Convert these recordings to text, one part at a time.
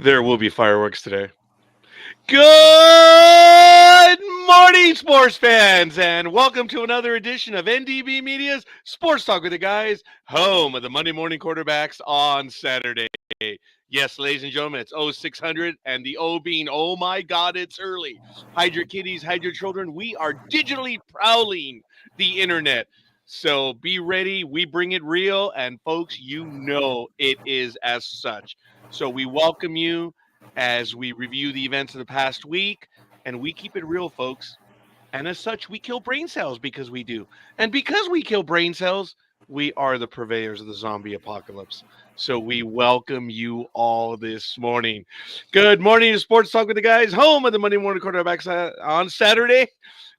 There will be fireworks today. Good morning, sports fans, and welcome to another edition of NDB Media's Sports Talk with the Guys, home of the Monday morning quarterbacks on Saturday. Yes, ladies and gentlemen, it's 0600, and the O being, oh my God, it's early. Hide your kiddies, hide your children. We are digitally prowling the internet. So be ready. We bring it real, and folks, you know it is as such. So we welcome you as we review the events of the past week, and we keep it real, folks. And as such, we kill brain cells because we do. And because we kill brain cells, we are the purveyors of the zombie apocalypse. So we welcome you all this morning. Good morning to Sports Talk with the Guys, home of the Monday morning quarterbacks on Saturday.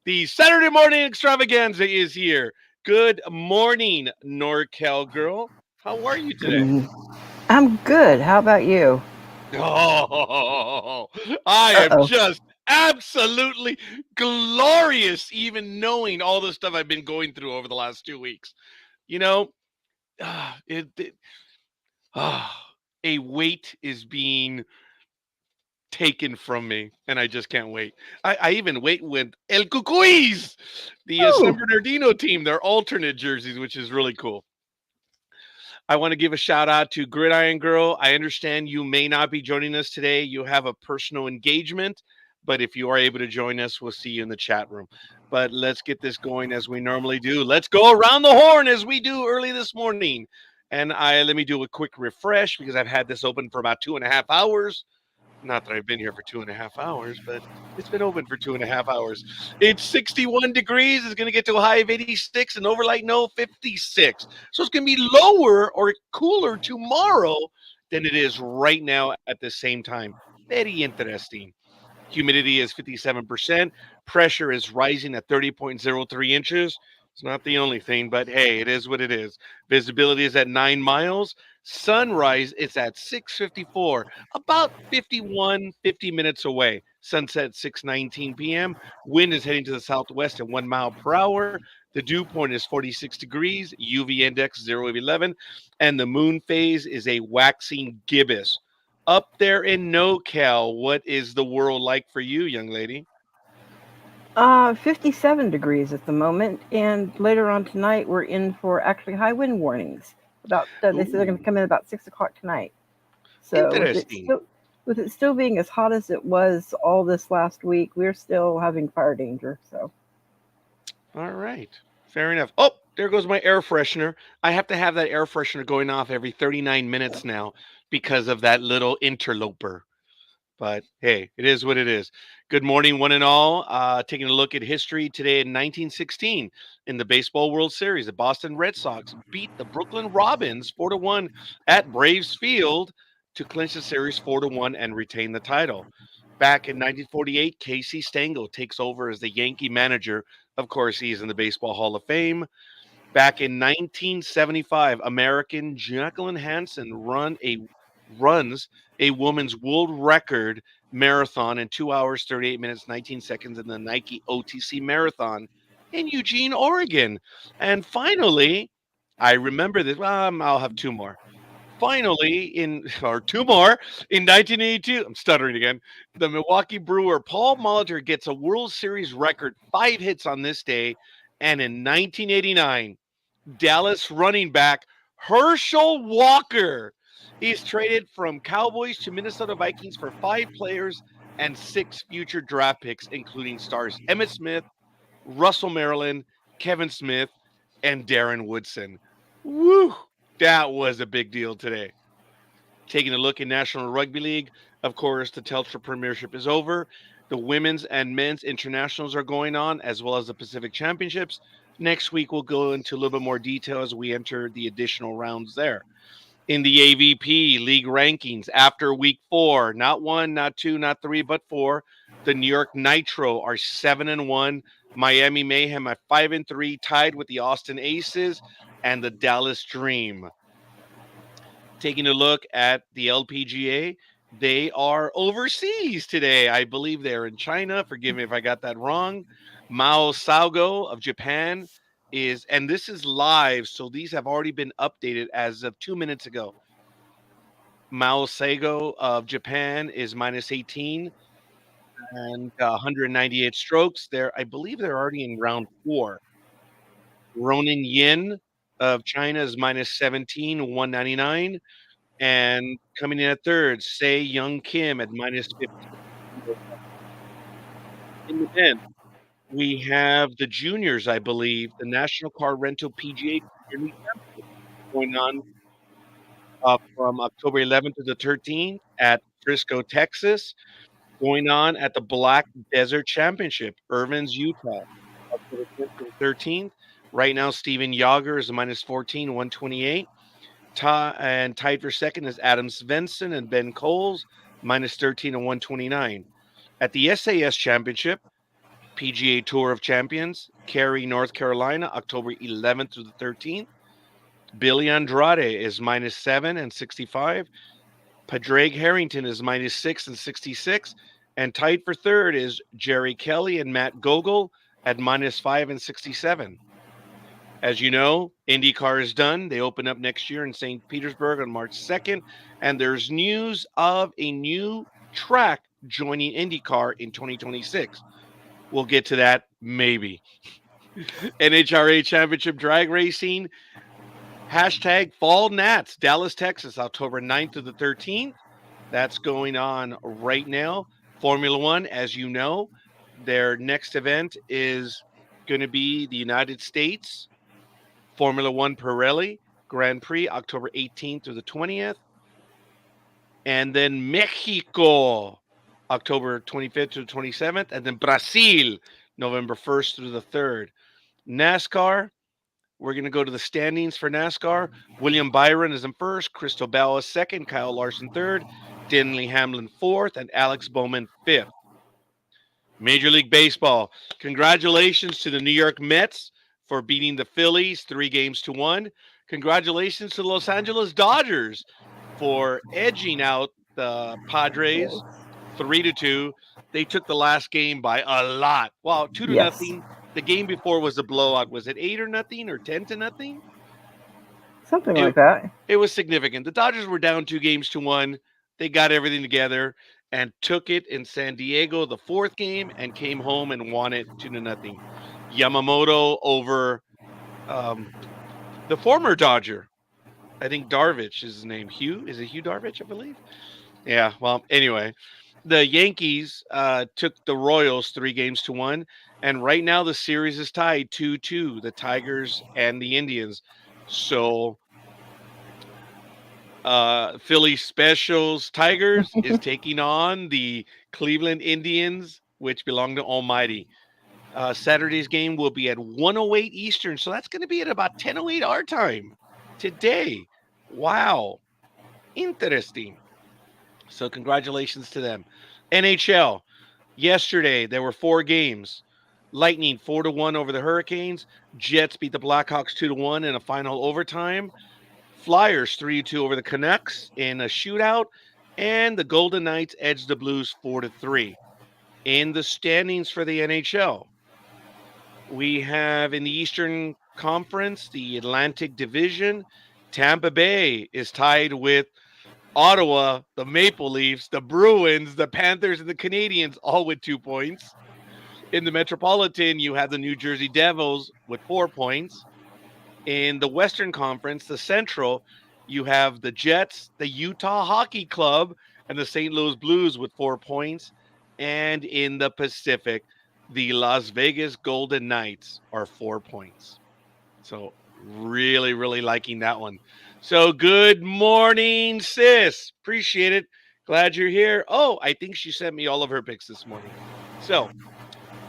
The Saturday morning extravaganza is here. Good morning, NorCal girl. How are you today? I'm good. How about you? Oh, I am Uh-oh. just absolutely glorious, even knowing all the stuff I've been going through over the last 2 weeks. You know, it ah, a weight is being taken from me, and I just can't wait. I even wait with El Cucuys, the San Oh, Bernardino team, their alternate jerseys, which is really cool. I want to give a shout out to Gridiron Girl. I understand you may not be joining us today. You have a personal engagement, but if you are able to join us, we'll see you in the chat room. But let's get this going as we normally do. Let's go around the horn as we do early this morning. And let me do a quick refresh because I've had this open for about 2.5 hours. Not that I've been here for 2.5 hours, but it's been open for 2.5 hours. It's 61 degrees. It's going to get to a high of 86 and overnight no 56. So it's going to be lower or cooler tomorrow than it is right now at the same time. Very interesting. Humidity is 57%. Pressure is rising at 30.03 inches. It's not the only thing, but hey, it is what it is. Visibility is at 9 miles. Sunrise is at 6:54, about 50 minutes away. Sunset 6:19 p.m. Wind is heading to the southwest at 1 mile per hour. The dew point is 46 degrees, UV index 0 of 11, and the moon phase is a waxing gibbous. Up there in NoCal, what is the world like for you, young lady? 57 degrees at the moment, and later on tonight we're in for actually high wind warnings. They said they're going to Ooh, come in about 6 o'clock tonight. So interesting. with it still being as hot as it was all this last week, we're still having fire danger. So All right. Fair enough. Oh, there goes my air freshener. I have to have that air freshener going off every 39 minutes now because of that little interloper. But hey, it is what it is. Good morning, one and all. Taking a look at history today in 1916 in the Baseball World Series, the Boston Red Sox beat the Brooklyn Robins 4-1 at Braves Field to clinch the series 4-1 and retain the title. Back in 1948, Casey Stengel takes over as the Yankee manager. Of course, he's in the Baseball Hall of Fame. Back in 1975, American Jacqueline Hansen runs a woman's world record marathon in 2 hours 38 minutes 19 seconds in the Nike OTC marathon in Eugene, Oregon. And finally, I remember this. I'll have two more. Finally, in or two more in 1982, I'm stuttering again. The Milwaukee Brewer Paul Molitor gets a World Series record 5 hits on this day, and in 1989, Dallas running back Herschel Walker. He's traded from Cowboys to Minnesota Vikings for 5 players and 6 future draft picks, including stars Emmett Smith, Russell Maryland, Kevin Smith, and Darren Woodson. Woo! That was a big deal today. Taking a look in National Rugby League, of course, the Telstra Premiership is over. The women's and men's internationals are going on, as well as the Pacific Championships. Next week, we'll go into a little bit more detail as we enter the additional rounds there. In the AVP league rankings, after week 4, not one, not two, not three, but 4, the New York Nitro are 7-1. Miami Mayhem at 5-3, tied with the Austin Aces and the Dallas Dream. Taking a look at the LPGA, they are overseas today. I believe they're in China. Forgive me if I got that wrong. Mao Saugo of Japan and this is live, so these have already been updated as of 2 minutes ago. Mao Seigo of Japan is minus 18 and 198 strokes. I believe they're already in round four. Ronin Yin of China is minus 17, 199. And coming in at third, Sei Young Kim at minus 15. In the men, we have the juniors, I believe, the National Car Rental PGA Junior League Championship going on from October 11th to the 13th at Frisco, Texas, going on at the Black Desert Championship, Irvins, Utah, October 10th to the 13th. Right now, Steven Yager is a minus 14, 128. And tied for second is Adam Svensson and Ben Coles, minus 13 and 129. At the SAS Championship, PGA Tour of Champions, Cary, North Carolina, October 11th through the 13th. Billy Andrade is minus 7 and 65. Padraig Harrington is minus 6 and 66. And tied for third is Jerry Kelly and Matt Gogol at minus 5 and 67. As you know, IndyCar is done. They open up next year in St. Petersburg on March 2nd. And there's news of a new track joining IndyCar in 2026. We'll get to that maybe. NHRA Championship Drag Racing. Hashtag Fall Nats, Dallas, Texas, October 9th to the 13th. That's going on right now. Formula One, as you know, their next event is going to be the United States Formula One Pirelli Grand Prix, October 18th through the 20th. And then Mexico, October 25th to the 27th. And then Brazil, November 1st through the 3rd. NASCAR, we're going to go to the standings for NASCAR. William Byron is in first, Cristobal is second, Kyle Larson third, Denley Hamlin fourth, and Alex Bowman fifth. Major League Baseball, congratulations to the New York Mets for beating the Phillies 3-1. Congratulations to the Los Angeles Dodgers for edging out the Padres 3-2. They took the last game by a lot. Wow, 2-0. Yes. The game before was a blowout. Was it 8-0 or 10-0? Something like that. It was significant. The Dodgers were down 2-1. They got everything together and took it in San Diego the fourth game and came home and won it 2-0. Yamamoto over the former Dodger. I think Darvish is his name. Hugh? Is it Hugh Darvish, I believe? Yeah, well, anyway. The Yankees took the Royals 3-1. And right now the series is tied 2-2, the Tigers and the Indians. So Philly Specials Tigers is taking on the Cleveland Indians, which belong to Almighty. Saturday's game will be at 1:08 Eastern, so that's going to be at about 10:08 our time today. Wow. Interesting. So congratulations to them. NHL. Yesterday, there were 4 games. Lightning 4-1 over the Hurricanes. Jets beat the Blackhawks 2-1 in a final overtime. Flyers 3-2 over the Canucks in a shootout. And the Golden Knights edged the Blues 4-3. In the standings for the NHL, we have in the Eastern Conference, the Atlantic Division, Tampa Bay is tied with Ottawa, the Maple Leafs, the Bruins, the Panthers, and the Canadiens, all with 2 points. In the Metropolitan, you have the New Jersey Devils with 4 points. In the Western Conference, the Central, you have the Jets, the Utah Hockey Club, and the St. Louis Blues with 4 points. And in the Pacific, the Las Vegas Golden Knights are 4 points. So really, really liking that one. So good morning, sis. Appreciate it. Glad you're here. Oh, I think she sent me all of her picks this morning. So,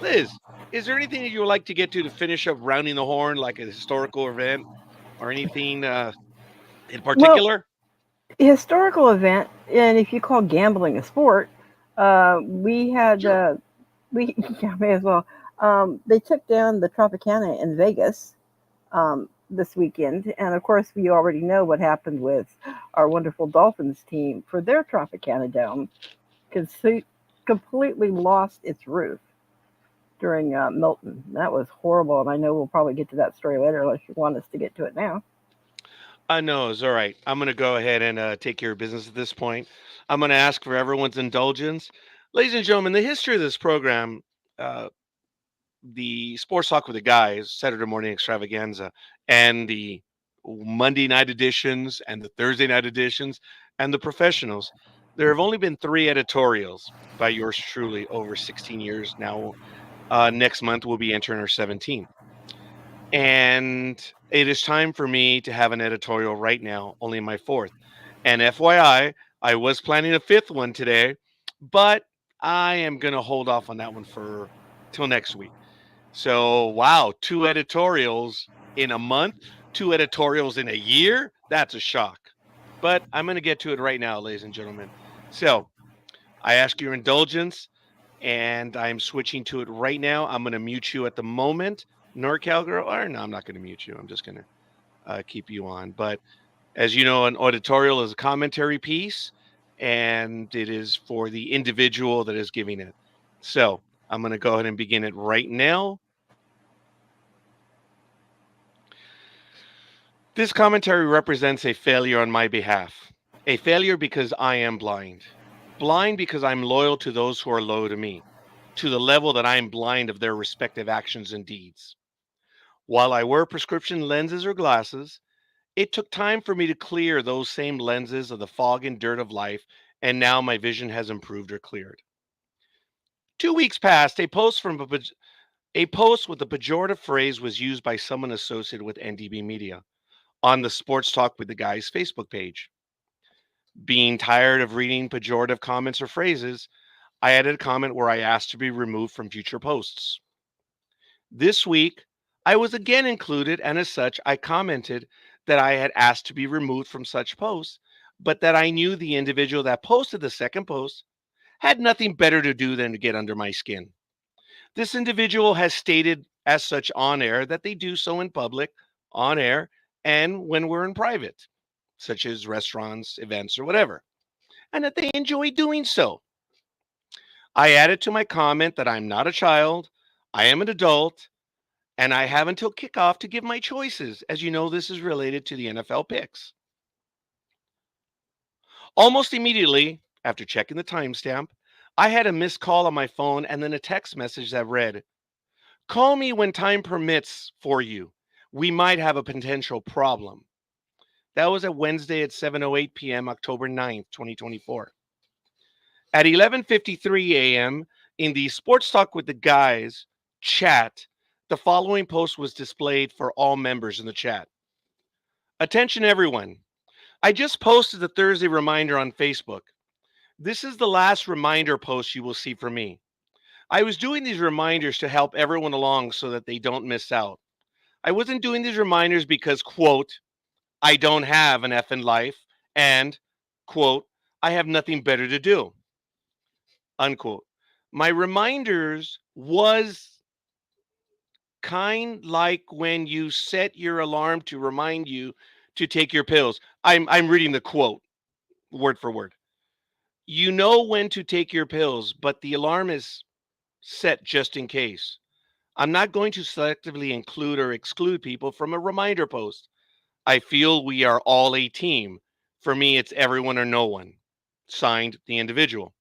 Liz, is there anything that you would like to get to finish up rounding the horn, like a historical event or anything in particular? Well, historical event, and if you call gambling a sport, we had we yeah, may as well. They took down the Tropicana in Vegas this weekend, and of course, we already know what happened with our wonderful Dolphins team for their Tropicana Dome, because it completely lost its roof during Milton. That was horrible, and I know we'll probably get to that story later, unless you want us to get to it now. No, it's all right. I'm going to go ahead and take care of business at this point. I'm going to ask for everyone's indulgence. Ladies and gentlemen, the history of this program, uh, the Sports Talk with the Guys, Saturday Morning Extravaganza, and the Monday night editions, and the Thursday night editions, and the professionals, there have only been three editorials by yours truly over 16 years now. Next month, we'll be entering our 17th. And it is time for me to have an editorial right now, only my fourth. And FYI, I was planning a fifth one today, but I am going to hold off on that one for till next week. So, wow, two editorials in a month, two editorials in a year. That's a shock. But I'm going to get to it right now, ladies and gentlemen. So, I ask your indulgence, and I'm switching to it right now. I'm going to mute you at the moment. NorCal girl, or no, I'm not going to mute you. I'm just going to keep you on. But as you know, an editorial is a commentary piece, and it is for the individual that is giving it. So I'm going to go ahead and begin it right now. This commentary represents a failure on my behalf. A failure because I am blind. Blind because I'm loyal to those who are loyal to me, to the level that I am blind of their respective actions and deeds. While I wear prescription lenses or glasses, it took time for me to clear those same lenses of the fog and dirt of life, and now my vision has improved or cleared. 2 weeks passed, a post with a pejorative phrase was used by someone associated with NDB Media on the Sports Talk with the Guys Facebook page. Being tired of reading pejorative comments or phrases, I added a comment where I asked to be removed from future posts. This week, I was again included, and as such, I commented that I had asked to be removed from such posts, but that I knew the individual that posted the second post had nothing better to do than to get under my skin. This individual has stated as such on air that they do so in public, on air, and when we're in private, such as restaurants, events, or whatever, and that they enjoy doing so. I added to my comment that I'm not a child, I am an adult, and I have until kickoff to give my choices. As you know, this is related to the NFL picks. Almost immediately, after checking the timestamp, I had a missed call on my phone and then a text message that read, "Call me when time permits for you. We might have a potential problem." That was a Wednesday at 7:08 p.m., October 9th, 2024. At 11:53 a.m., in the Sports Talk with the Guys chat, the following post was displayed for all members in the chat. Attention, everyone. I just posted the Thursday reminder on Facebook. This is the last reminder post you will see from me. I was doing these reminders to help everyone along so that they don't miss out. I wasn't doing these reminders because, quote, I don't have an effing life, and, quote, I have nothing better to do, unquote. My reminders was kind like when you set your alarm to remind you to take your pills. I'm reading the quote word for word. You know when to take your pills, but the alarm is set just in case. I'm not going to selectively include or exclude people from a reminder post. I feel we are all a team. For me, it's everyone or no one. Signed, the individual.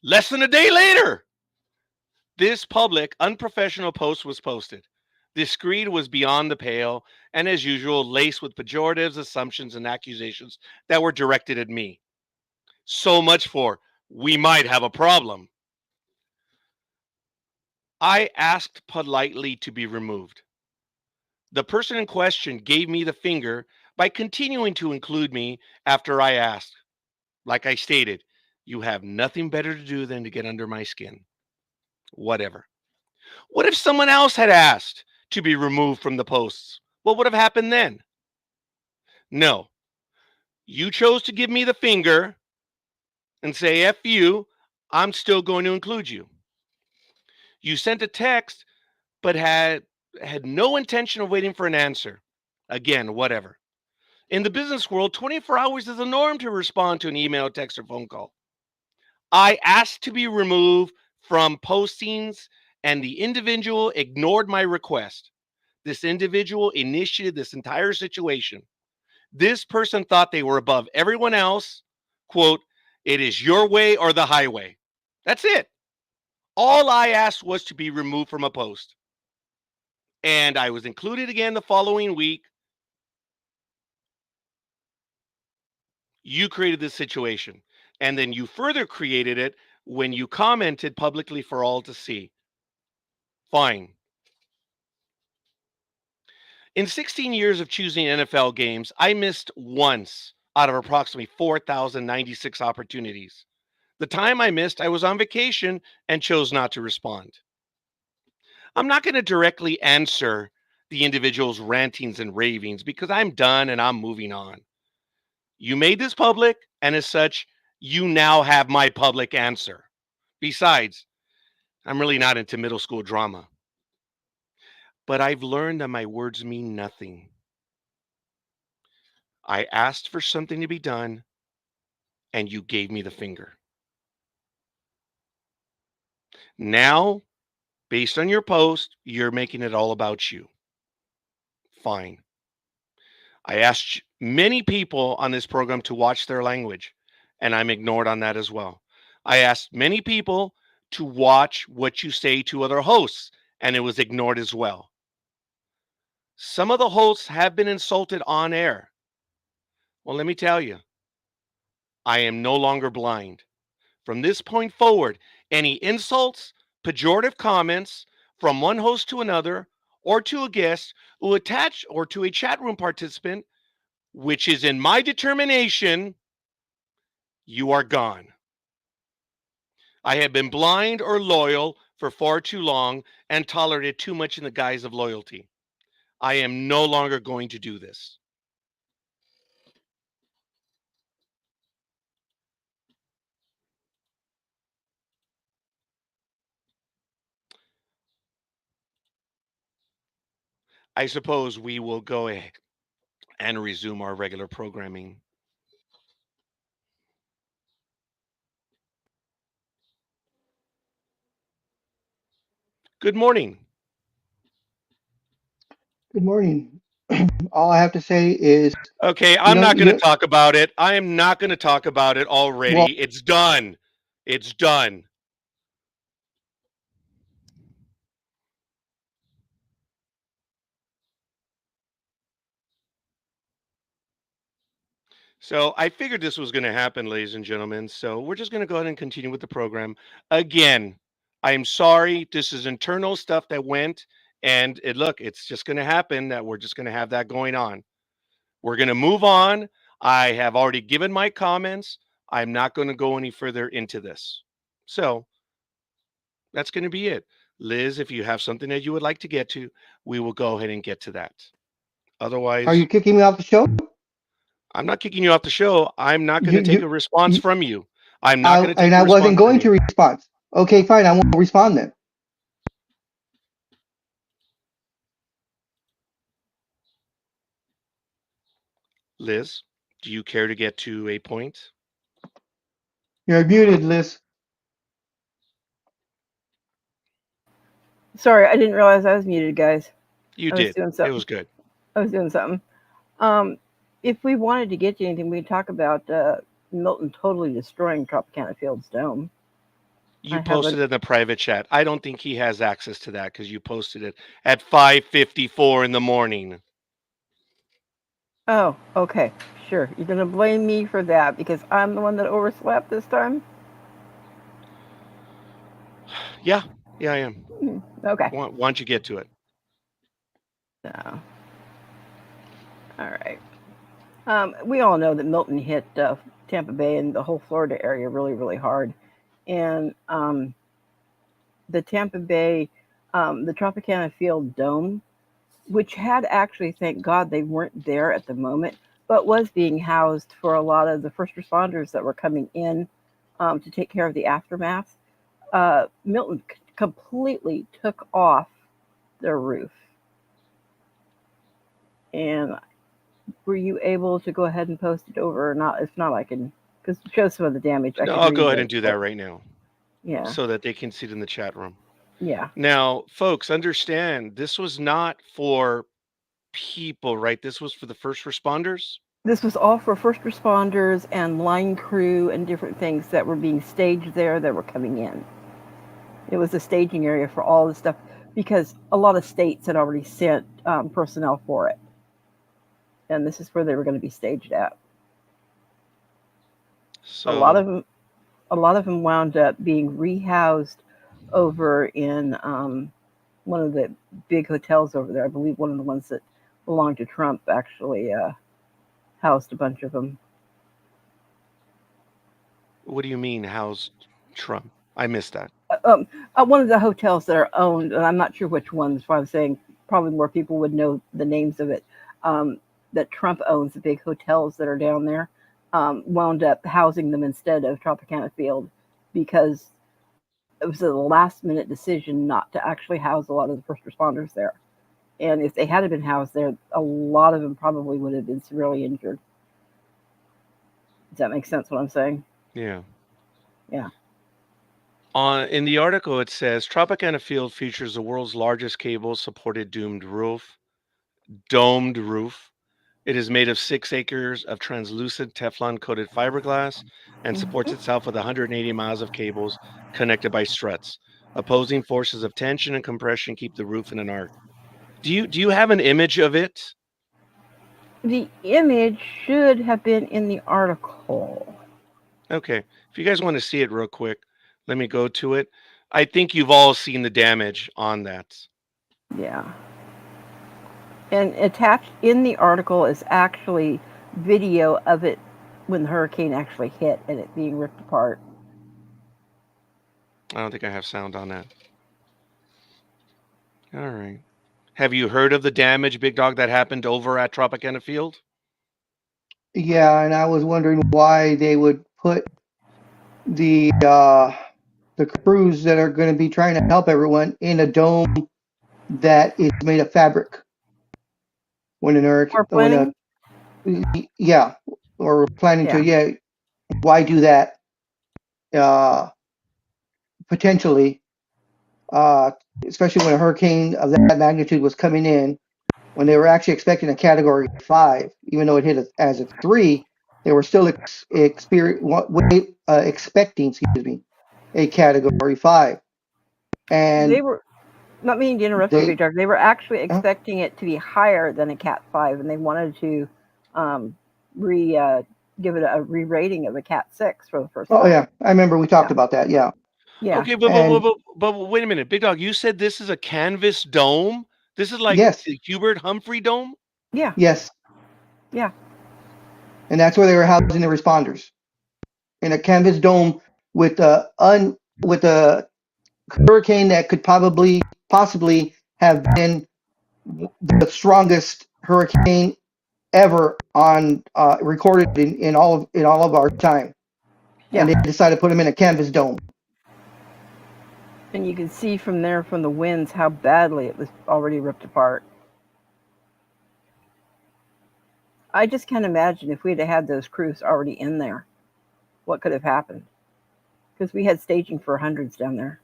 Less than a day later, this public, unprofessional post was posted. This screed was beyond the pale and, as usual, laced with pejoratives, assumptions, and accusations that were directed at me. So much for we might have a problem. I asked politely to be removed. The person in question gave me the finger by continuing to include me after I asked. Like I stated, you have nothing better to do than to get under my skin. Whatever. What if someone else had asked to be removed from the posts? What would have happened then? No. You chose to give me the finger and say, F you, I'm still going to include you. You sent a text, but had no intention of waiting for an answer. Again, whatever. In the business world, 24 hours is the norm to respond to an email, text, or phone call. I asked to be removed from postings, and the individual ignored my request. This individual initiated this entire situation. This person thought they were above everyone else. Quote, it is your way or the highway. That's it. All I asked was to be removed from a post. And I was included again the following week. You created this situation. And then you further created it when you commented publicly for all to see. Fine. In 16 years of choosing NFL games, I missed once out of approximately 4,096 opportunities. The time I missed, I was on vacation and chose not to respond. I'm not going to directly answer the individual's rantings and ravings because I'm done and I'm moving on. You made this public, and as such, you now have my public answer. Besides, I'm really not into middle school drama. But I've learned that my words mean nothing. I asked for something to be done, and you gave me the finger. Now, based on your post, you're making it all about you. Fine. I asked many people on this program to watch their language, and I'm ignored on that as well. I asked many people to watch what you say to other hosts, and it was ignored as well. Some of the hosts have been insulted on air. Well, let me tell you, I am no longer blind. From this point forward, any insults, pejorative comments from one host to another, or to a guest who attach or to a chat room participant, which is in my determination, you are gone. I have been blind or loyal for far too long and tolerated too much in the guise of loyalty. I am no longer going to do this. I suppose we will go ahead and resume our regular programming. Good morning. Good morning. All I have to say is, Okay, you I'm know, not going to you talk about it. I am not going to talk about it well, already. It's done. It's done. So I figured this was going to happen, ladies and gentlemen. So we're just going to go ahead and continue with the program. Again, I'm sorry. This is internal stuff that went. And look, it's just going to happen that we're just going to have that going on. We're going to move on. I have already given my comments. I'm not going to go any further into this. So that's going to be it. Liz, if you have something that you would like to get to, we will go ahead and get to that. are you Otherwise, kicking me off the show? I'm not kicking you off the show. I'm not going You, to take you, a response you from you. I'm not going to take and a I wasn't response from going you. to respond. Okay, fine. I won't respond then. Liz, do you care to get to a point? You're muted, Liz. Sorry, I didn't realize I was muted, guys. You I was did. doing It something. was good. I was doing something. Um, if we wanted to get to anything, we'd talk about Milton totally destroying Tropicana Fields Dome. You I have a. posted it in the private chat. I don't think he has access to that because you posted it at 5:54 in the morning. Oh, okay, sure. You're gonna blame me for that because I'm the one that overslept this time. Yeah, yeah, I am. Okay. Why don't you get to it? So, all right. We all know that Milton hit Tampa Bay and the whole Florida area really, really hard, and the Tampa Bay, the Tropicana Field Dome, which had actually, thank God, they weren't there at the moment, but was being housed for a lot of the first responders that were coming in to take care of the aftermath. Milton completely took off their roof. And were you able to go ahead and post it over or not? If not, I can, because show some of the damage. I No, could I'll go read ahead what and it do said. that right now Yeah. so that they can see it in the chat room. Yeah. Now, folks, understand this was not for people, right? This was for the first responders. This was all for first responders and line crew and different things that were being staged there that were coming in. It was a staging area for all the stuff because a lot of states had already sent personnel for it, and this is where they were going to be staged at. A lot So, of them, a lot of them wound up being rehoused over in one of the big hotels over there. I believe one of the ones that belonged to Trump actually housed a bunch of them. what do you mean, how's Trump? I missed that. One of the hotels that are owned, and I'm not sure which ones. So I'm saying probably more people would know the names of it. That Trump owns, the big hotels that are down there, wound up housing them instead of Tropicana Field because it was a last minute decision not to actually house a lot of the first responders there. And if they had been housed there, a lot of them probably would have been severely injured. Does that make sense? What I'm saying? Yeah. Yeah. In the article, it says Tropicana Field features the world's largest cable-supported domed roof. It is made of 6 acres of translucent Teflon-coated fiberglass and supports Mhm. itself with 180 miles of cables connected by struts. Opposing forces of tension and compression keep the roof in an arc. Do you have an image of it? The image should have been in the article. Okay. If you guys want to see it real quick, let me go to it. I think you've all seen the damage on that. Yeah. And attached in the article is actually video of it when the hurricane actually hit and it being ripped apart. I don't think I have sound on that. All right. Have you heard of the damage, Big Dog, that happened over at Tropicana Field? Yeah, and I was wondering why they would put the crews that are going to be trying to help everyone in a dome that is made of fabric when an We're when a planning? yeah, or planning to, Yeah. yeah, why do that uh potentially, uh especially when a hurricane of that magnitude was coming in, when they were actually expecting a category 5, even though it hit as a 3, they were still expecting, excuse me, a category 5. They And were, not meaning to interrupt you, they Big Dog. They were actually uh, expecting it to be higher than a Cat 5, and they wanted to um, re give it a re rating of a Cat 6 for the first oh time. yeah, I remember we talked Yeah. about that, yeah. Yeah. Okay, And but wait a minute, Big Dog. You said this is a canvas dome. This is like yes, the Hubert Humphrey dome. Yeah. yes, Yeah. and that's where they were housing the responders, in a canvas dome with a hurricane that could possibly have been the strongest hurricane ever on recorded in all of our time, and Yeah. they decided to put them in a canvas dome. And you can see from there, from the winds, how badly it was already ripped apart. I just can't imagine if we'd have had those crews already in there, what could have happened. Because we had staging for hundreds down there.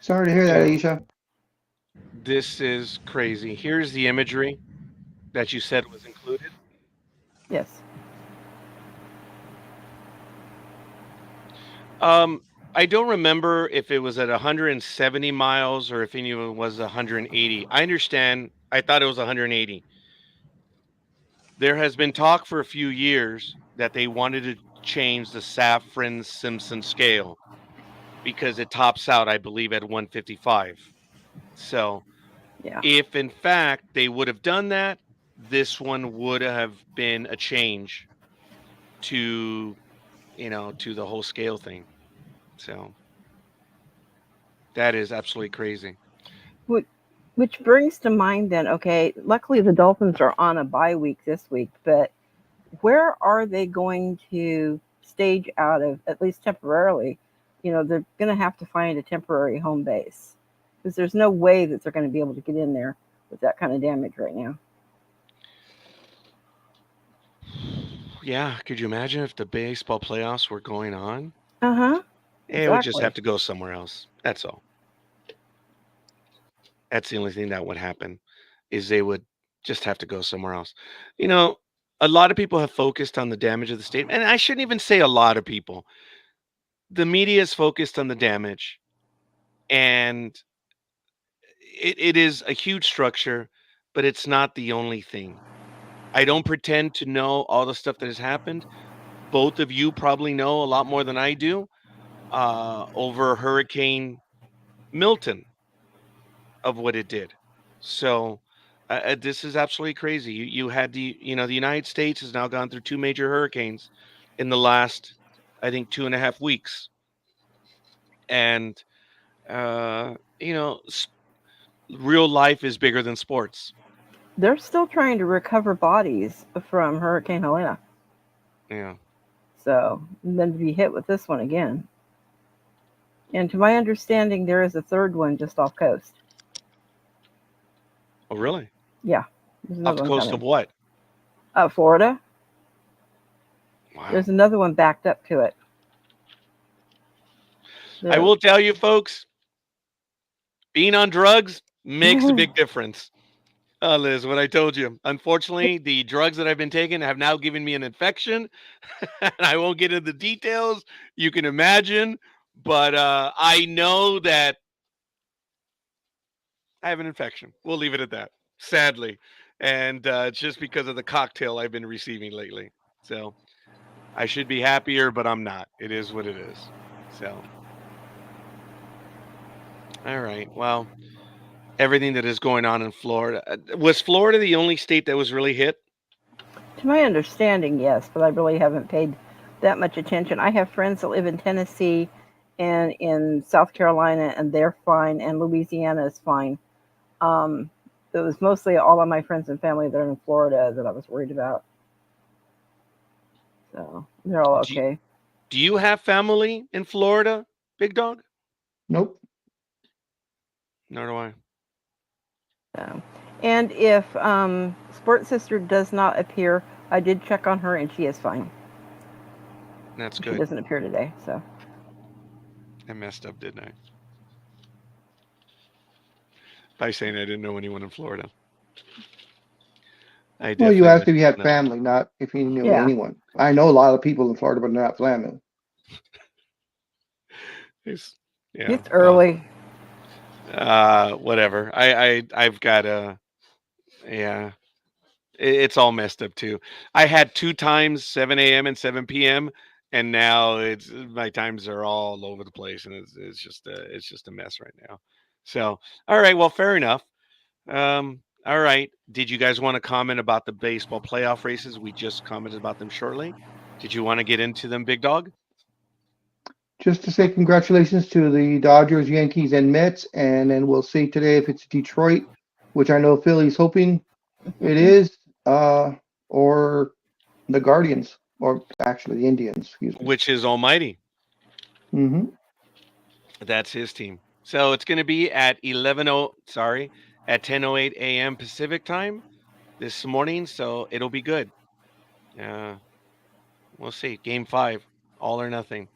Sorry to hear that, Yeah, Aisha. this is crazy. Here's the imagery that you said was included. Yes. Um, I don't remember if it was at 170 miles or if any of it was 180. I understand. I thought it was 180. There has been talk for a few years that they wanted to change the Safran Simpson scale because it tops out, I believe, at 155. So, Yeah. if in fact they would have done that, this one would have been a change to, to the whole scale thing. So, that is absolutely crazy. Which brings to mind then, okay, luckily the Dolphins are on a bye week this week, but where are they going to stage out of, at least temporarily? They're going to have to find a temporary home base because there's no way that they're going to be able to get in there with that kind of damage right now. Yeah, could you imagine if the baseball playoffs were going on? Uh-huh. It would just Exactly. have to go somewhere else. That's all. That's the only thing that would happen is they would just have to go somewhere else. You know, a lot of people have focused on the damage of the state, and I shouldn't even say a lot of people. The media is focused on the damage, and it is a huge structure, but it's not the only thing. I don't pretend to know all the stuff that has happened. Both of you probably know a lot more than I do over Hurricane Milton of what it did. So this is absolutely crazy. You had the United States has now gone through two major hurricanes in the last, I think, 2.5 weeks, and uh, you know, real life is bigger than sports. They're still trying to recover bodies from Hurricane Helena. Yeah. So, and then to be hit with this one again. And to my understanding, there is a third one just off coast. Oh, really? Yeah, there's Off another the one coast of coming. what? Florida. Wow. There's another one backed up to it. I will tell you, folks, being on drugs makes a big difference. Liz, what I told you. Unfortunately, the drugs that I've been taking have now given me an infection. And I won't get into the details. You can imagine. But I know that I have an infection. We'll leave it at that, sadly. And it's just because of the cocktail I've been receiving lately. So I should be happier, but I'm not. It is what it is. So, all right. Well, everything that is going on in Florida. Was Florida the only state that was really hit? To my understanding, yes, but I really haven't paid that much attention. I have friends that live in Tennessee and in South Carolina, and they're fine, and Louisiana is fine. Um, it was mostly all of my friends and family that are in Florida that I was worried about. So they're all Do you, okay. do you have family in Florida, Big Dog? Nope. Nor do I. So, and if Sports Sister does not appear, I did check on her, and she is fine. That's She good. doesn't appear today, so. I messed up, didn't I? By saying I didn't know anyone in Florida. I Well, you definitely asked messed if you had up. family, not if you knew Yeah. anyone. I know a lot of people in Florida, but not family. It's, yeah. It's early. Whatever. I've got yeah. It's all messed up too. I had 2 times 7 a.m. and 7 p.m. and now it's my times are all over the place and it's just a mess right now. So all right, well, fair enough. All right. Did you guys want to comment about the baseball playoff races? We just commented about them shortly. Did you want to get into them, Big Dog? Just to say congratulations to the Dodgers, Yankees, and Mets, and then we'll see today if it's Detroit, which I know Philly's hoping it is, or the Guardians, or actually the Indians, excuse me. Which is Almighty. Hmm. That's his team. So it's going to be at at 10:08 a.m. Pacific time this morning. So it'll be good. Uh, we'll see. Game 5, all or nothing.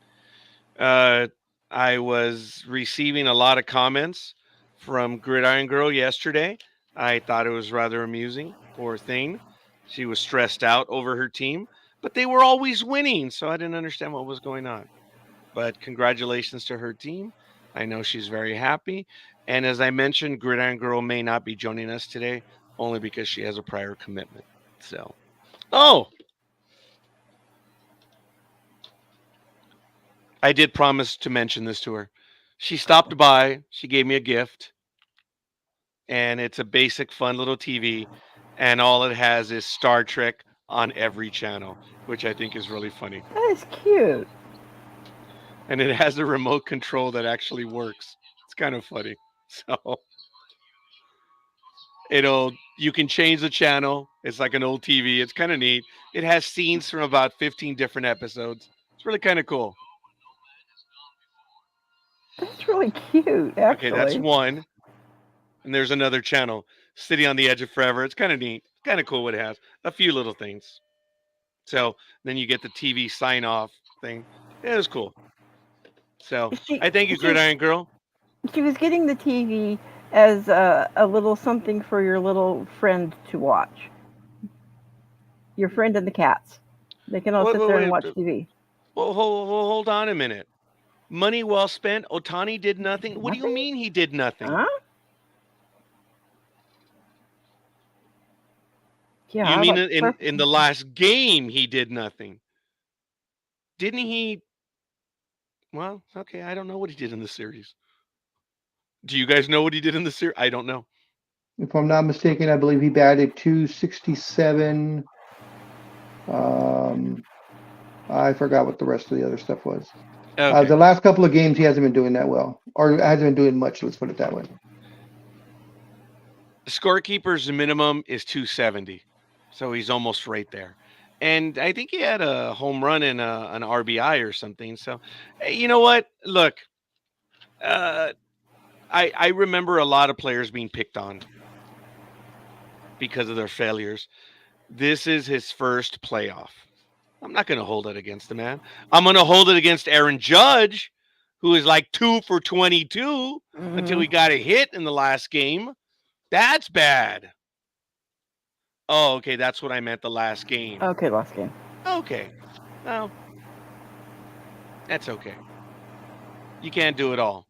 Uh, I was receiving a lot of comments from Gridiron Girl yesterday. I thought it was rather amusing. Poor thing. She was stressed out over her team, but they were always winning. So I didn't understand what was going on. But congratulations to her team. I know she's very happy. And as I mentioned, Gridiron Girl may not be joining us today only because she has a prior commitment. So, oh, I did promise to mention this to her. She stopped by, she gave me a gift, and it's a basic, fun little TV. And all it has is Star Trek on every channel, which I think is really funny. That is cute. And it has a remote control that actually works. It's kind of funny. So you can change the channel. It's like an old TV. It's kind of neat. It has scenes from about 15 different episodes. It's really kind of cool. That's really cute, Okay, that's actually. one. And there's another channel, City on the Edge of Forever. It's kind of neat. Kind of cool what it has. A few little things. So then you get the TV sign off thing. It was cool. So She I thank you, she Gridiron Girl. she was getting the TV as a little something for your little friend to watch. Your friend and the cats. They can all Wait, sit wait, there and wait. watch TV. Well, hold on a minute. Money well spent. Otani did nothing. What do you Nothing? mean he did nothing? Huh? Yeah, You I mean like in the last game he did nothing? Didn't he? Well, okay, I don't know what he did in the series. Do you guys know what he did in the series? I don't know. If I'm not mistaken, I believe he batted 267. Um, I forgot what the rest of the other stuff was. Okay. The last couple of games, he hasn't been doing that well, or hasn't been doing much. Let's put it that way. Scorekeeper's minimum is 270, so he's almost right there. And I think he had a home run and an RBI or something. So, you know what? Look, uh, I remember a lot of players being picked on because of their failures. This is his first playoff. I'm not going to hold it against the man. I'm going to hold it against Aaron Judge, who is like 2 for 22 until he got a hit in the last game. That's bad. Oh, okay. That's what I meant the last game. Okay, last game. Okay. Well, that's okay. You can't do it all.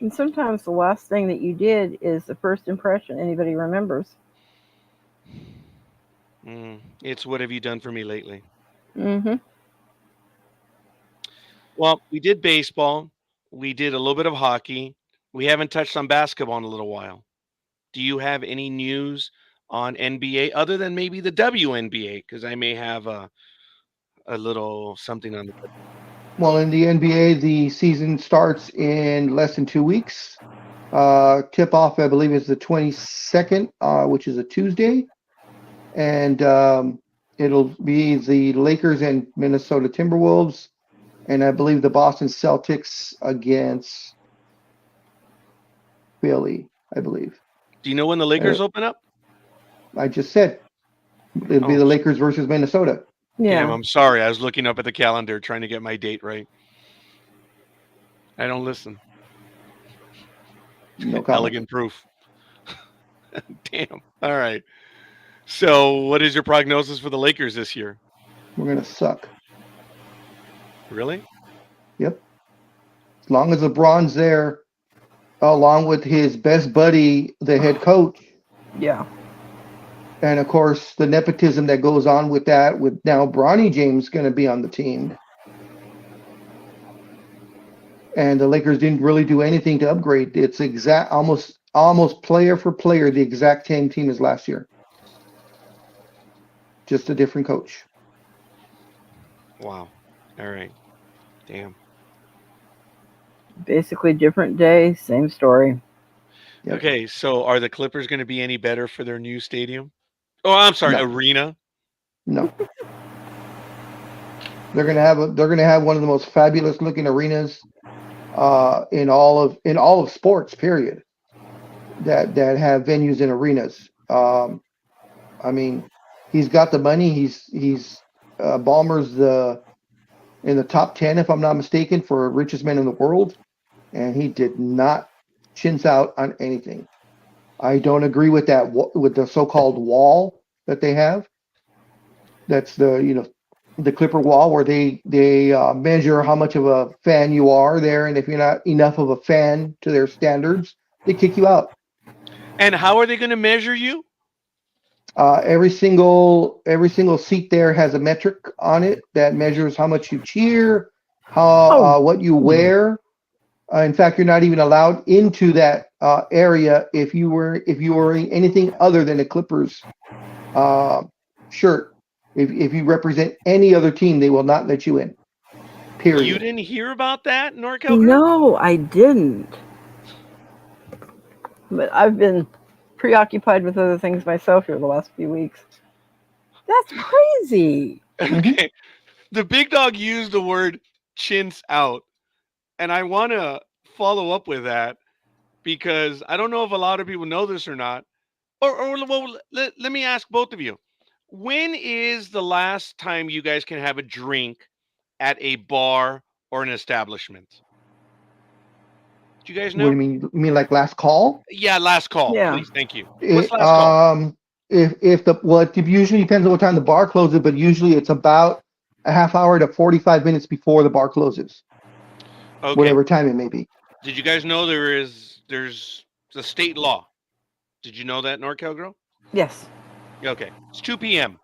And sometimes the last thing that you did is the first impression anybody remembers. It's what have you done for me lately? Mm-hmm. Well, we did baseball. We did a little bit of hockey. We haven't touched on basketball in a little while. Do you have any news on NBA other than maybe the WNBA? Because I may have a little something on the. Well, in the NBA, the season starts in less than 2 weeks. Tip off, I believe, is the 22nd, which is a Tuesday. And it'll be the Lakers and Minnesota Timberwolves. And I believe the Boston Celtics against Philly, I believe. Do you know when the Lakers open up? I just said it'll be the Lakers versus Minnesota. Yeah. Damn, I'm sorry. I was looking up at the calendar trying to get my date right. I don't listen. No comment. Elegant proof. Damn. All right. So, what is your prognosis for the Lakers this year? We're going to suck. Really? Yep. As long as LeBron's there, along with his best buddy, the head coach. Yeah. And of course, the nepotism that goes on with that, with now Bronny James going to be on the team. And the Lakers didn't really do anything to upgrade. It's almost player for player the exact same team as last year. Just a different coach. Wow. All right. Damn. Basically, different day, same story. Yep. Okay, so are the Clippers going to be any better for their new stadium? Oh, I'm sorry, arena. No. They're gonna have one of the most fabulous looking arenas in all of sports, period. That have venues and arenas. I mean, he's got the money. He's Ballmer's in the top 10, if I'm not mistaken, for richest man in the world, and he did not chintz out on anything. I don't agree with that, with the so-called wall that they have. That's the Clipper wall, where they measure how much of a fan you are there, and if you're not enough of a fan to their standards, they kick you out. And how are they going to measure you? Every single seat there has a metric on it that measures how much you cheer, what you wear. In fact, you're not even allowed into that area if you were wearing anything other than a Clippers shirt. If you represent any other team, they will not let you in. Period. You didn't hear about that, NorCal? No, I didn't. But I've been preoccupied with other things myself here the last few weeks. That's crazy. Okay. The big dog used the word chintz out. And I want to follow up with that because I don't know if a lot of people know this or not. Or well, let me ask both of you. when is the last time you guys can have a drink at a bar or an establishment? Do you guys What do know? you mean? You mean like last call? Yeah, last call, Yeah. please. Thank you. What's It, last call? if the well, it usually depends on what time the bar closes, but usually it's about a half hour to 45 minutes before the bar closes, Okay. whatever time it may be. Did you guys know there's a state law? Did you know that, NorCal Girl? Yes. Okay. It's 2 p.m.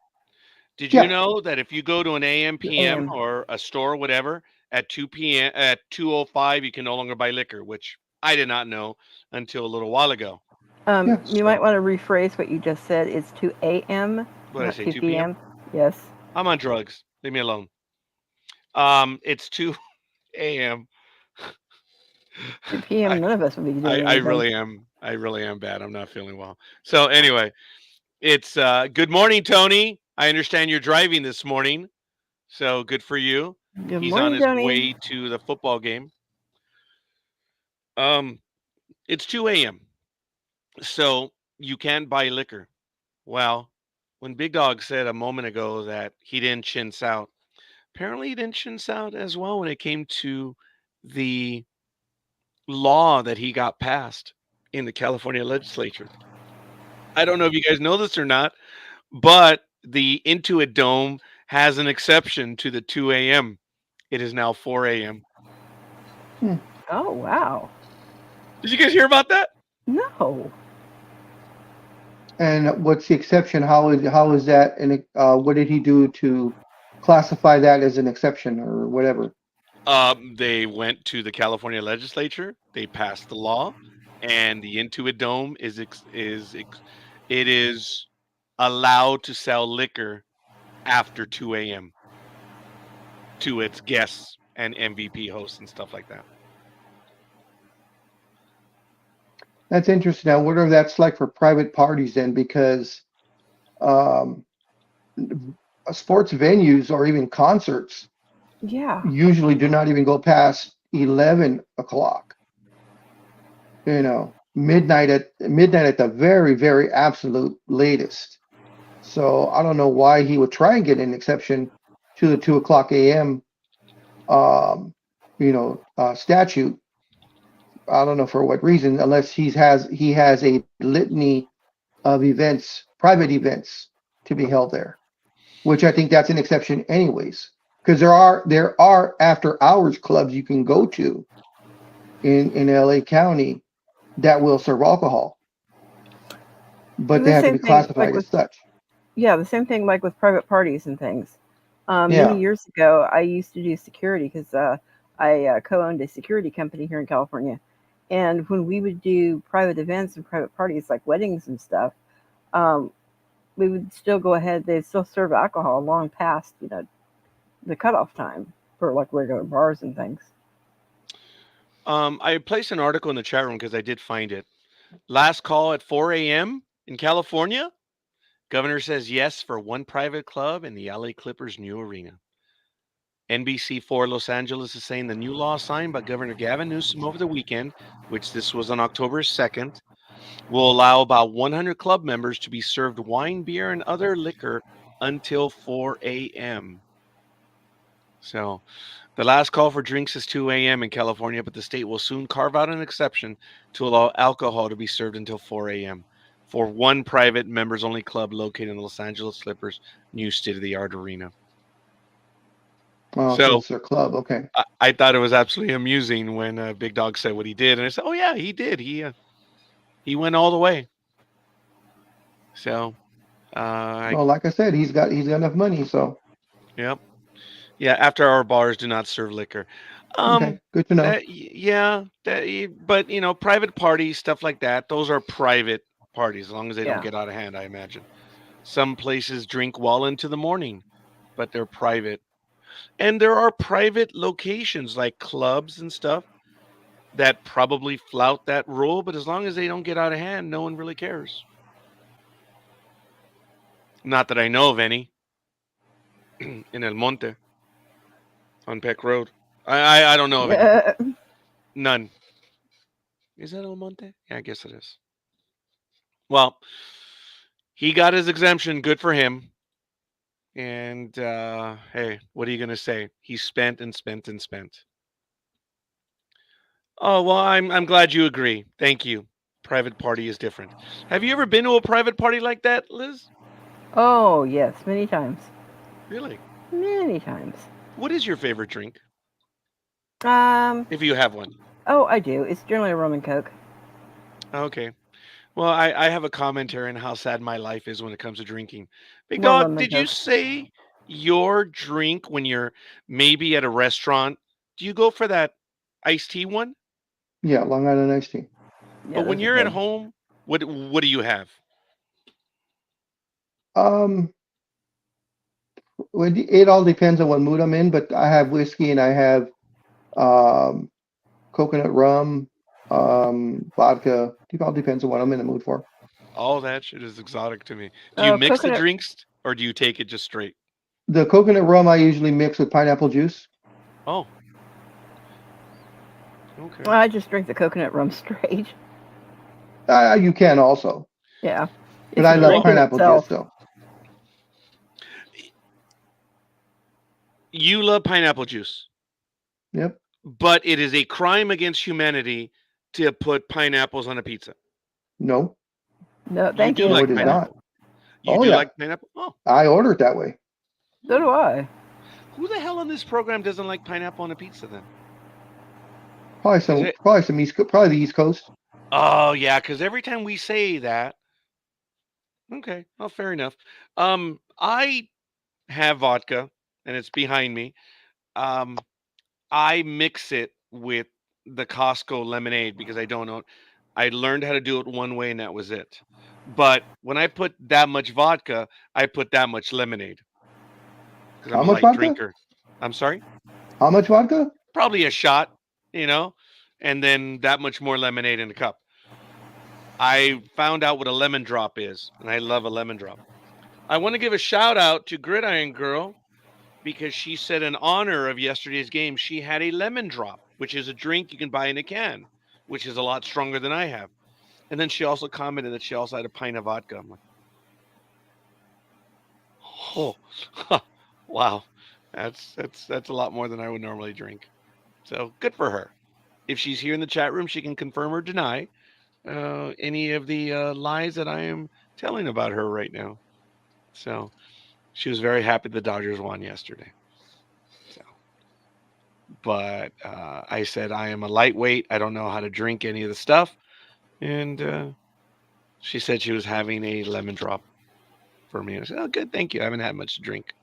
Did you Yeah. know that if you go to an AM, PM, AM. or a store, or whatever, at 2 p.m. at 2:05, you can no longer buy liquor, which I did not know until a little while ago. You Yes. might So, want to rephrase what you just said. It's 2 a.m., what did I not say? 2 2 p.m. p.m. Yes. I'm on drugs. Leave me alone. It's 2 a.m. 2 p.m. I, None of us would be I doing I anything. really am. I really am bad. I'm not feeling well. So anyway, it's good morning, Tony. I understand you're driving this morning. So good for you. Good He's on morning, his Tony. way to the football game. Um, it's 2 a.m. So you can buy liquor. Well, when Big Dog said a moment ago that he didn't chintz out, apparently he didn't chintz out as well when it came to the law that he got passed in the California legislature. I don't know if you guys know this or not, but the Intuit Dome has an exception to the 2 a.m. It is now 4 a.m. Hmm. Oh, wow. Did you guys hear about that? No. And what's the exception? How is that? And what did he do to classify that as an exception or whatever? They went to the California legislature. They passed the law, and the Intuit Dome it is allowed to sell liquor after 2 a.m. to its guests and MVP hosts and stuff like that. That's interesting. I wonder if that's like for private parties then, because um, sports venues or even concerts Yeah. usually do not even go past 11 o'clock. Midnight at the very, very absolute latest. So I don't know why he would try and get an exception to the 2 o'clock a.m. Um, statute. I don't know for what reason, unless he has a litany of events, private events, to be held there, which I think that's an exception anyways, because there are after hours clubs you can go to in LA County that will serve alcohol, but they The have to same be thing, like classified with, as such. yeah, the same thing like with private parties and things. Many Yeah. years ago, I used to do security because I co-owned a security company here in California. And when we would do private events and private parties like weddings and stuff, um, we would still go ahead. They'd still serve alcohol long past, the cutoff time for like regular bars and things. I placed an article in the chat room because I did find it. Last call at 4 a.m. in California. Governor says yes for one private club in the LA Clippers' new arena. NBC4 Los Angeles is saying the new law signed by Governor Gavin Newsom over the weekend, which this was on October 2nd, will allow about 100 club members to be served wine, beer, and other liquor until 4 a.m. So the last call for drinks is 2 a.m. in California, but the state will soon carve out an exception to allow alcohol to be served until 4 a.m. for one private members only club located in the Los Angeles Clippers' new state of the art arena. Oh, so So it's their club. Okay. I thought it was absolutely amusing when Big Dog said what he did, and I said, "Oh yeah, he did. He went all the way." So, Well, like I said, he's got enough money, so yep, yeah. After our bars do not serve liquor. okay, good to know. Yeah, but private parties, stuff like that. Those are private parties, as long as they don't Yeah. get out of hand. I imagine some places drink well into the morning, but they're private, and there are private locations like clubs and stuff that probably flout that rule. But as long as they don't get out of hand, no one really cares. Not that I know of any in El Monte on Peck Road. I don't know of any. Yeah. None. Is that El Monte? Yeah, I guess it is. Well, he got his exemption. Good for him. And hey, what are you gonna say? He spent and spent and spent. Oh well, I'm glad you agree. Thank you. Private party is different. Have you ever been to a private party like that, Liz? Oh yes, many times. Really? Many times. What is your favorite drink, Um. if you have one? Oh, I do. It's generally a rum and coke. Okay. Well, I have a commentary on how sad my life is when it comes to drinking. Big More dog, rum and did you coke. say your drink when you're maybe at a restaurant? Do you go for that iced tea one? Yeah, Long Island iced tea. But Yeah, when those are you're at good. home, what do you have? Um, it all depends on what mood I'm in, but I have whiskey and I have um coconut rum, vodka. It all depends on what I'm in the mood for. All that shit is exotic to me. Do you Oh, mix the coconut. drinks or do you take it just straight? The coconut rum I usually mix with pineapple juice. Oh, okay. I just drink the coconut rum straight. You can also, Yeah, but it's a I love drink Well, in pineapple juice itself. though. you love pineapple juice, Yep. but it is a crime against humanity to put pineapples on a pizza. No. No, You thank do No, you. it like is not. pineapple. You Oh do yeah, like pineapple? Oh, I order it that way. So do I. who the hell on this program doesn't like pineapple on a pizza then? Probably Because some, probably some probably the East Coast. oh yeah, because every time we say that, okay, well, fair enough. I have vodka, and it's behind me. Um, I mix it with the Costco lemonade because I don't know. I learned how to do it one way, and that was it. But when I put that much vodka, I put that much lemonade because I'm How a much light vodka? drinker. I'm sorry, How much vodka? probably a shot, you know, and then that much more lemonade in a cup. I found out what a lemon drop is, and I love a lemon drop. I want to give a shout out to Gridiron Girl because she said in honor of yesterday's game, she had a lemon drop, which is a drink you can buy in a can, which is a lot stronger than I have. And then she also commented that she also had a pint of vodka. I'm like, oh, wow, that's a lot more than I would normally drink. So good for her. If she's here in the chat room, she can confirm or deny any of the lies that I am telling about her right now. So she was very happy the Dodgers won yesterday. So, but I said I am a lightweight. I don't know how to drink any of the stuff, and she said she was having a lemon drop for me. I said, "Oh, good, thank you. I haven't had much to drink."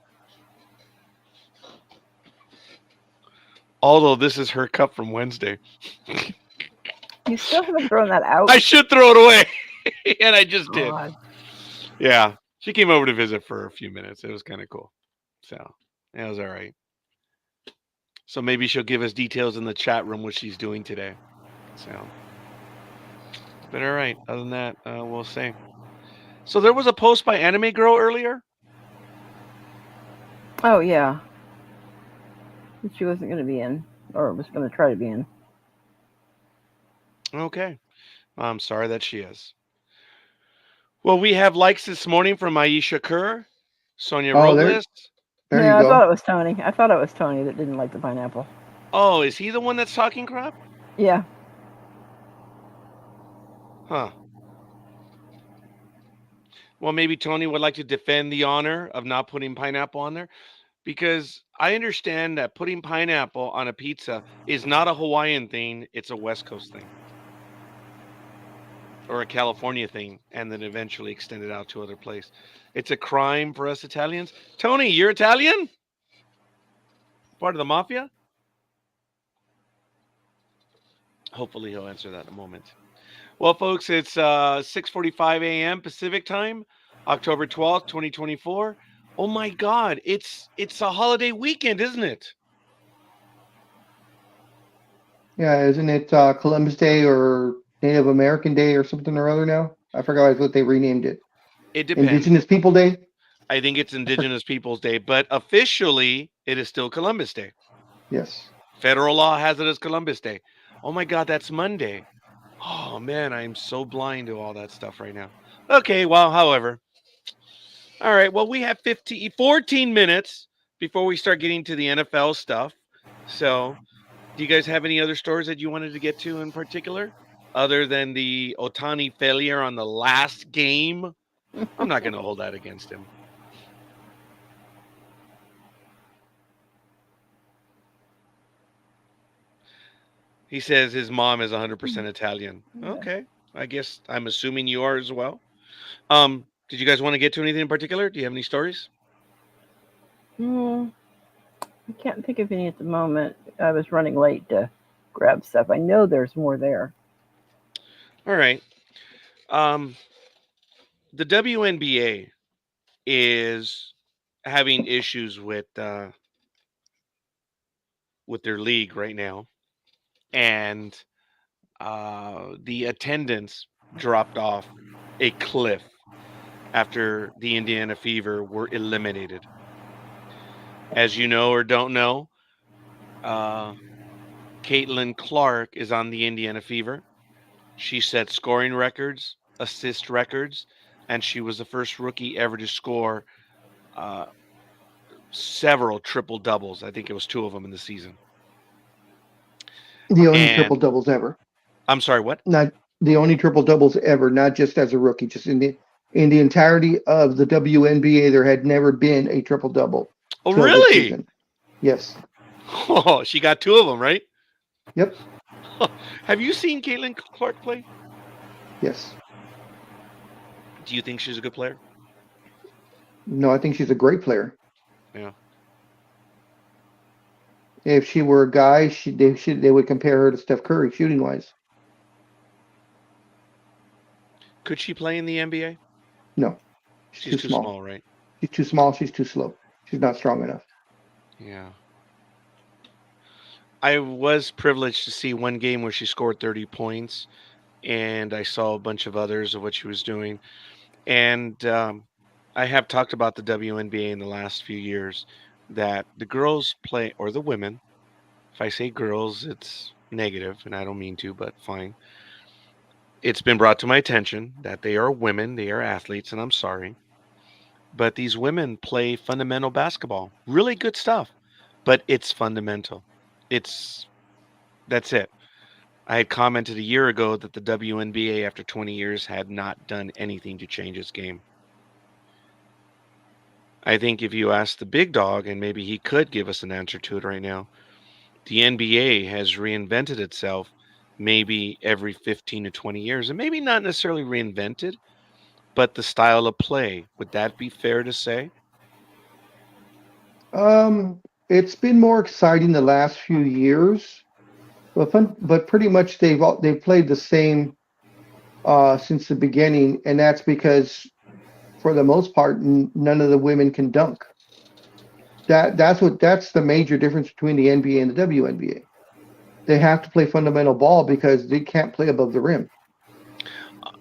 Although this is her cup from Wednesday, You still haven't thrown that out. I should throw it away, and I just did. God. Yeah, she came over to visit for a few minutes. It was kind of cool. So it was all right. So maybe she'll give us details in the chat room what she's doing today. So, but all right. Other than that, we'll see. So there was a post by Anime Girl earlier. Oh yeah. That she wasn't going to be in, or was going to try to be in. Okay, I'm sorry that she is. Well, we have likes this morning from Aisha Kerr, Sonia Oh, Robles. there you Yeah, I thought go. it was Tony. I thought it was Tony that didn't like the pineapple. Oh, is he the one that's talking crap? Yeah. Huh. Well, maybe Tony would like to defend the honor of not putting pineapple on there because I understand that putting pineapple on a pizza is not a Hawaiian thing, it's a West Coast thing or a California thing, and then eventually extended out to other places. It's a crime for us Italians. Tony, you're Italian? Part of the mafia? Hopefully he'll answer that in a moment. Well, folks, it's 6:45 a.m. Pacific time, October 12th, 2024. Oh my God, it's a holiday weekend, isn't it? Yeah, isn't it Columbus Day or Native American Day or something or other now? I forgot what they renamed it. It depends. Indigenous People Day? I think it's Indigenous Peoples Day, but officially it is still Columbus Day. Yes. Federal law has it as Columbus Day. Oh my God, that's Monday. Oh man, I am so blind to all that stuff right now. Okay, well, however, All right. Well, we have 14 minutes before we start getting to the NFL stuff. So, do you guys have any other stories that you wanted to get to in particular, other than the Otani failure on the last game? I'm not going to hold that against him. He says his mom is 100% Italian. Okay. I guess I'm assuming you are as well. Did you guys want to get to anything in particular? Do you have any stories? I can't think of any at the moment. I was running late to grab stuff. I know there's more there. All right. Um, the WNBA is having issues with their league right now, and the attendance dropped off a cliff after the Indiana Fever were eliminated. As you know or don't know, uh, Caitlin Clark is on the Indiana Fever. She set scoring records, assist records, and she was the first rookie ever to score uh, several triple doubles. I think it was two of them in the season. The only triple And doubles ever. I'm sorry, what? Not the only triple doubles ever, not just as a rookie, just in the entirety of the WNBA, there had never been a triple double Oh, till this really? season. Yes. Oh, she got two of them, right? Yep. Have you seen Caitlin Clark play? Yes. Do you think she's a good player? No, I think she's a great player. Yeah. If she were a guy, they would compare her to Steph Curry shooting wise. Could she play in the NBA? No, She's too too small. small, right? She's too small. She's too slow. She's not strong enough. Yeah. I was privileged to see one game where she scored 30 points, and I saw a bunch of others of what she was doing. And I have talked about the WNBA in the last few years that the girls play, or the women, if I say girls, it's negative, and I don't mean to, but fine. It's been brought to my attention that they are women, they are athletes, and I'm sorry. But these women play fundamental basketball. Really good stuff, but it's fundamental. That's it. I had commented a year ago that the WNBA, after 20 years, had not done anything to change its game. I think if you ask the big dog, and maybe he could give us an answer to it right now, the NBA has reinvented itself maybe every 15 to 20 years, and maybe not necessarily reinvented, but the style of play. Would that be fair to say? It's been more exciting the last few years, but pretty much they've played the same since the beginning, and that's because for the most part, none of the women can dunk. That's the major difference between the NBA and the WNBA. They have to play fundamental ball because they can't play above the rim.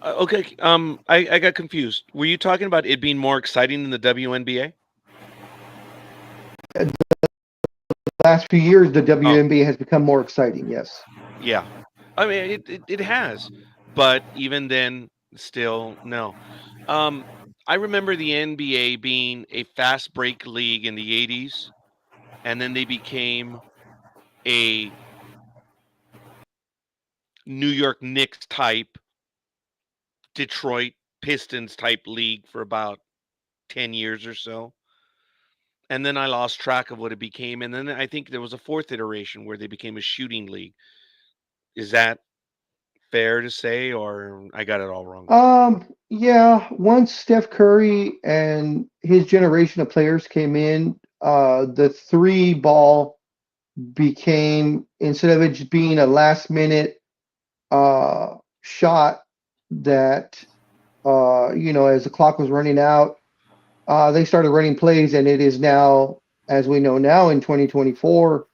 Okay. I got confused. Were you talking about it being more exciting than the WNBA? The last few years, the Oh, WNBA has become more exciting. Yes. yeah. I mean, it has, but even then, still no. Um, I remember the NBA being a fast break league in the 80s, and then they became a New York Knicks type, Detroit Pistons type league for about 10 years or so. And then I lost track of what it became. And then I think there was a fourth iteration where they became a shooting league. Is that fair to say, or I got it all wrong? Yeah. Once Steph Curry and his generation of players came in, the three ball became, instead of it just being a last minute shot that as the clock was running out, they started running plays, and it is now, as we know now in 2024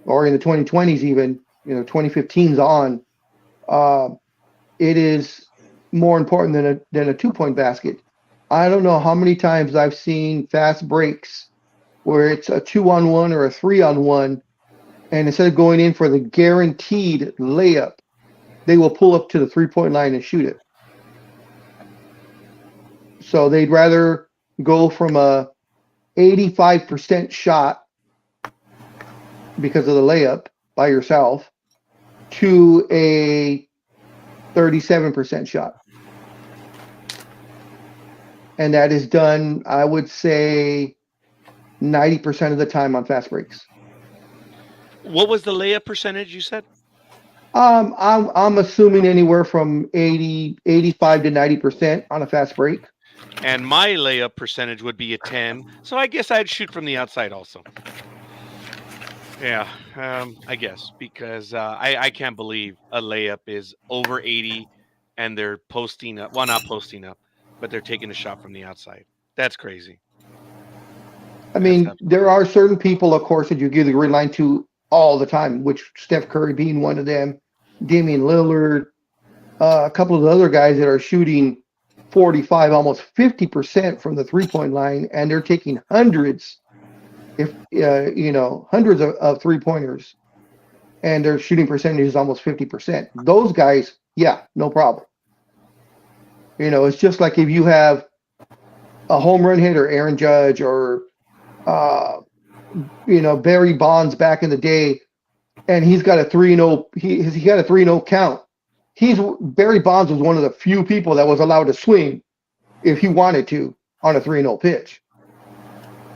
or in the 2020s, even 2015's on. Uh, it is more important than a 2-point basket. I don't know how many times I've seen fast breaks where it's a 2-on-1 or a 3-on-1, and instead of going in for the guaranteed layup, they will pull up to the 3-point line and shoot it. So they'd rather go from a 85% shot because of the layup by yourself to a 37% shot. And that is done, I would say, 90% of the time on fast breaks. What was the layup percentage you said? I'm assuming anywhere from 85 to 90% on a fast break. And my layup percentage would be a 10. So I guess I'd shoot from the outside also. Yeah, I guess because I can't believe a layup is over 80 and they're posting up. Well, not posting up, but they're taking a shot from the outside. That's crazy. I That's mean, absolutely there crazy. are certain people, of course, that you give the green line to all the time, which Steph Curry being one of them, Damian Lillard, a couple of the other guys that are shooting 45, almost 50% from the 3-point line, and they're taking hundreds, if hundreds of 3-pointers, and their shooting percentage is almost 50%. Those guys, yeah, no problem. It's just like if you have a home run hitter, Aaron Judge, or uh, Barry Bonds back in the day, and he's got a 3-0. He got a 3-0 count. Barry Bonds was one of the few people that was allowed to swing if he wanted to on a 3-0 pitch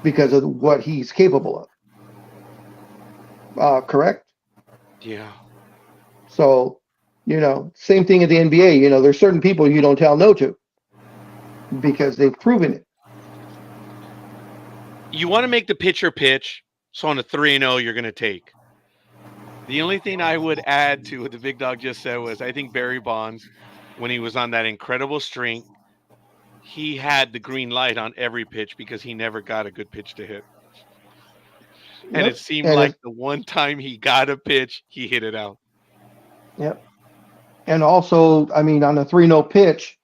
because of what he's capable of. Correct? Yeah. So, same thing at the NBA. There's certain people you don't tell no to because they've proven it. You want to make the pitcher pitch, so on a 3-0 you're going to take. The only thing I would add to what the big dog just said was I think Barry Bonds, when he was on that incredible streak, he had the green light on every pitch because he never got a good pitch to hit. And it Yep. seemed And like the one time he got a pitch, he hit it out. yep. And also, I mean, on a 3-0 pitch,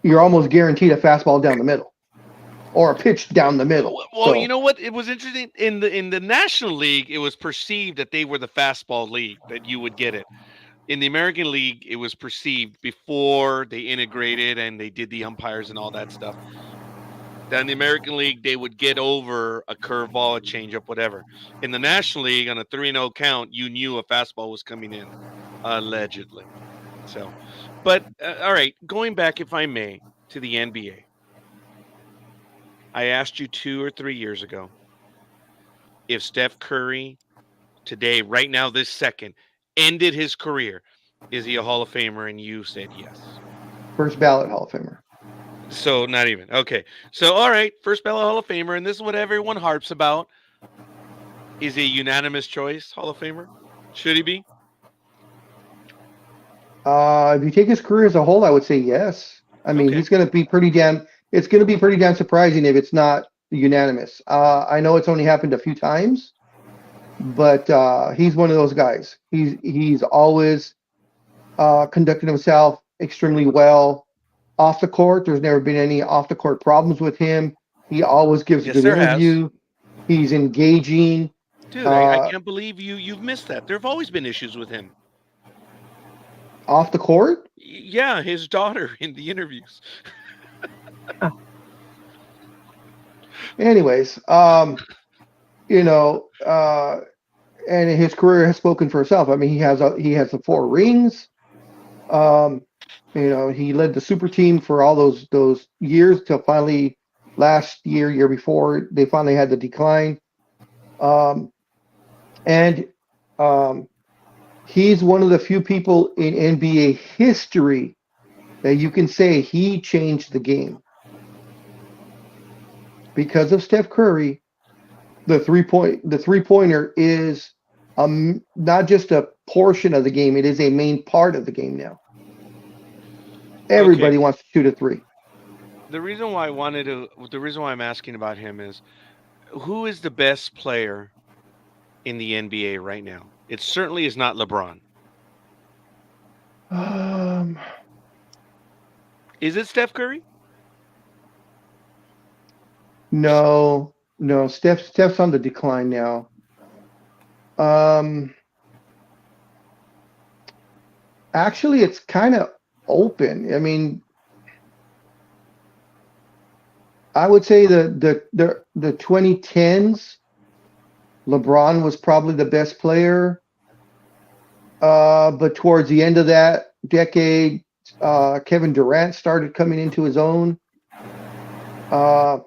you're almost guaranteed a fastball down the middle or a pitch down the middle. Well, you So, know what? It was interesting in the National League. It was perceived that they were the fastball league that you would get it. In the American League, it was perceived before they integrated and they did the umpires and all that stuff. That in the American League, they would get over a curveball, a changeup, whatever. In the National League, on a 3-0 count, you knew a fastball was coming in, allegedly. So, but all right, going back, if I may, to the NBA. I asked you 2 or 3 years ago if Steph Curry today, right now, this second, ended his career, is he a Hall of Famer? And you said yes. first ballot Hall of Famer. So not even. Okay. So all right, first ballot Hall of Famer, and this is what everyone harps about. Is he a unanimous choice Hall of Famer? Should he be? If you take his career as a whole, I would say yes. I mean, Okay. he's going to be pretty damn. It's going to be pretty damn surprising if it's not unanimous. I know it's only happened a few times, but he's one of those guys. He's always conducted himself extremely well off the court. There's never been any off the court problems with him. He always gives a Yes, good there has. interview. He's engaging. Dude, I Uh, can't believe you've missed that. There have always been issues with him. Off the court, Yeah, his daughter in the interviews. anyways, and his career has spoken for itself. I mean, he has the 4 rings. Um, he led the super team for all those years till finally last year before they finally had the decline. Um, and he's one of the few people in NBA history that you can say he changed the game because of Steph Curry. The 3-pointer is not just a portion of the game; it is a main part of the game now. Okay. Everybody wants to shoot a 3. The reason why I'm asking about him is who is the best player in the NBA right now? It certainly is not LeBron. Um, Is it Steph Curry? no, no. Steph's on the decline now. Um, Actually, it's kind of open. I mean, I would say the 2010s, LeBron was probably the best player. But towards the end of that decade, Kevin Durant started coming into his own. But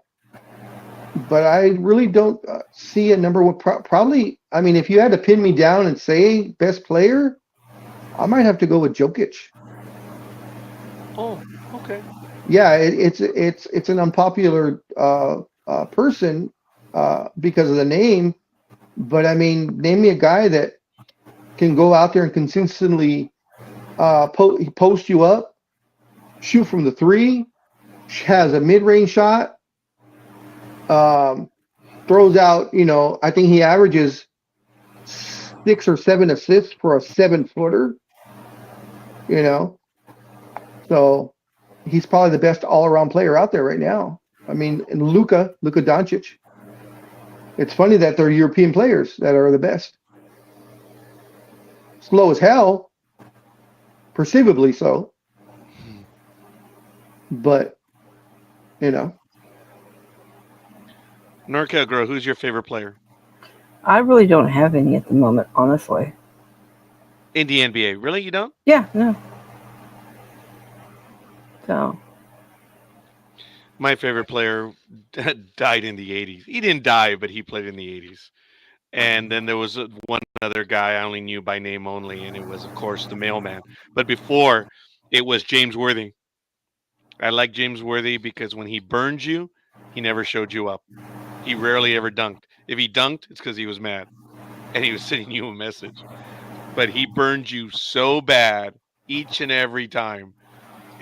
I really don't see a number one. Probably, I mean, if you had to pin me down and say best player, I might have to go with Jokic. Oh, okay. Yeah, it's an unpopular person because of the name, but I mean, name me a guy that can go out there and consistently post you up, shoot from the three, has a mid-range shot, throws out. I think he averages 6 or 7 assists for a 7-footer. So he's probably the best all-around player out there right now. I mean, and Luka Doncic. It's funny that they're European players that are the best. Slow as hell, perceivably so. But, Norcal Girl, who's your favorite player I really don't have any at the moment, honestly. in the NBA? Really, you don't? Yeah, no. So, My favorite player died in the 80s. He didn't die, but he played in the 80s. And then there was one other guy I only knew by name only, and it was, of course, the mailman. But before, it was James Worthy. I like James Worthy because when he burned you, he never showed you up. He rarely ever dunked. If he dunked, it's because he was mad and he was sending you a message. But he burned you so bad each and every time.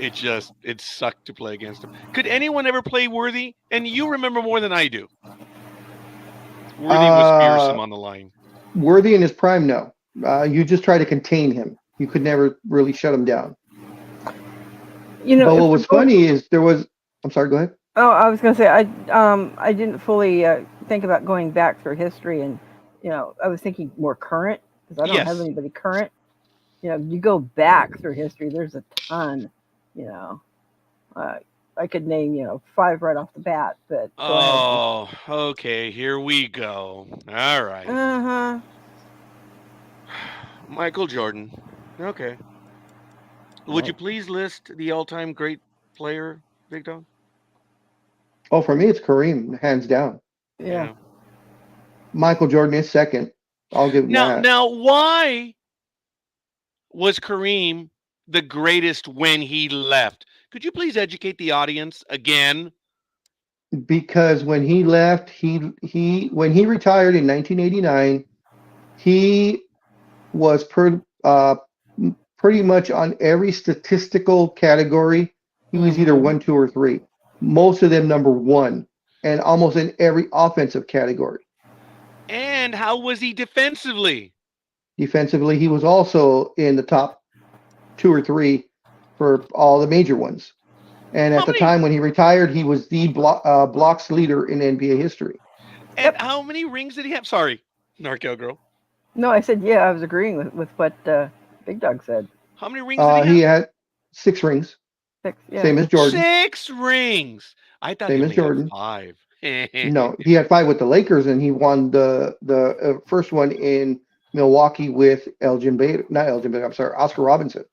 It sucked to play against him. Could anyone ever play Worthy? And you remember more than I do. Worthy was fearsome on the line. Worthy in his prime, no. You just try to contain him. You could never really shut him down. But what was funny is there was. I'm sorry. Go ahead. Oh, I was going to say I didn't fully think about going back through history, and I was thinking more current because I don't have anybody current. You go back through history, there's a ton. I could name 5 right off the bat, but okay, here we go. All right. Uh-huh. Michael Jordan. Okay. Would you please list the all-time great player, Big Dog? Oh, for me, it's Kareem, hands down. Yeah. Michael Jordan is second. I'll give him that. Now, why was Kareem the greatest when he left? Could you please educate the audience again? Because when he left, when he retired in 1989, he was pretty much on every statistical category. He was either 1, 2, or 3. Most of them number 1, and almost in every offensive category. And how was he defensively? Defensively, he was also in the top 2 or 3 for all the major ones. And at the time when he retired, he was the blocks leader in NBA history. And how many rings did he have? Sorry, Narco Girl. No, I said, I was agreeing with what Big Dog said. How many rings did he have? He had 6 rings. 6, yeah. Same as Jordan. 6 rings. I thought Same he as only Jordan. had 5. No, he had 5 with the Lakers, and he won the first one in Milwaukee with Oscar Robinson.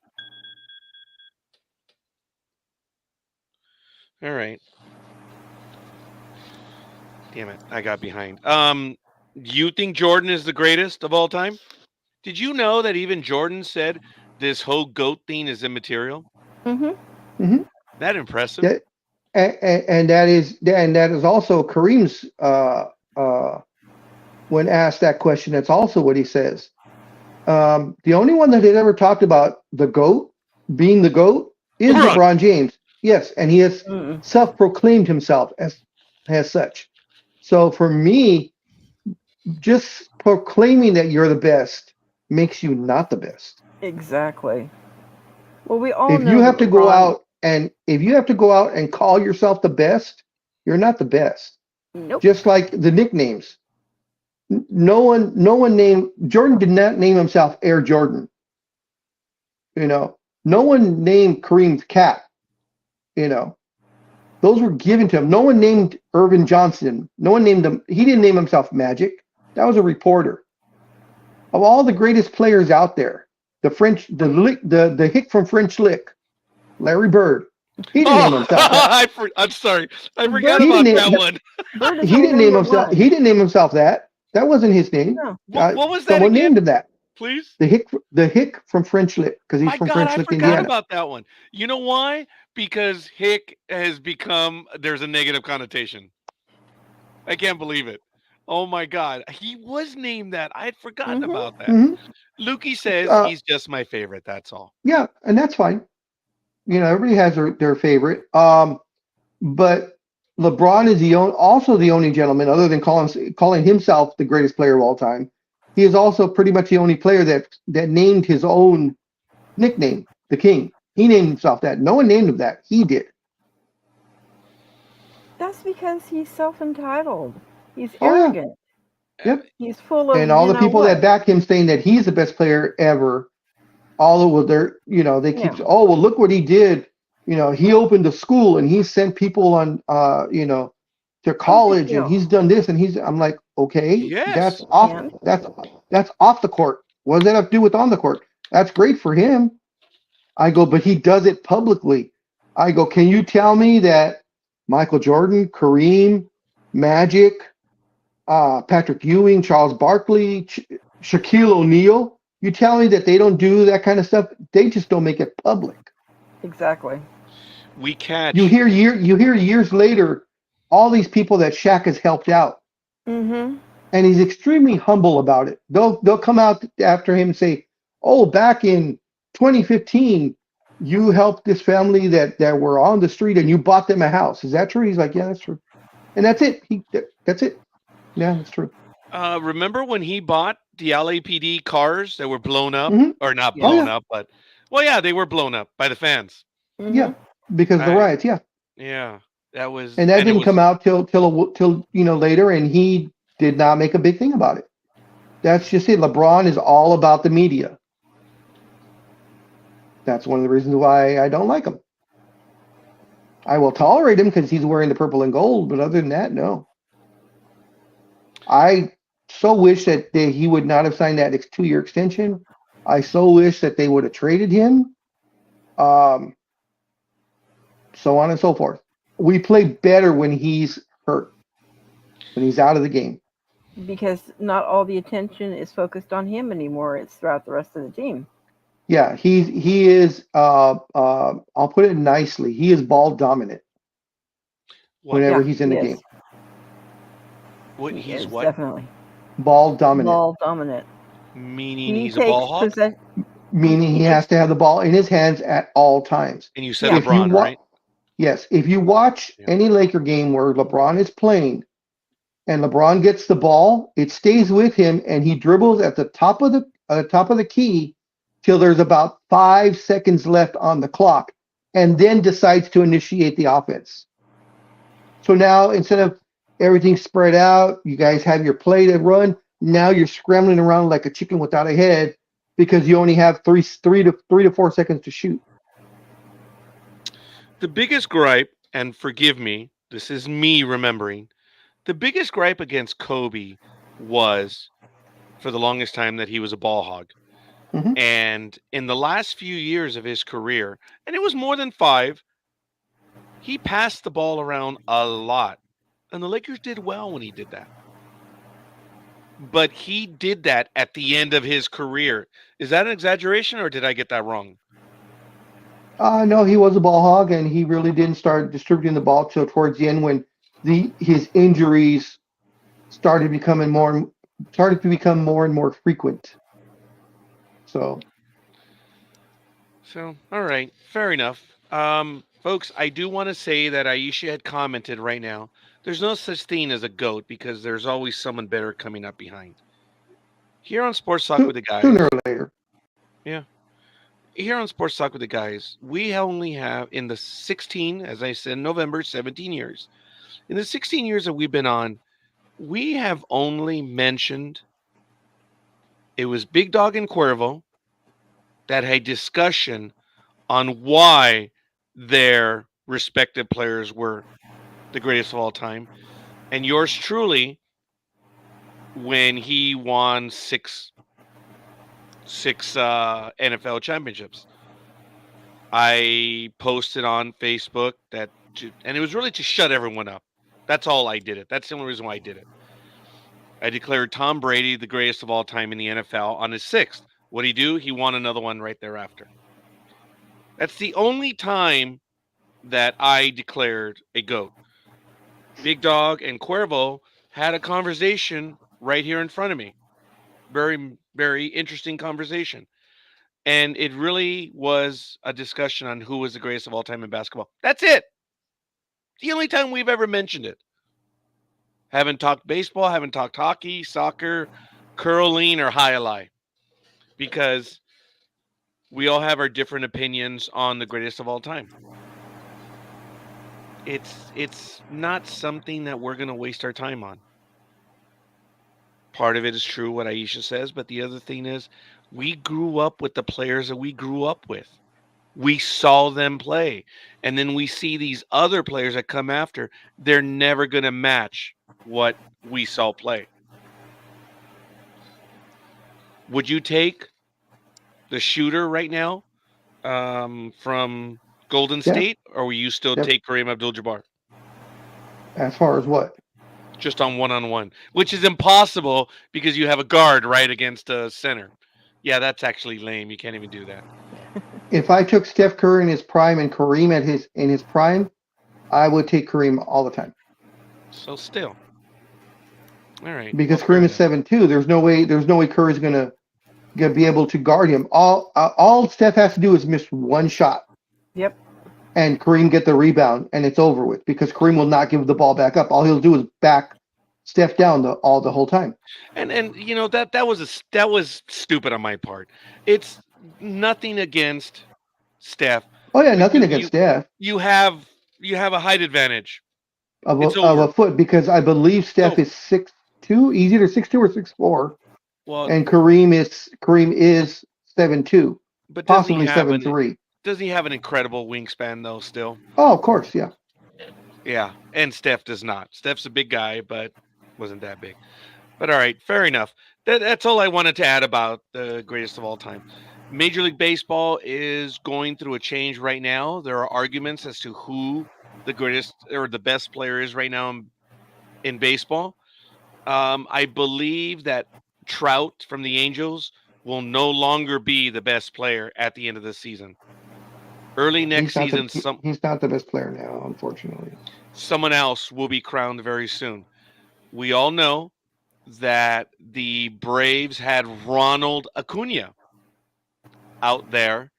All right. Damn it, I got behind. You think Jordan is the greatest of all time? Did you know that even Jordan said this whole GOAT thing is immaterial? That impressive? Yeah, and that is also Kareem's. When asked that question, that's also what he says. The only one that had ever talked about the GOAT being the GOAT is LeBron James. Yes, and he has self-proclaimed himself as such. So for me, just proclaiming that you're the best makes you not the best. Exactly. Well, we all If know you have to go LeBron- out and call yourself the best, you're not the best. Nope. Just like the nicknames. No one named Jordan did not name himself Air Jordan. No one named Kareem's cat. Those were given to him. No one named Irvin Johnson. No one named him. He didn't name himself Magic. That was a reporter. Of all the greatest players out there, the hick from French Lick, Larry Bird. He didn't name himself that. I'm sorry. I Bird- forgot He about didn't that name. one. Bird is He only didn't name number himself. one. He didn't name himself that. That wasn't his name. No. What was that Someone again, named him that. please? The hick from French Lick, because he's My from God, French I Lick, forgot Indiana. about that one. You know why? Because hick has become, there's a negative connotation. I can't believe it. Oh my God. He was named that. I had forgotten Mhm. about that. hmm Lukey says Uh, he's just my favorite. That's all. yeah, and that's fine. Everybody has their favorite. But LeBron is also the only gentleman, other than calling himself the greatest player of all time. He is also pretty much the only player that named his own nickname, the King. He named himself that. No one named him that. He did. That's because he's self-entitled. He's Oh yeah, arrogant. yep. He's full of And all you the know people that what. back him saying that he's the best player ever, all over their, they keep, Yeah. oh well, look what he did. He opened a school and he sent people on, to college, and he's done this, and I'm like, okay, that's Yes. off, And that's off the court. What does that have to do with on the court? That's great for him. I go, but he does it publicly. I go, can you tell me that Michael Jordan, Kareem, Magic, Patrick Ewing, Charles Barkley, Shaquille O'Neal, you tell me that they don't do that kind of stuff? They just don't make it public. exactly. We catch. You hear years later all these people that Shaq has helped out, Mm-hmm. and he's extremely humble about it. They'll come out after him and say, "Oh, back in 2015, you helped this family that were on the street, and you bought them a house. Is that true?" He's like, "Yeah, that's true," and that's it. That's it. Yeah, that's true. Remember when he bought the LAPD cars that were blown up, hmm or not Oh Yes. blown yeah, up, but well, yeah, they were blown up by the fans. yeah, Mm-hmm. because of the I riots. Yeah, Yeah, that was, and that and it didn't was come out till later, and he did not make a big thing about it. That's just it. LeBron is all about the media. That's one of the reasons why I don't like him. I will tolerate him because he's wearing the purple and gold, but other than that, no. I so wish that he would not have signed that 2-year extension. I so wish that they would have traded him. Um, so on and so forth. We play better when he's hurt, when he's out of the game. Because not all the attention is focused on him anymore. It's throughout the rest of the team. Yeah, he is. I'll put it nicely. He is ball dominant what? whenever Yeah, he's in he the is. game. What? He He's is what? definitely Ball dominant, ball dominant. Meaning He he's a ball takes hog. possession. meaning he has to have the ball in his hands at all times. And you said Yeah. If you LeBron, right? Yes, if you watch Yeah. any Laker game where LeBron is playing and LeBron gets the ball, it stays with him and he dribbles at the top of the key till there's about 5 seconds left on the clock, and then decides to initiate the offense. So now instead of everything spread out, you guys have your play to run. Now you're scrambling around like a chicken without a head because you only have 3 to 4 seconds to shoot. The biggest gripe, and forgive me, this is me remembering, the biggest gripe against Kobe was for the longest time that he was a ball hog. hmm And in the last few years of his career, and it was more than 5, he passed the ball around a lot. And the Lakers did well when he did that. But he did that at the end of his career. Is that an exaggeration or did I get that wrong? No, he was a ball hog, and he really didn't start distributing the ball till towards the end when his injuries started to become more and more frequent. So So, all right, fair enough. Folks, I do want to say that Aisha had commented right now. There's no such thing as a goat because there's always someone better coming up behind. Here on Sports Talk with the sooner guys, or later, yeah. Here on Sports Talk with the guys, we only have in the 16, as I said, in November, 17 years. In the 16 years that we've been on, we have only mentioned it was Big Dog and Cuervo that had discussion on why their respected players were the greatest of all time. And yours truly, when he won six NFL championships, I posted on Facebook and it was really to shut everyone up. That's all I did it. That's the only reason why I did it. I declared Tom Brady the greatest of all time in the NFL on his sixth. What'd he do? He won another one right thereafter. That's the only time that I declared a GOAT. Big Dog and Cuervo had a conversation right here in front of me. Very, very interesting conversation. And it really was a discussion on who was the greatest of all time in basketball. That's it. The only time we've ever mentioned it. Haven't talked baseball, haven't talked hockey, soccer, curling, or highlight. Because we all have our different opinions on the greatest of all time. It's not something that we're going to waste our time on. Part of it is true what Aisha says, but the other thing is we grew up with the players that we grew up with. We saw them play. And then we see these other players that come after. They're never going to match what we saw play. Would you take the shooter right now from Golden State, or will you still take Kareem Abdul-Jabbar? As far as what? Just on one-on-one, which is impossible because you have a guard right against a center. Yeah, that's actually lame. You can't even do that. If I took Steph Curry in his prime and Kareem in his prime, I would take Kareem all the time. So still. All right. Because Kareem is 7'2". There's no way Curry's gonna be able to guard him. All Steph has to do is miss one shot. Yep. And Kareem get the rebound, and it's over with because Kareem will not give the ball back up. All he'll do is back Steph down the whole time. And you know that was stupid on my part. It's nothing against Steph. Oh yeah, nothing against Steph. You have a height advantage of a foot because I believe Steph is 6'2". He's either 6'2" or 6'4". Well, and Kareem is 7'2", but possibly 7'3". Doesn't he have an incredible wingspan though? Still. Oh, of course, yeah. Yeah, and Steph does not. Steph's a big guy, but wasn't that big. But all right, fair enough. That's all I wanted to add about the greatest of all time. Major League Baseball is going through a change right now. There are arguments as to who the greatest or the best player is right now in baseball. I believe that Trout from the Angels will no longer be the best player at the end of the season. Early next season, he's not the best player now, unfortunately. Someone else will be crowned very soon. We all know that the Braves had Ronald Acuna out there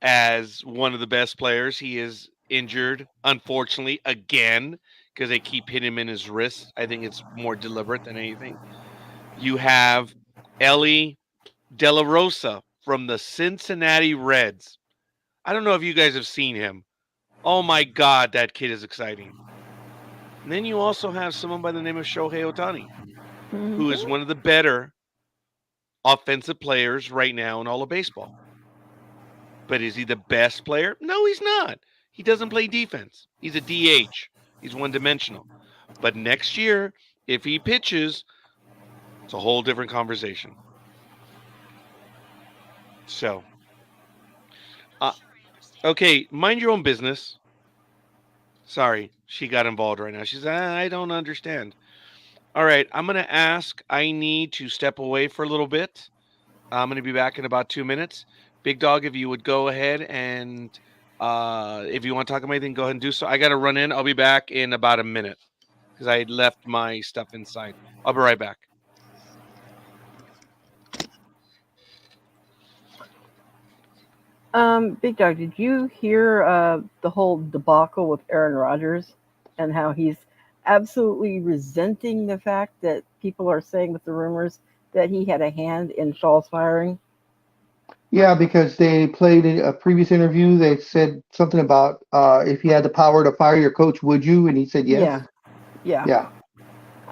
as one of the best players. He is injured, unfortunately, again, because they keep hitting him in his wrist. I think it's more deliberate than anything. You have Ellie De La Rosa from the Cincinnati Reds. I don't know if you guys have seen him. Oh my God, that kid is exciting. And then you also have someone by the name of Shohei Ohtani, who is one of the better offensive players right now in all of baseball. But is he the best player? No, he's not. He doesn't play defense. He's a DH. He's one-dimensional. But next year, if he pitches, it's a whole different conversation. So, okay, mind your own business. Sorry, she got involved right now. She said, I don't understand. All right, I'm going to ask. I need to step away for a little bit. I'm going to be back in about 2 minutes. Big Dog, if you would go ahead and if you want to talk about anything, go ahead and do so. I got to run in. I'll be back in about a minute because I left my stuff inside. I'll be right back. Big Dog, did you hear the whole debacle with Aaron Rodgers and how he's absolutely resenting the fact that people are saying with the rumors that he had a hand in Shaw's firing? Yeah, because they played in a previous interview. They said something about if you had the power to fire your coach, would you? And he said yes. Yeah.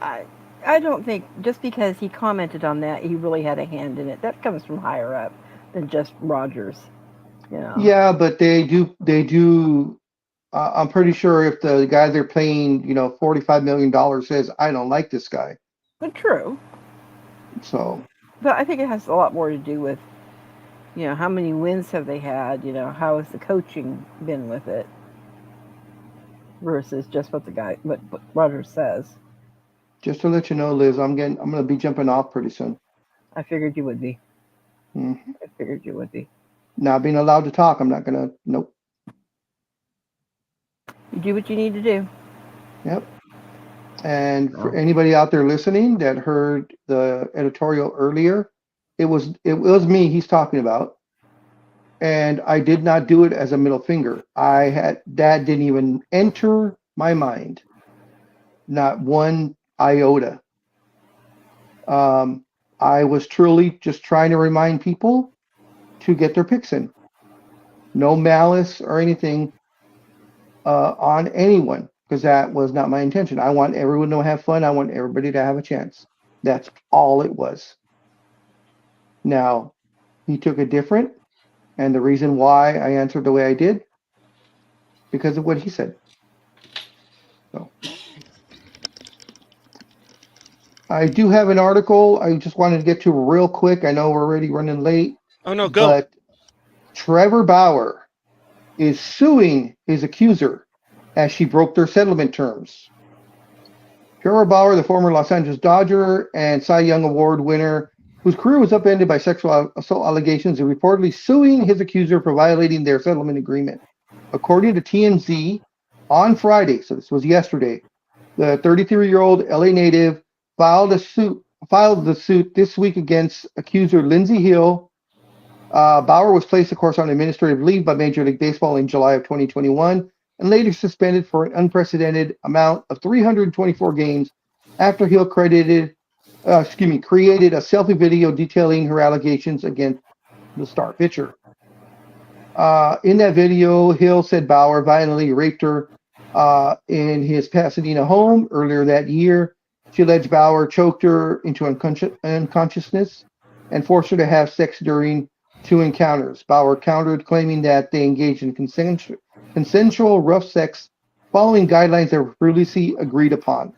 I don't think just because he commented on that, he really had a hand in it. That comes from higher up than just Rodgers. You know. Yeah, but they do I'm pretty sure if the guy they're paying, $45 million says, I don't like this guy. But true. So, But I think it has a lot more to do with, how many wins have they had? How has the coaching been with it versus just what Roger says. just to let you know, Liz, I'm going to be jumping off pretty soon. I figured you would be. Mhm. I figured you would be. Not being allowed to talk, I'm not going to, nope. You do what you need to do. Yep. And for Oh. anybody out there listening that heard the editorial earlier, it was me he's talking about. And I did not do it as a middle finger. That didn't even enter my mind. Not one iota. I was truly just trying to remind people to get their picks in. No malice or anything on anyone, because that was not my intention. I want everyone to have fun. I want everybody to have a chance. That's all it was. Now, he took it different, and the reason why I answered the way I did, because of what he said. So, I do have an article I just wanted to get to real quick. I know we're already running late, Oh no, go. but Trevor Bauer is suing his accuser as she broke their settlement terms. Trevor Bauer, the former Los Angeles Dodger and Cy Young Award winner, whose career was upended by sexual assault allegations, is reportedly suing his accuser for violating their settlement agreement. According to TMZ, on Friday, so this was yesterday, the 33-year-old LA native filed the suit this week against accuser Lindsey Hill. Bauer was placed, of course, on administrative leave by Major League Baseball in July of 2021 and later suspended for an unprecedented amount of 324 games after Hill created a selfie video detailing her allegations against the star pitcher. In that video, Hill said Bauer violently raped her in his Pasadena home earlier that year. She alleged Bauer choked her into unconsciousness and forced her to have sex during 2 encounters. Bauer countered, claiming that they engaged in consensual rough sex following guidelines that were previously agreed upon.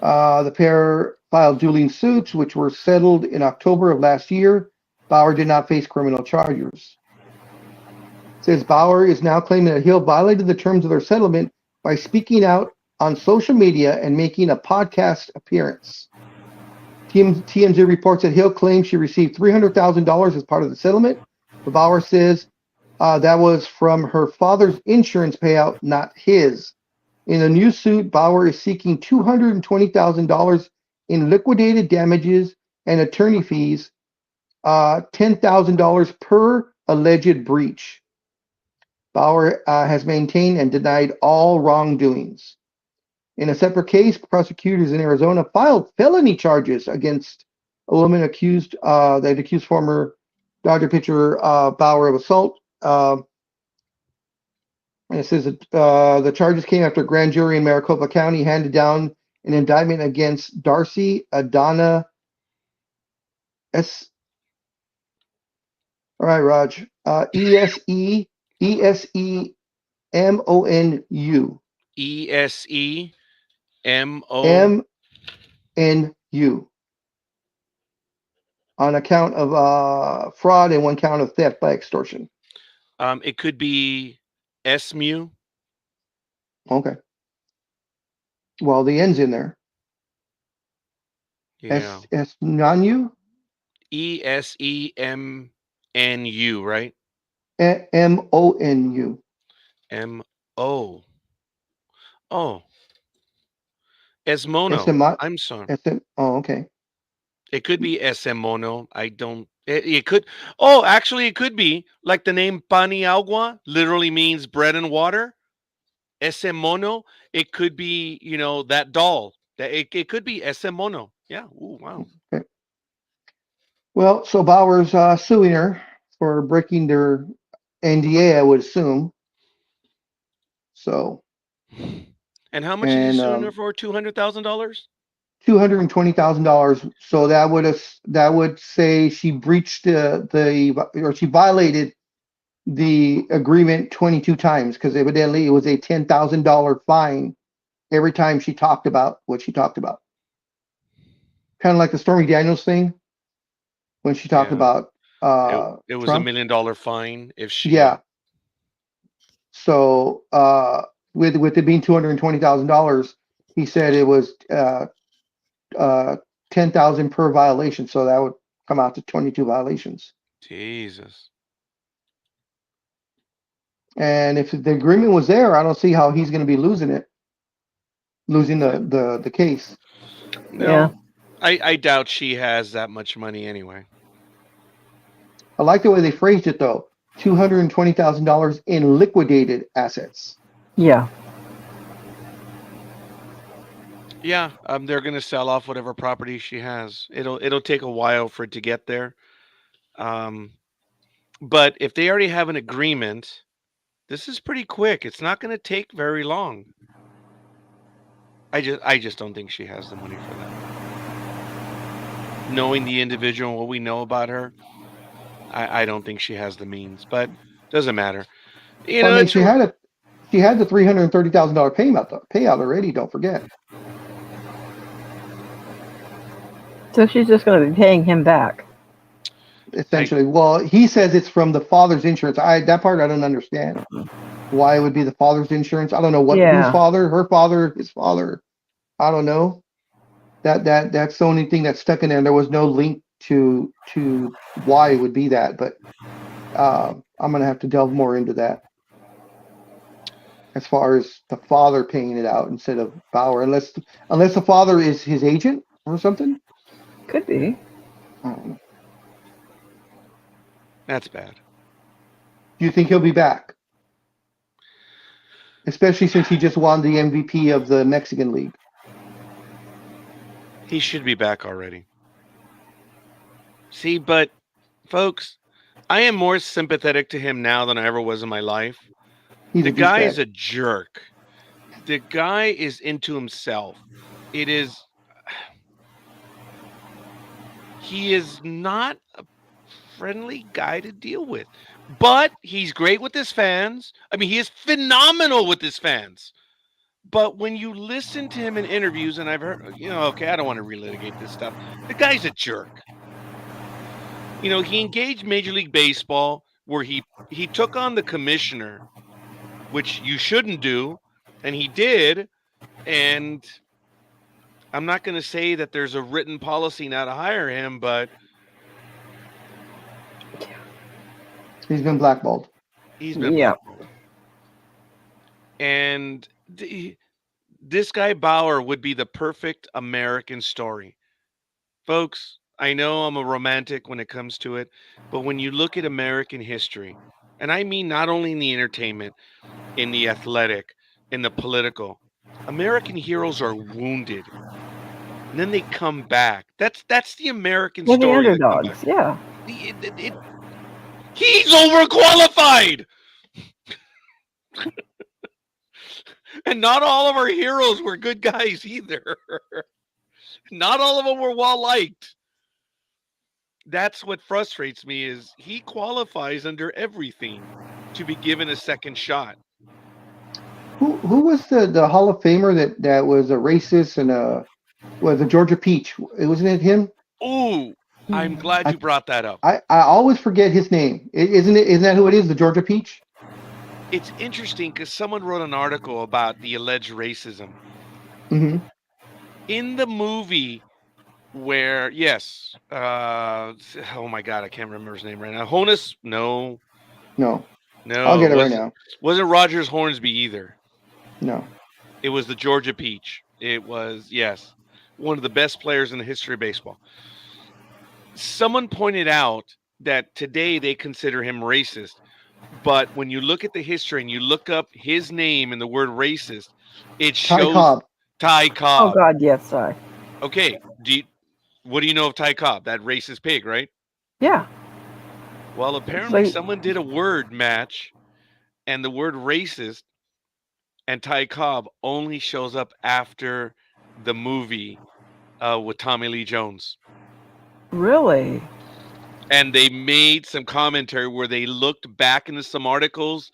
The pair filed dueling suits, which were settled in October of last year. Bauer did not face criminal charges. Says Bauer is now claiming that Hill violated the terms of their settlement by speaking out on social media and making a podcast appearance. TMZ reports that Hill claims she received $300,000 as part of the settlement, but Bauer says that was from her father's insurance payout, not his. In a new suit, Bauer is seeking $220,000 in liquidated damages and attorney fees, $10,000 per alleged breach. Bauer has maintained and denied all wrongdoings. In a separate case, prosecutors in Arizona filed felony charges against a woman accused former Dodger pitcher Bauer of assault. And it says that the charges came after a grand jury in Maricopa County handed down an indictment against Darcy Adana S. All right, Raj. ESEMONU. ESEMO. MNU on account of fraud and 1 count of theft by extortion. It could be SMU. Okay. Well, the end's in there. Yeah. Nanu? ESEMNU, right? MONU. MO. Oh, Esmono. SM, I'm sorry. oh, okay. It could be Esemono. I don't. It could. Oh, actually, it could be like the name Pani Agua literally means bread and water. Esemono. It could be that doll. That it could be Esemono. Yeah. Ooh, wow. Okay. Well, so Bauer's suing her for breaking their NDA, I would assume. So. And how much is he suing her for? $200,000. $220,000. So that would say she breached or she violated the agreement 22 times because evidently it was a $10,000 fine every time she talked about what she talked about. Kind of like the Stormy Daniels thing when she talked Yeah. about It was a $1 Trump. million fine if she. Yeah. So with it being $220,000, he said it was 10,000 per violation. So that would come out to 22 violations. Jesus. And if the agreement was there, I don't see how he's going to be losing the case. Yeah. No, I doubt she has that much money anyway. I like the way they phrased it though. $220,000 in liquidated assets. Yeah. Yeah, they're gonna sell off whatever property she has. It'll take a while for it to get there. Um, but if they already have an agreement, this is pretty quick. It's not gonna take very long. I just don't think she has the money for that. Knowing the individual and what we know about her, I don't think she has the means. But doesn't matter. You Well, I know, mean, it's a, she had the $330,000 payout already. Don't forget. So she's just going to be paying him back. Essentially, well, he says it's from the father's insurance. That part I don't understand. Why it would be the father's insurance? I don't know whose Yeah. father, her father, his father. I don't know. That's the only thing that's stuck in there. There was no link to why it would be that, but I'm gonna have to delve more into that as far as the father paying it out instead of Bauer, unless the father is his agent or something. Could be. I don't know. that's bad. Do you think he'll be back? Especially since he just won the MVP of the Mexican League. He should be back already. See, but folks, I am more sympathetic to him now than I ever was in my life. He's The a guy is douchebag. a jerk. The guy is into himself. It is. He is not a friendly guy to deal with, but he's great with his fans. I mean, he is phenomenal with his fans. But when you listen to him in interviews, and I've heard, okay, I don't want to relitigate this stuff. The guy's a jerk. He engaged Major League Baseball where he took on the commissioner, which you shouldn't do, and he did. And I'm not going to say that there's a written policy now to hire him, but He's been blackballed. he's been Yeah. blackballed. And this guy Bauer would be the perfect American story. Folks, I know I'm a romantic when it comes to it, but when you look at American history, and I mean not only in the entertainment, in the athletic, in the political, American heroes are wounded. And then they come back. That's the American They're the story. That come back. underdogs. Yeah. He's overqualified. And not all of our heroes were good guys either. Not all of them were well liked. That's what frustrates me is he qualifies under everything to be given a second shot. Who was the Hall of Famer that was a racist and was a Georgia Peach? Wasn't it him? Ooh, I'm glad you brought that up. I always forget his name. Isn't that who it is? The Georgia Peach? It's interesting because someone wrote an article about the alleged racism. Mm-hmm. In the movie where, yes, oh my God, I can't remember his name right now. Honus? No. No. I'll get it right now. Wasn't Rogers Hornsby either. No. It was the Georgia Peach. It was, yes, one of the best players in the history of baseball. Someone pointed out that today they consider him racist. But when you look at the history and you look up his name and the word racist, it shows Ty Cobb. Oh God, yes, sorry. Okay, what do you know of Ty Cobb? That racist pig, right? Yeah. Well, apparently someone did a word match, and the word racist and Ty Cobb only shows up after the movie with Tommy Lee Jones. Really? And they made some commentary where they looked back into some articles,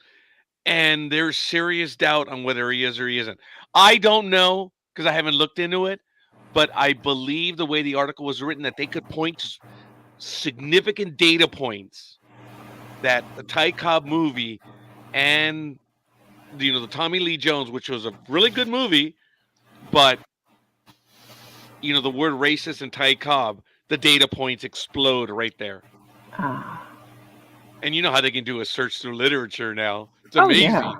and there's serious doubt on whether he is or he isn't. I don't know because I haven't looked into it, but I believe the way the article was written that they could point to significant data points that the Ty Cobb movie and the Tommy Lee Jones, which was a really good movie, but the word racist and Ty Cobb, the data points explode right there. Ah. And you know how they can do a search through literature now. It's Oh, amazing. yeah.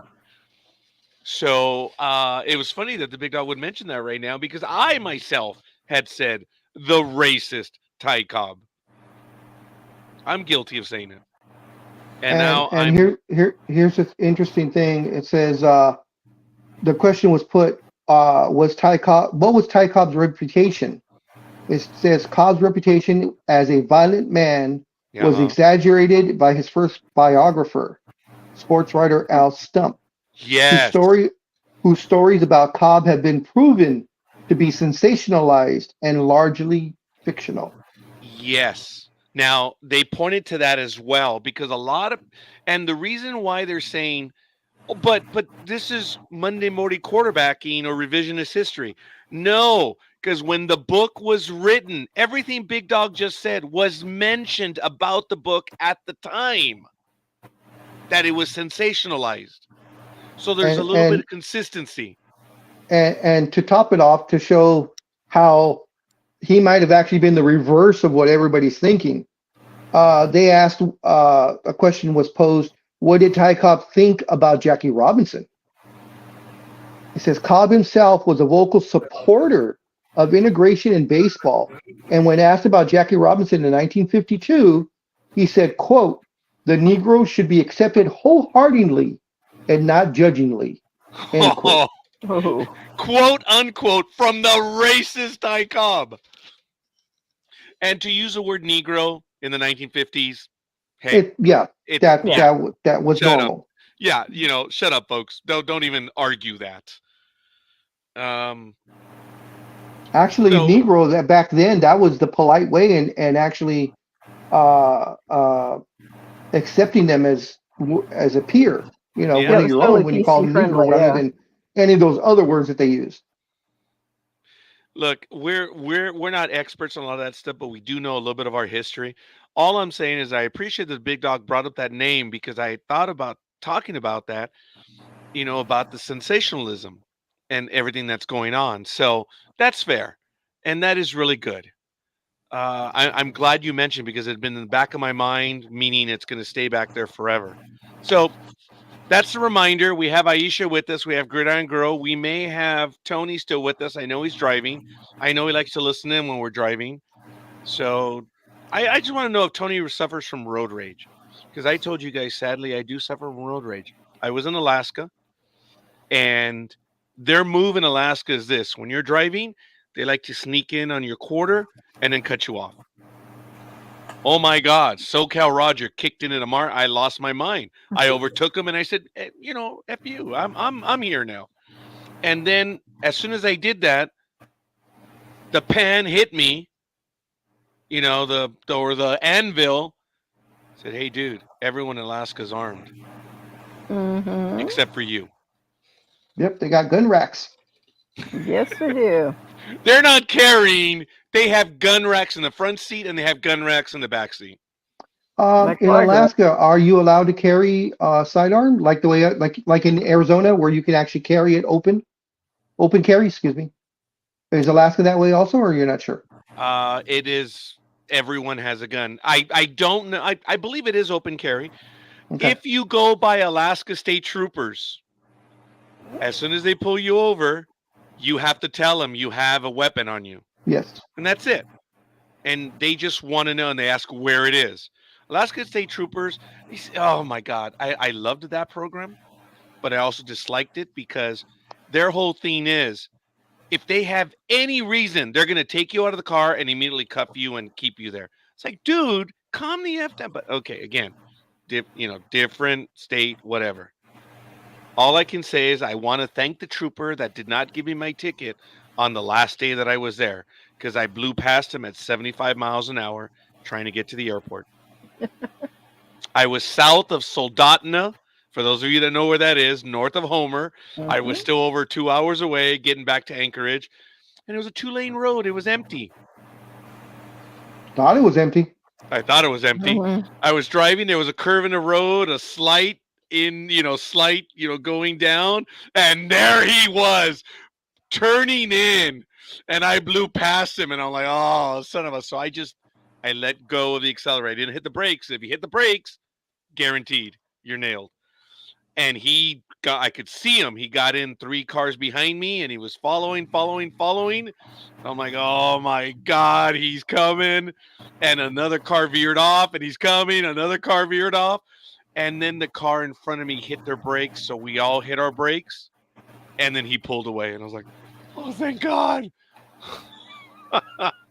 So it was funny that the big dog would mention that right now because I myself had said the racist Ty Cobb. I'm guilty of saying it. And now And here's the interesting thing. It says the question was put, was Ty Cobb, what was Ty Cobb's reputation? It says Cobb's reputation as a violent man was exaggerated by his first biographer, sports writer Al Stump, yes. whose stories about Cobb have been proven to be sensationalized and largely fictional. Yes. Now, they pointed to that as well because and the reason why they're saying, oh, but this is Monday morning quarterbacking or revisionist history. No, because when the book was written, everything Big Dog just said was mentioned about the book at the time that it was sensationalized. So there's a little bit of consistency. And to top it off, to show how he might have actually been the reverse of what everybody's thinking, they asked, a question was posed, what did Ty Cobb think about Jackie Robinson? He says Cobb himself was a vocal supporter of integration in baseball. And when asked about Jackie Robinson in 1952, he said, quote, the Negro should be accepted wholeheartedly and not judgingly, end quote. Oh. Quote unquote from the racist Ty Cobb. And to use the word Negro in the 1950s, hey, that was shut normal. Up. Yeah, shut up, folks. Don't even argue that. Actually, Negro, that back then, that was the polite way, and actually accepting them as a peer, one of your own, when you call them Negro rather than any of those other words that they use. Look, we're not experts on a lot of that stuff, but we do know a little bit of our history. All I'm saying is I appreciate that Big Dog brought up that name because I thought about talking about that, about the sensationalism and everything that's going on. So that's fair, and that is really good. I'm glad you mentioned because it had been in the back of my mind, meaning it's going to stay back there forever. So that's the reminder. We have Aisha with us. We have Gridiron Girl. We may have Tony still with us. I know he's driving. I know he likes to listen in when we're driving. So I just want to know if Tony suffers from road rage. Because I told you guys, sadly, I do suffer from road rage. I was in Alaska, and their move in Alaska is this. When you're driving, they like to sneak in on your quarter and then cut you off. Oh my God, SoCal Roger kicked in at a mark. I lost my mind. I overtook him and I said, F you. I'm here now. And then as soon as I did that, the pan hit me. The anvil said, "Hey, dude, everyone in Alaska's armed, except for you." Yep, they got gun racks. Yes, they do. They're not carrying. They have gun racks in the front seat and they have gun racks in the back seat. In Alaska, are you allowed to carry sidearm like the way like in Arizona where you can actually carry it open carry? Excuse me. Is Alaska that way also, or you're not sure? It is. Everyone has a gun. I don't know. I believe it is open carry. Okay. If you go by Alaska State Troopers, as soon as they pull you over, you have to tell them you have a weapon on you. Yes. And that's it. And they just want to know, and they ask where it is. Alaska State Troopers, oh my God, I loved that program, but I also disliked it because their whole thing is, if they have any reason, they're going to take you out of the car and immediately cuff you and keep you there. It's like, dude, calm the F down. But okay, again, different state, whatever. All I can say is I want to thank the trooper that did not give me my ticket on the last day that I was there because I blew past him at 75 miles an hour trying to get to the airport. I was south of Soldotna. For those of you that know where that is, north of Homer. I was Mhm. still over 2 hours away getting back to Anchorage. And it was a 2-lane road. It was empty. Thought it was empty. I thought it was empty. Mhm. I was driving. There was a curve in the road, a slight going down. And there he was turning in. And I blew past him. And I'm like, oh, son of a. So I let go of the accelerator. I didn't hit the brakes. If you hit the brakes, guaranteed, you're nailed. And I could see him. He got in 3 cars behind me and he was following. I'm like, oh my God, he's coming. And another car veered off and he's coming. Another car veered off. And then the car in front of me hit their brakes. So we all hit our brakes. And then he pulled away. And I was like, oh, thank God.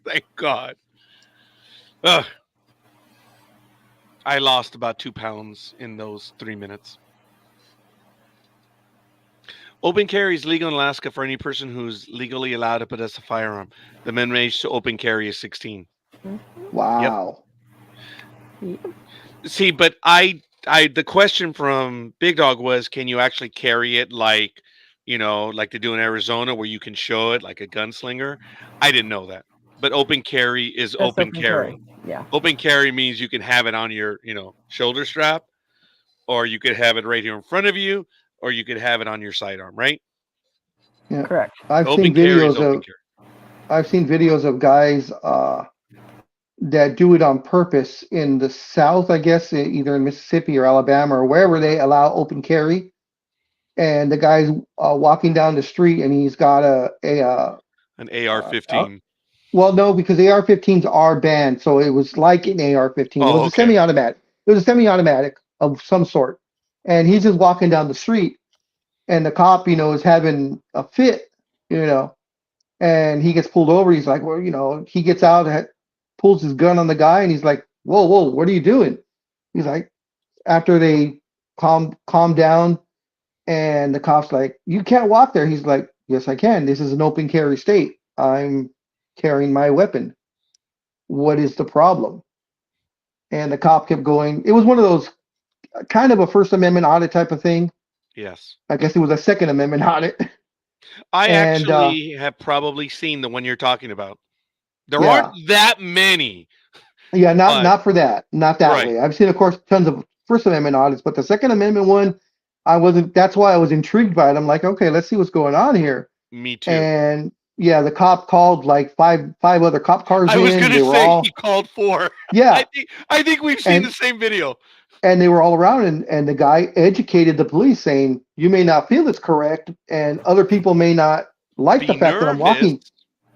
Thank God. Ugh. I lost about 2 pounds in those 3 minutes. Open carry is legal in Alaska for any person who's legally allowed to possess a firearm. The minimum age to open carry is 16. Wow. Yep. See, but the question from Big Dog was, can you actually carry it like they do in Arizona where you can show it like a gunslinger? I didn't know that. But open carry is That's open carry. Yeah. Open carry means you can have it on your, shoulder strap, or you could have it right here in front of you, or you could have it on your sidearm, right? Yeah. Correct. I've Open seen carry is videos open of carry. guys that do it on purpose in the South, I guess, either in Mississippi or Alabama or wherever they allow open carry. And the guy's walking down the street and he's got An AR-15. well, no, because AR-15s are banned, so it was like an AR-15. It Oh, was a okay. semi-automatic. It was a semi-automatic of some sort, and he's just walking down the street, and the cop, is having a fit, and he gets pulled over. He's like, well, he gets out, pulls his gun on the guy, and he's like, whoa, whoa, what are you doing? He's like, after they calm down, and the cop's like, you can't walk there. He's like, yes, I can. This is an open carry state. I'm carrying my weapon. What is the problem? And the cop kept going. It was one of those kind of a First Amendment audit type of thing. Yes. I guess it was a Second Amendment audit. I And actually have probably seen the one you're talking about. There yeah, aren't that many. yeah, But not for that, not that right. way. I've seen, of course, tons of First Amendment audits, but the Second Amendment one, I wasn't. That's why I was intrigued by it. I'm like, okay, let's see what's going on here. Me too. And yeah, the cop called like five other cop cars I was in. going They to were say all he called 4. yeah, I think we've seen and the same video. and they were all around, and the guy educated the police saying, you may not feel it's correct, and other people may not like the Be fact that I'm nervous. walking.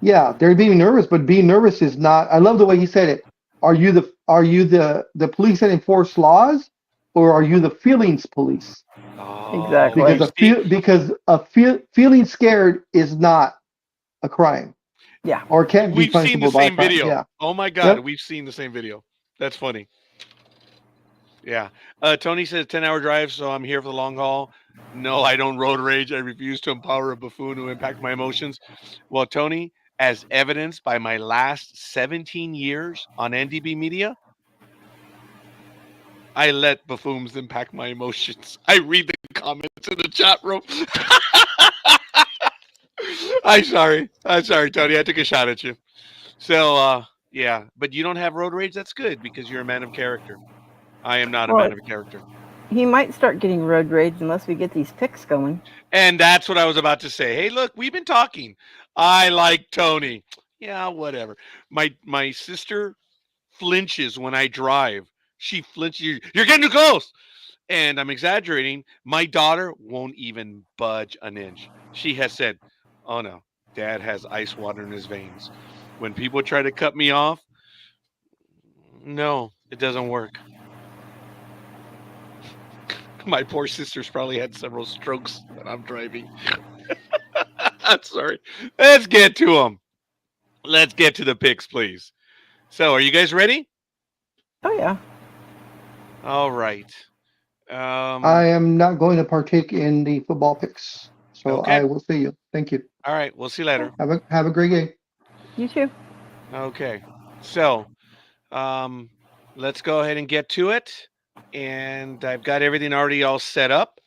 Yeah, they're being nervous, but being nervous is not. I love the way he said it. Are you the police that enforce laws, or are you the feelings police? Oh, Exactly. Because feeling scared is not a crime, Yeah. or can't be we've seen the punishable by a same crime. video. Yeah. Oh my God, Yep. we've seen the same video. That's funny. Yeah. Tony says 10-hour drive, so I'm here for the long haul. No, I don't road rage. I refuse to empower a buffoon who impact my emotions. Well, Tony, as evidenced by my last 17 years on NDB Media, I let buffoons impact my emotions. I read the comments in the chat room. I'm sorry, Tony. I took a shot at you. So, yeah, but you don't have road rage. That's good because you're a man of character. I am not a Well, man of character. he might start getting road rage unless we get these picks going. And that's what I was about to say. Hey, look, we've been talking. I like Tony. Yeah, whatever. My sister flinches when I drive. She flinches. You're getting too close. And I'm exaggerating. My daughter won't even budge an inch. She has said, oh no, Dad has ice water in his veins. When people try to cut me off, no, it doesn't work. My poor sister's probably had several strokes when I'm driving. I'm sorry. Let's get to them. Let's get to the picks, please. So, are you guys ready? Oh yeah. All right. I am not going to partake in the football picks, so Okay. I will see you. Thank you. All right. We'll see you later. Have a great game. You too. Okay. So, let's go ahead and get to it. And I've got everything already all set up.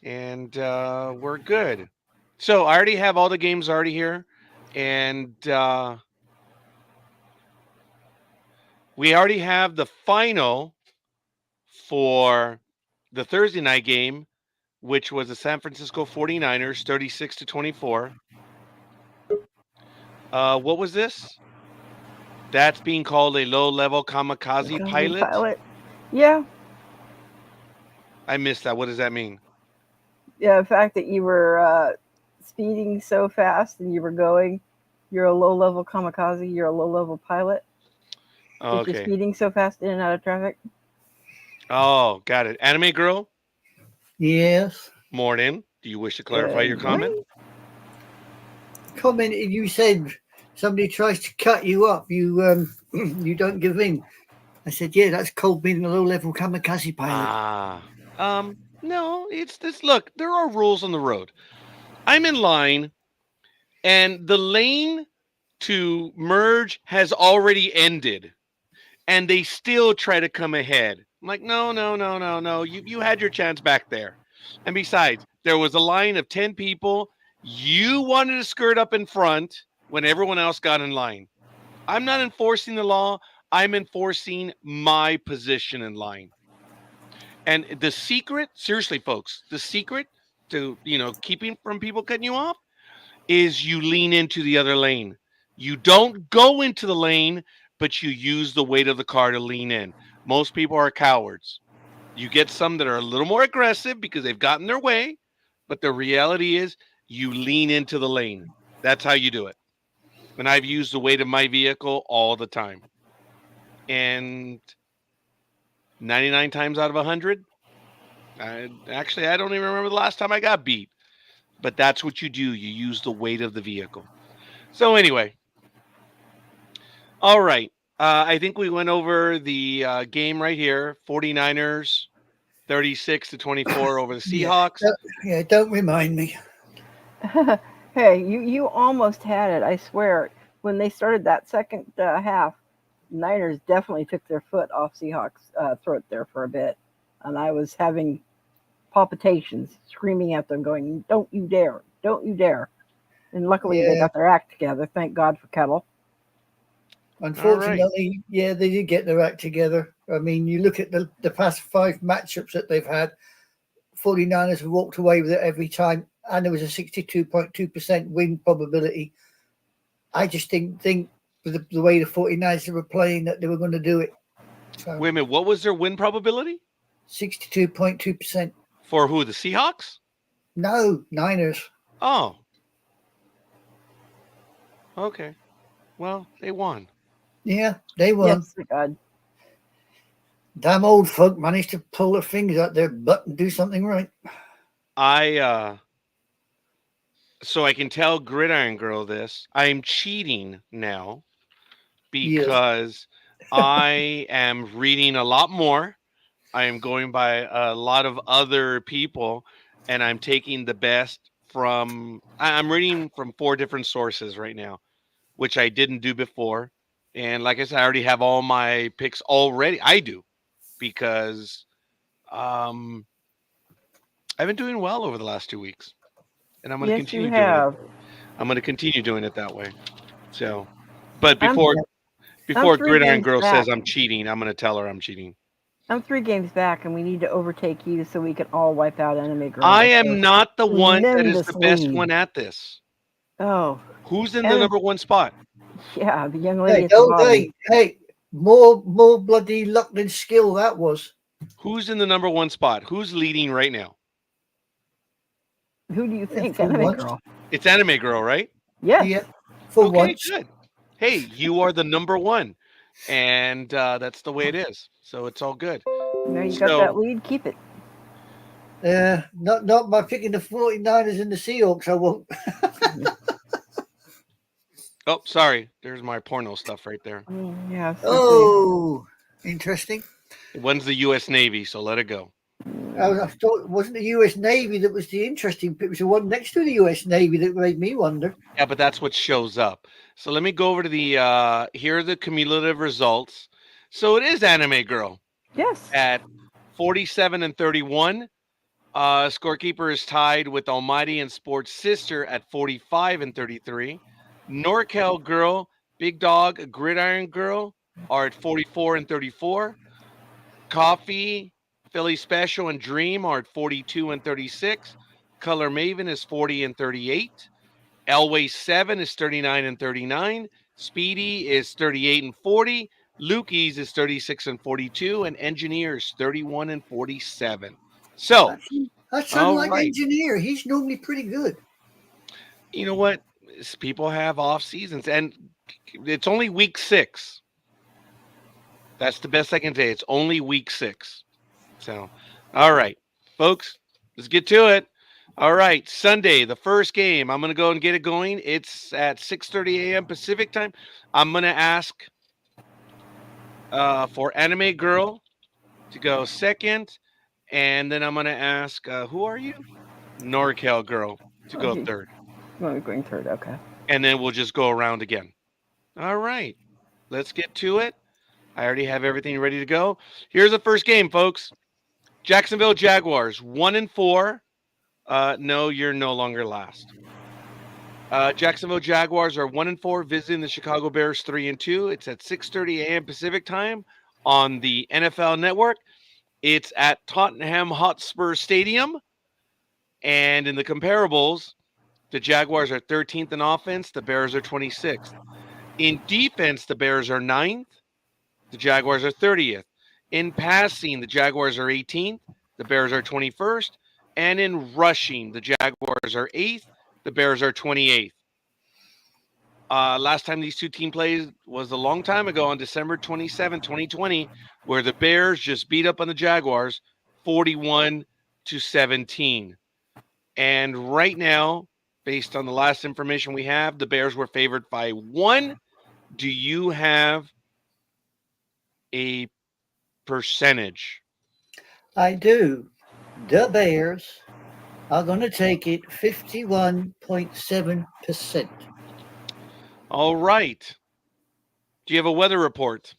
And we're good. So I already have all the games already here. And we already have the final for the Thursday night game, which was the San Francisco 49ers, 36-24. What was this? That's being called a low-level kamikaze pilot? Yeah. I missed that. What does that mean? Yeah, the fact that you were speeding so fast and you were going, you're a low-level kamikaze, you're a low-level pilot. If you're Okay. speeding so fast in and out of traffic. Oh, got it. Anime Girl, Yes. morning. Do you wish to clarify your comment? Comment. You said somebody tries to cut you up, you you don't give in. I said, yeah, that's called being a low-level kamikaze pilot. No, it's this. Look, there are rules on the road. I'm in line, and the lane to merge has already ended, and they still try to come ahead. I'm like, no. You had your chance back there. And besides, there was a line of 10 people. You wanted to skirt up in front when everyone else got in line. I'm not enforcing the law. I'm enforcing my position in line. And the secret, seriously, folks, the secret to, keeping from people cutting you off is you lean into the other lane. You don't go into the lane, but you use the weight of the car to lean in. Most people are cowards. You get some that are a little more aggressive because they've gotten their way, but the reality is you lean into the lane. That's how you do it. And I've used the weight of my vehicle all the time. And 99 times out of 100, I don't even remember the last time I got beat. But that's what you do. You use the weight of the vehicle. So anyway. All right. I think we went over the game right here. 49ers, 36-24 over the Seahawks. Yeah, don't remind me. Hey, you almost had it, I swear. When they started that second half, Niners definitely took their foot off Seahawks' throat there for a bit. And I was having palpitations, screaming at them, going, don't you dare, don't you dare. And luckily they got their act together. Thank God for Kettle. Unfortunately, yeah, they did get their act together. I mean, you look at the past 5 matchups that they've had, 49ers have walked away with it every time, and there was a 62.2% win probability. I just didn't think with the way the 49ers were playing that they were going to do it. So, wait a minute, what was their win probability? 62.2%. For who, the Seahawks? No, Niners. Oh. Okay. Well, they won. Yeah, they won. Yes, God. Damn old folk managed to pull their fingers out their butt and do something right. So I can tell Gridiron Girl this. I'm cheating now because I am reading a lot more. I am going by a lot of other people, and I'm taking the best from. I'm reading from 4 different sources right now, which I didn't do before. And like I said, I already have all my picks already. I do because I've been doing well over the last 2 weeks, and I'm going to continue doing it. I'm going to continue doing it that way. So, but before Gridiron Girl says I'm cheating, I'm going to tell her I'm cheating. I'm 3 games back, and we need to overtake you so we can all wipe out Enemy Girl. I am not the one that is the best one at this. Oh. Who's in the number 1 spot? Yeah, the young lady. Hey, more bloody luck than skill that was. Who's in the number 1 spot? Who's leading right now? Who do you think? Anime Girl. It's Anime Girl, right? Yes. Yeah. Okay, once. Good. Hey, you are the number 1. And that's the way it is. So it's all good. Now you got that lead, keep it. Not by picking the 49ers and the Seahawks, I won't. Oh, sorry. There's my porno stuff right there. Yeah. Oh, interesting. One's the U.S. Navy, so let it go. I thought it wasn't the U.S. Navy that was the interesting pick. It was the one next to the U.S. Navy that made me wonder. Yeah, but that's what shows up. So let me go over to the here are the cumulative results. So it is Anime Girl Yes. at 47 and 31. Scorekeeper is tied with Almighty and Sports Sister at 45 and 33. NorCal Girl, Big Dog, Gridiron Girl are at 44 and 34. Coffee, Philly Special, and Dream are at 42 and 36. Color Maven is 40 and 38. Elway 7 is 39 and 39. Speedy is 38 and 40. Lukey's is 36 and 42. And Engineers 31 and 47. So, That's all unlike right. Engineer. He's normally pretty good. You know what? People have off seasons, and it's only week 6. That's the best I can say. It's only week 6. So, all right, folks, let's get to it. All right, Sunday, the first game. I'm going to go and get it going. It's at 6:30 a.m. Pacific time. I'm going to ask for Anime Girl to go second, and then I'm going to ask, who are you? NorCal Girl to go Okay. third. Well, going third. Okay. And then we'll just go around again. All right, let's get to it. I already have everything ready to go. Here's the first game, folks. Jacksonville Jaguars, 1 and 4. No, you're no longer last. Jacksonville Jaguars are 1 and 4, visiting the Chicago Bears 3 and 2. It's at 6:30 a.m. Pacific time on the NFL Network. It's at Tottenham Hotspur Stadium. And in the comparables, the Jaguars are 13th in offense. The Bears are 26th. In defense, the Bears are 9th. The Jaguars are 30th. In passing, the Jaguars are 18th. The Bears are 21st. And in rushing, the Jaguars are 8th. The Bears are 28th. Last time these two teams played was a long time ago on December 27, 2020, where the Bears just beat up on the Jaguars 41-17. And right now, based on the last information we have, the Bears were favored by 1. Do you have a percentage? I do. The Bears are going to take it 51.7%. All right. Do you have a weather report?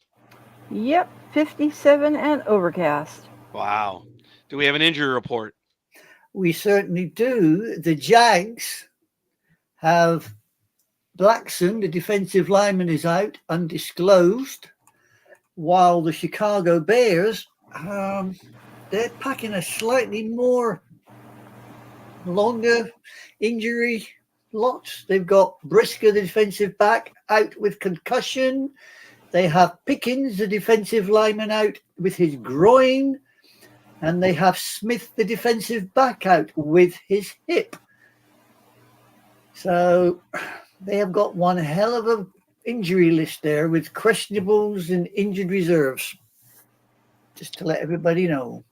Yep. 57 and overcast. Wow. Do we have an injury report? We certainly do. The Jags have Blackson, the defensive lineman, is out, undisclosed, while the Chicago Bears, they're packing a slightly more longer injury lot. They've got Brisker, the defensive back, out with concussion. They have Pickens, the defensive lineman, out with his groin. And they have Smith, the defensive back, out with his hip. So they have got one hell of an injury list there with questionables and injured reserves. Just to let everybody know.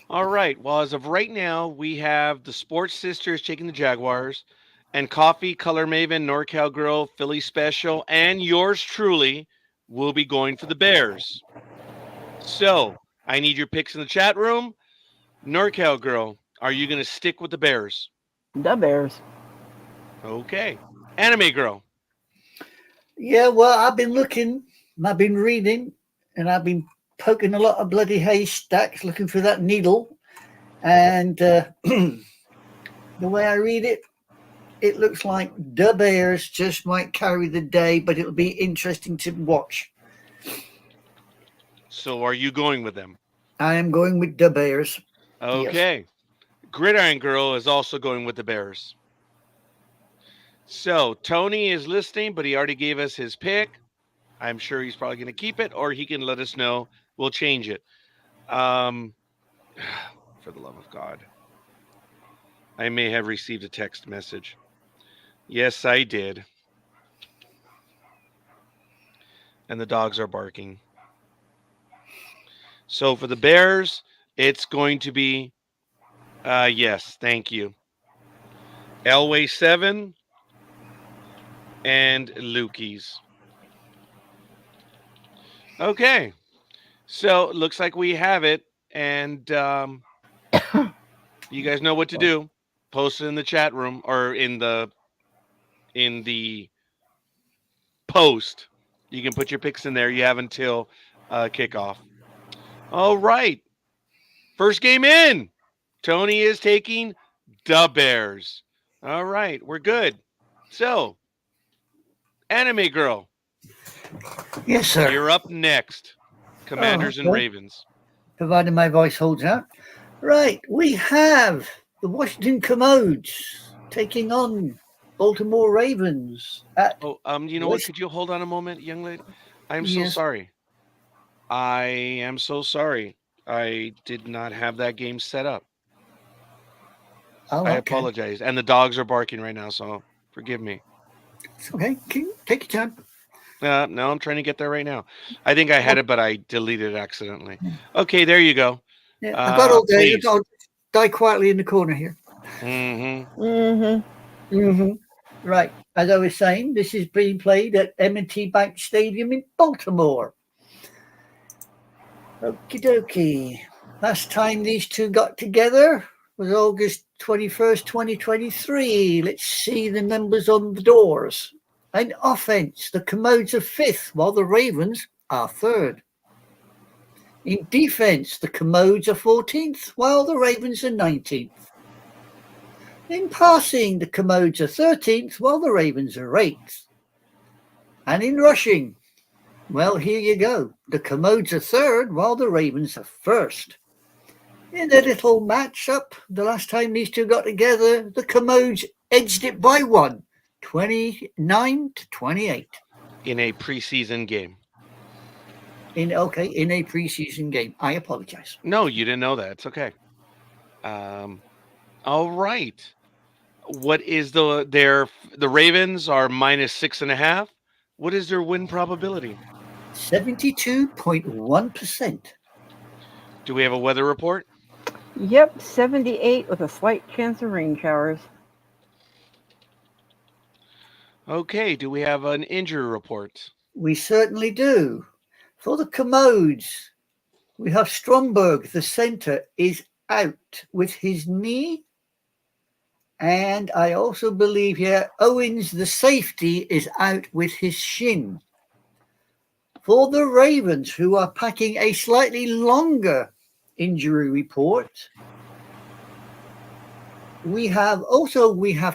All right. Well, as of right now, we have the Sports Sisters taking the Jaguars, and Coffee, Color Maven, NorCal Girl, Philly Special, and yours truly will be going for the Bears. So I need your picks in the chat room. NorCal Girl, are you going to stick with the Bears? The Bears. Okay. Anime Girl. Yeah, well, I've been looking, and I've been reading, and I've been poking a lot of bloody haystacks looking for that needle. And the way I read it, it looks like the Bears just might carry the day, but it'll be interesting to watch. So are you going with them? I am going with the Bears. Okay. Yes. Gridiron Girl is also going with the Bears. So Tony is listening, but he already gave us his pick. I'm sure he's probably going to keep it, or he can let us know. We'll change it. For the love of God. I may have received a text message. Yes, I did. And the dogs are barking. So for the Bears, it's going to be, yes, thank you. Elway 7 and Lukey's. Okay. So it looks like we have it. And you guys know what to do. Post it in the chat room or in the post. You can put your picks in there. You have until kickoff. All right. First game in. Tony is taking the Bears. All right. We're good. So, Anime Girl, Yes, sir. you're up next. Commanders and okay. Ravens. Providing my voice holds out. Right, we have the Washington Commodes taking on Baltimore Ravens at Oh, you know what? Could you hold on a moment, young lady? I'm so yes. sorry. I am so sorry. I did not have that game set up. Oh, I okay. apologize. And the dogs are barking right now, so forgive me. It's okay. Take your time. No, I'm trying to get there right now. I think I had it, but I deleted it accidentally. Okay, there you go. Yeah, I got all day. Please. I'll die quietly in the corner here. Right. As I was saying, this is being played at M&T Bank Stadium in Baltimore. Okie dokie. Last time these two got together was August 21st, 2023. Let's see the numbers on the doors. In offense, the Commodes are 5th, while the Ravens are 3rd. In defense, the Commodes are 14th, while the Ravens are 19th. In passing, the Commodes are 13th, while the Ravens are 8th. And in rushing, well, here you go. The Commodes are 3rd, while the Ravens are 1st. In a little match-up, the last time these two got together, the Commodes edged it by 1, 29-28. In a preseason game. In a preseason game. I apologize. No, you didn't know that. It's okay. All right. What is the Ravens are -6.5. What is their win probability? 72.1%. Do we have a weather report? Yep, 78 with a slight chance of rain showers. Okay. Do we have an injury report? We certainly do. For the Commodes, we have Stromberg, the center, is out with his knee. And I also believe here Owens, the safety, is out with his shin. For the Ravens, who are packing a slightly longer injury report, we have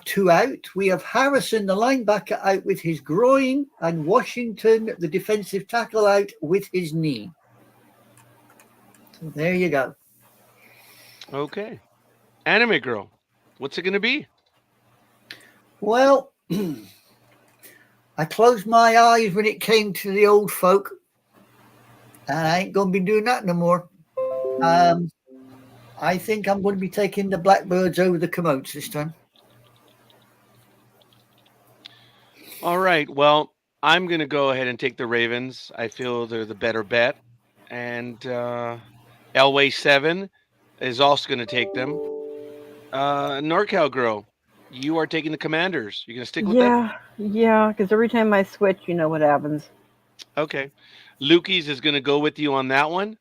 2 out. We have Harrison, the linebacker, out with his groin, and Washington, the defensive tackle, out with his knee. So there you go. Okay. Anime Girl, what's it going to be? Well, I closed my eyes when it came to the old folk, and I ain't going to be doing that no more. I think I'm going to be taking the Blackbirds over the Commodes this time. All right. Well, I'm going to go ahead and take the Ravens. I feel they're the better bet. And Elway 7 is also going to take them. NorCal Girl, you are taking the Commanders. You going to stick with them? Yeah, because every time I switch, you know what happens. Okay. Lukey's is going to go with you on that one.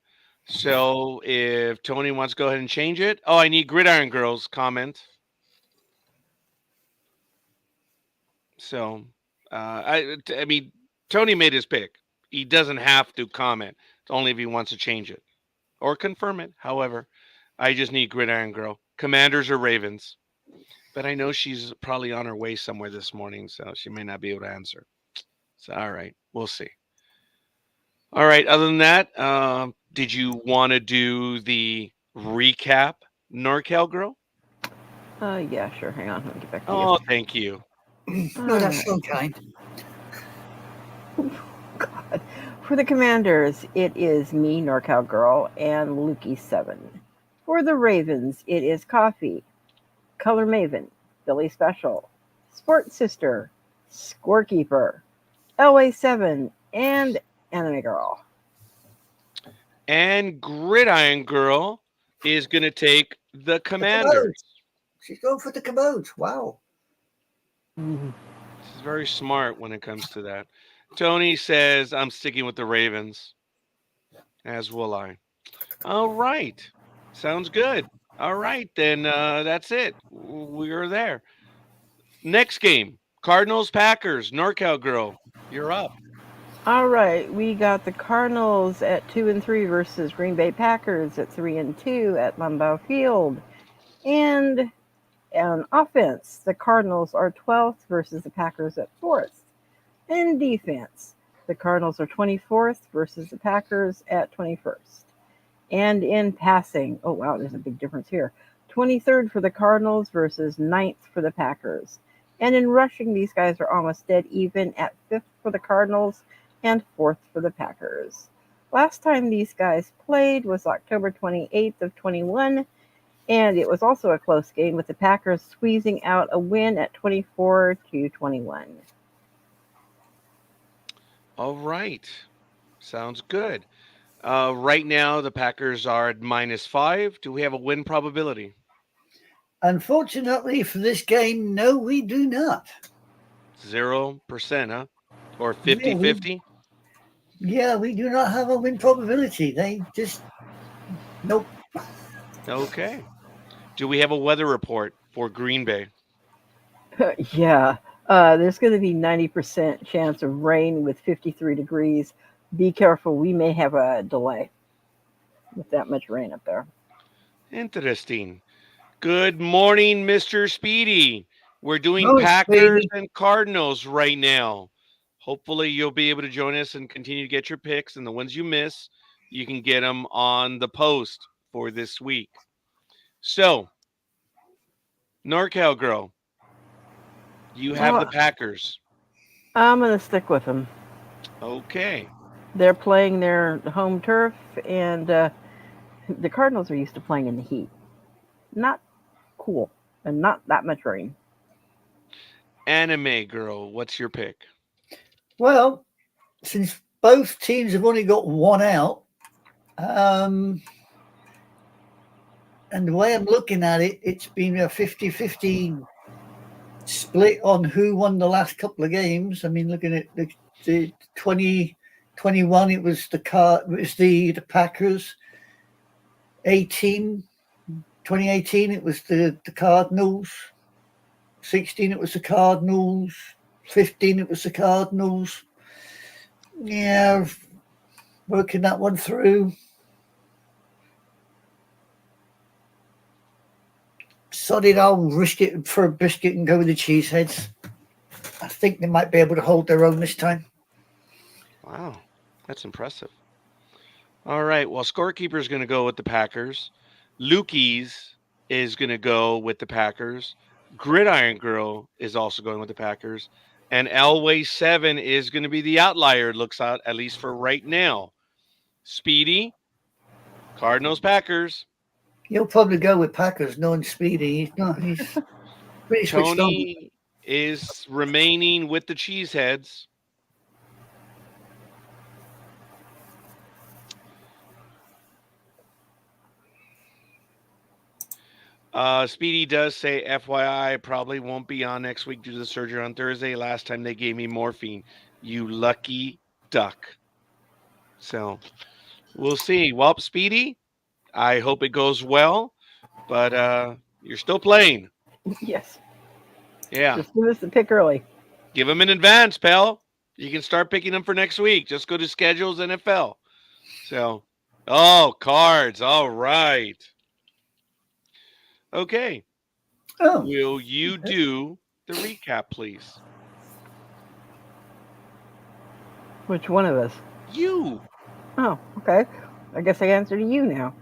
So if Tony wants to go ahead and change it. Oh, I need Gridiron Girl's comment. So, I mean, Tony made his pick. He doesn't have to comment. It's only if he wants to change it or confirm it. However, I just need Gridiron Girl. Commanders or Ravens. But I know she's probably on her way somewhere this morning, so she may not be able to answer. So, all right, we'll see. All right, other than that, did you want to do the recap, NorCal Girl? Yeah, sure. Hang on. Let me get back to Oh, thank you. No, that's so kind. God. For the Commanders, it is me, NorCal Girl, and Lukey 7. For the Ravens, it is Coffee, Color Maven, Billy Special, Sports Sister, Scorekeeper, LA 7, and Anime Girl. And Gridiron Girl is going to take the Commanders. She's going for the Commodes. Wow. She's very smart when it comes to that. Tony says, I'm sticking with the Ravens. As will I. All right. Sounds good. All right, then that's it. We are there. Next game, Cardinals Packers. NorCal Girl, you're up. All right, we got the Cardinals at 2-3 versus Green Bay Packers at 3-2 at Lambeau Field. And on offense, the Cardinals are 12th versus the Packers at 4th. In defense, the Cardinals are 24th versus the Packers at 21st. And in passing, oh wow, there's a big difference here. 23rd for the Cardinals versus 9th for the Packers. And in rushing, these guys are almost dead even at 5th for the Cardinals and 4th for the Packers. Last time these guys played was October 28th of 21, and it was also a close game with the Packers squeezing out a win at 24-21. All right. Sounds good. Right now, the Packers are at -5. Do we have a win probability? Unfortunately for this game, no, we do not. 0%, huh? Or Yeah, 50-50? we do not have a win probability. They just, nope. Okay. Do we have a weather report for Green Bay? Yeah, there's going to be 90% chance of rain with 53 degrees. Be careful, we may have a delay with that much rain up there. Interesting. Good morning, Mr. Speedy. We're doing No, Packers Speedy. and Cardinals right now. Hopefully, you'll be able to join us and continue to get your picks. And the ones you miss, you can get them on the post for this week. So, NorCal Girl, you have the Oh, Packers. I'm going to stick with them. Okay. They're playing their home turf, and the Cardinals are used to playing in the heat. Not cool, and not that much rain. Anime Girl, what's your pick? Well, since both teams have only got one out, and the way I'm looking at it, it's been a 50-50 split on who won the last couple of games. I mean, looking at the 2021, it was the Packers. 2018, it was the Cardinals. 16, it was the Cardinals. 15, it was the Cardinals. Yeah, working that one through. Sodded, I'll risk it for a biscuit and go with the Cheeseheads. I think they might be able to hold their own this time. Wow, that's impressive. All right, well, Scorekeeper is going to go with the Packers. Lukey's is going to go with the Packers. Gridiron Girl is also going with the Packers. And Elway 7 is going to be the outlier, it looks out, at least for right now. Speedy, Cardinals, Packers. He'll probably go with Packers, knowing Speedy. He's pretty switched on. Tony is remaining with the Cheeseheads. Speedy does say, FYI, probably won't be on next week due to the surgery on Thursday. Last time they gave me morphine. You lucky duck. So we'll see. Well, Speedy, I hope it goes well, but you're still playing. Yes. Yeah. Just give us the pick early. Give them in advance, pal. You can start picking them for next week. Just go to Schedules NFL. So, cards. All right. Okay. Oh, Will you do the recap, please? Which one of us? You. Oh, okay. I guess I answer to you now.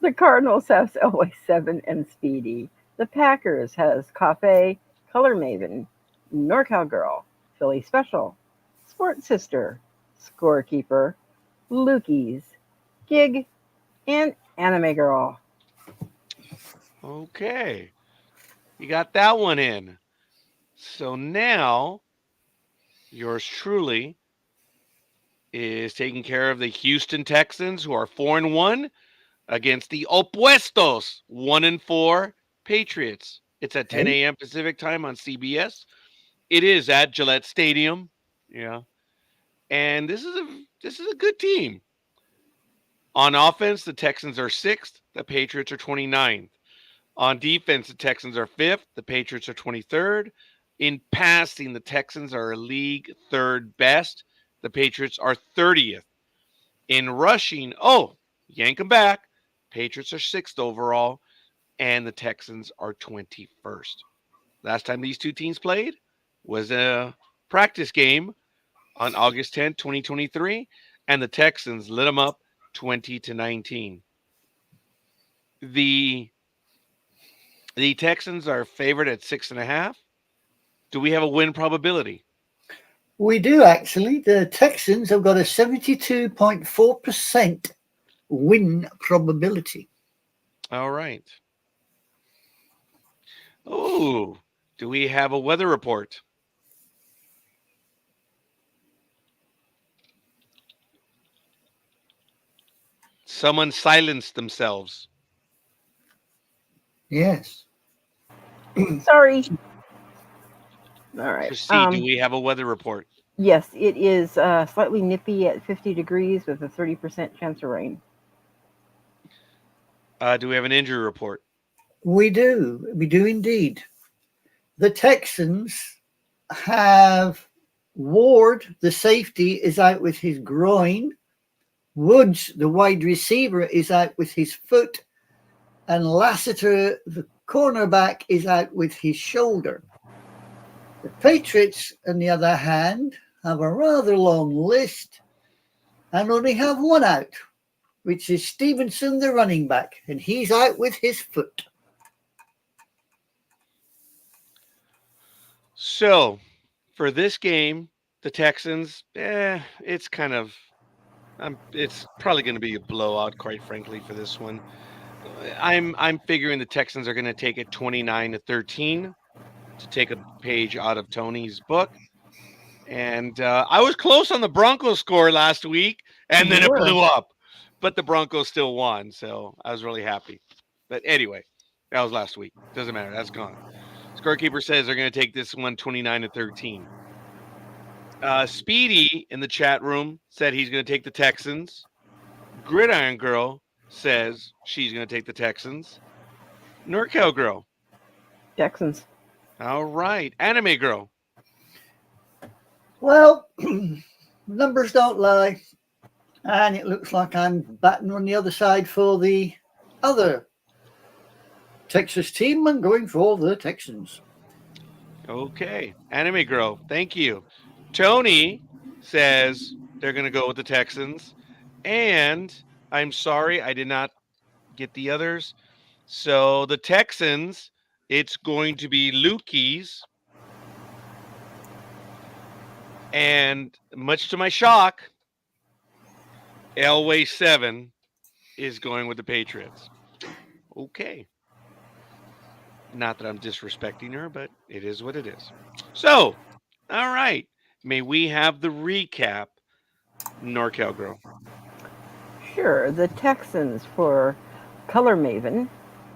The Cardinals have Elway 7 and Speedy. The Packers has Cafe, Color Maven, NorCal Girl, Philly Special, Sports Sister, Scorekeeper, Lukey's, Gig, and Anime Girl. Okay. You got that one in. So now, yours truly is taking care of the Houston Texans, who are 4-1, against the Opuestos, 1-4 Patriots. It's at 10 a.m. Pacific time on CBS. It is at Gillette Stadium. Yeah. And this is a good team. On offense, the Texans are 6th, the Patriots are 29th. On defense, the Texans are 5th, the Patriots are 23rd. In passing, the Texans are a league third best. The Patriots are 30th. In rushing, yank them back. Patriots are 6th overall, and the Texans are 21st. Last time these two teams played was a practice game on August 10th, 2023, and the Texans lit them up 20-19. The Texans are favored at 6.5. Do we have a win probability? We do actually. The Texans have got a 72.4% win probability. All right. Oh, do we have a weather report? Someone silenced themselves. Yes. Sorry. All right. Chrissy, do we have a weather report? Yes, it is slightly nippy at 50 degrees with a 30% chance of rain. Do we have an injury report? We do. We do indeed. The Texans have Ward, the safety, is out with his groin. Woods, the wide receiver, is out with his foot. And Lassiter, the cornerback, is out with his shoulder. The Patriots, on the other hand, have a rather long list and only have one out, which is Stevenson, the running back, and he's out with his foot. So, for this game, the Texans, it's kind of, it's probably going to be a blowout, quite frankly, for this one. I'm figuring the Texans are going to take it 29-13 to take a page out of Tony's book. And I was close on the Broncos score last week, and then it blew up. But the Broncos still won, so I was really happy. But anyway, that was last week. Doesn't matter. That's gone. Scorekeeper says they're going to take this one 29-13. Speedy in the chat room said he's going to take the Texans. Gridiron Girl says she's going to take the Texans. NorCal Girl. Texans. All right. Anime Girl. Well, numbers don't lie. And it looks like I'm batting on the other side for the other Texas team. I'm going for the Texans. Okay. Anime Girl. Thank you. Tony says they're going to go with the Texans. And I'm sorry, I did not get the others. So the Texans, it's going to be Lukey's. And much to my shock, Elway 7 is going with the Patriots. Okay. Not that I'm disrespecting her, but it is what it is. So, all right. May we have the recap, NorCal Girl? Sure. The Texans for Color Maven,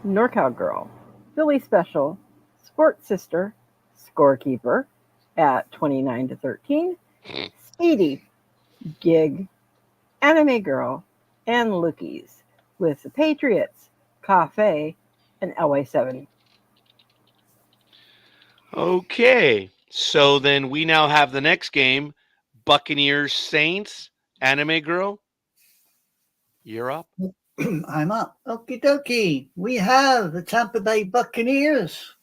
NorCal Girl, Philly Special, Sports Sister, Scorekeeper at 29-13, Speedy, Gig, Anime Girl, and Lukey's, with the Patriots, Cafe, and LA7. Okay. So then we now have the next game, Buccaneers Saints. Anime Girl, you're up. I'm up. Okie dokie. We have the Tampa Bay Buccaneers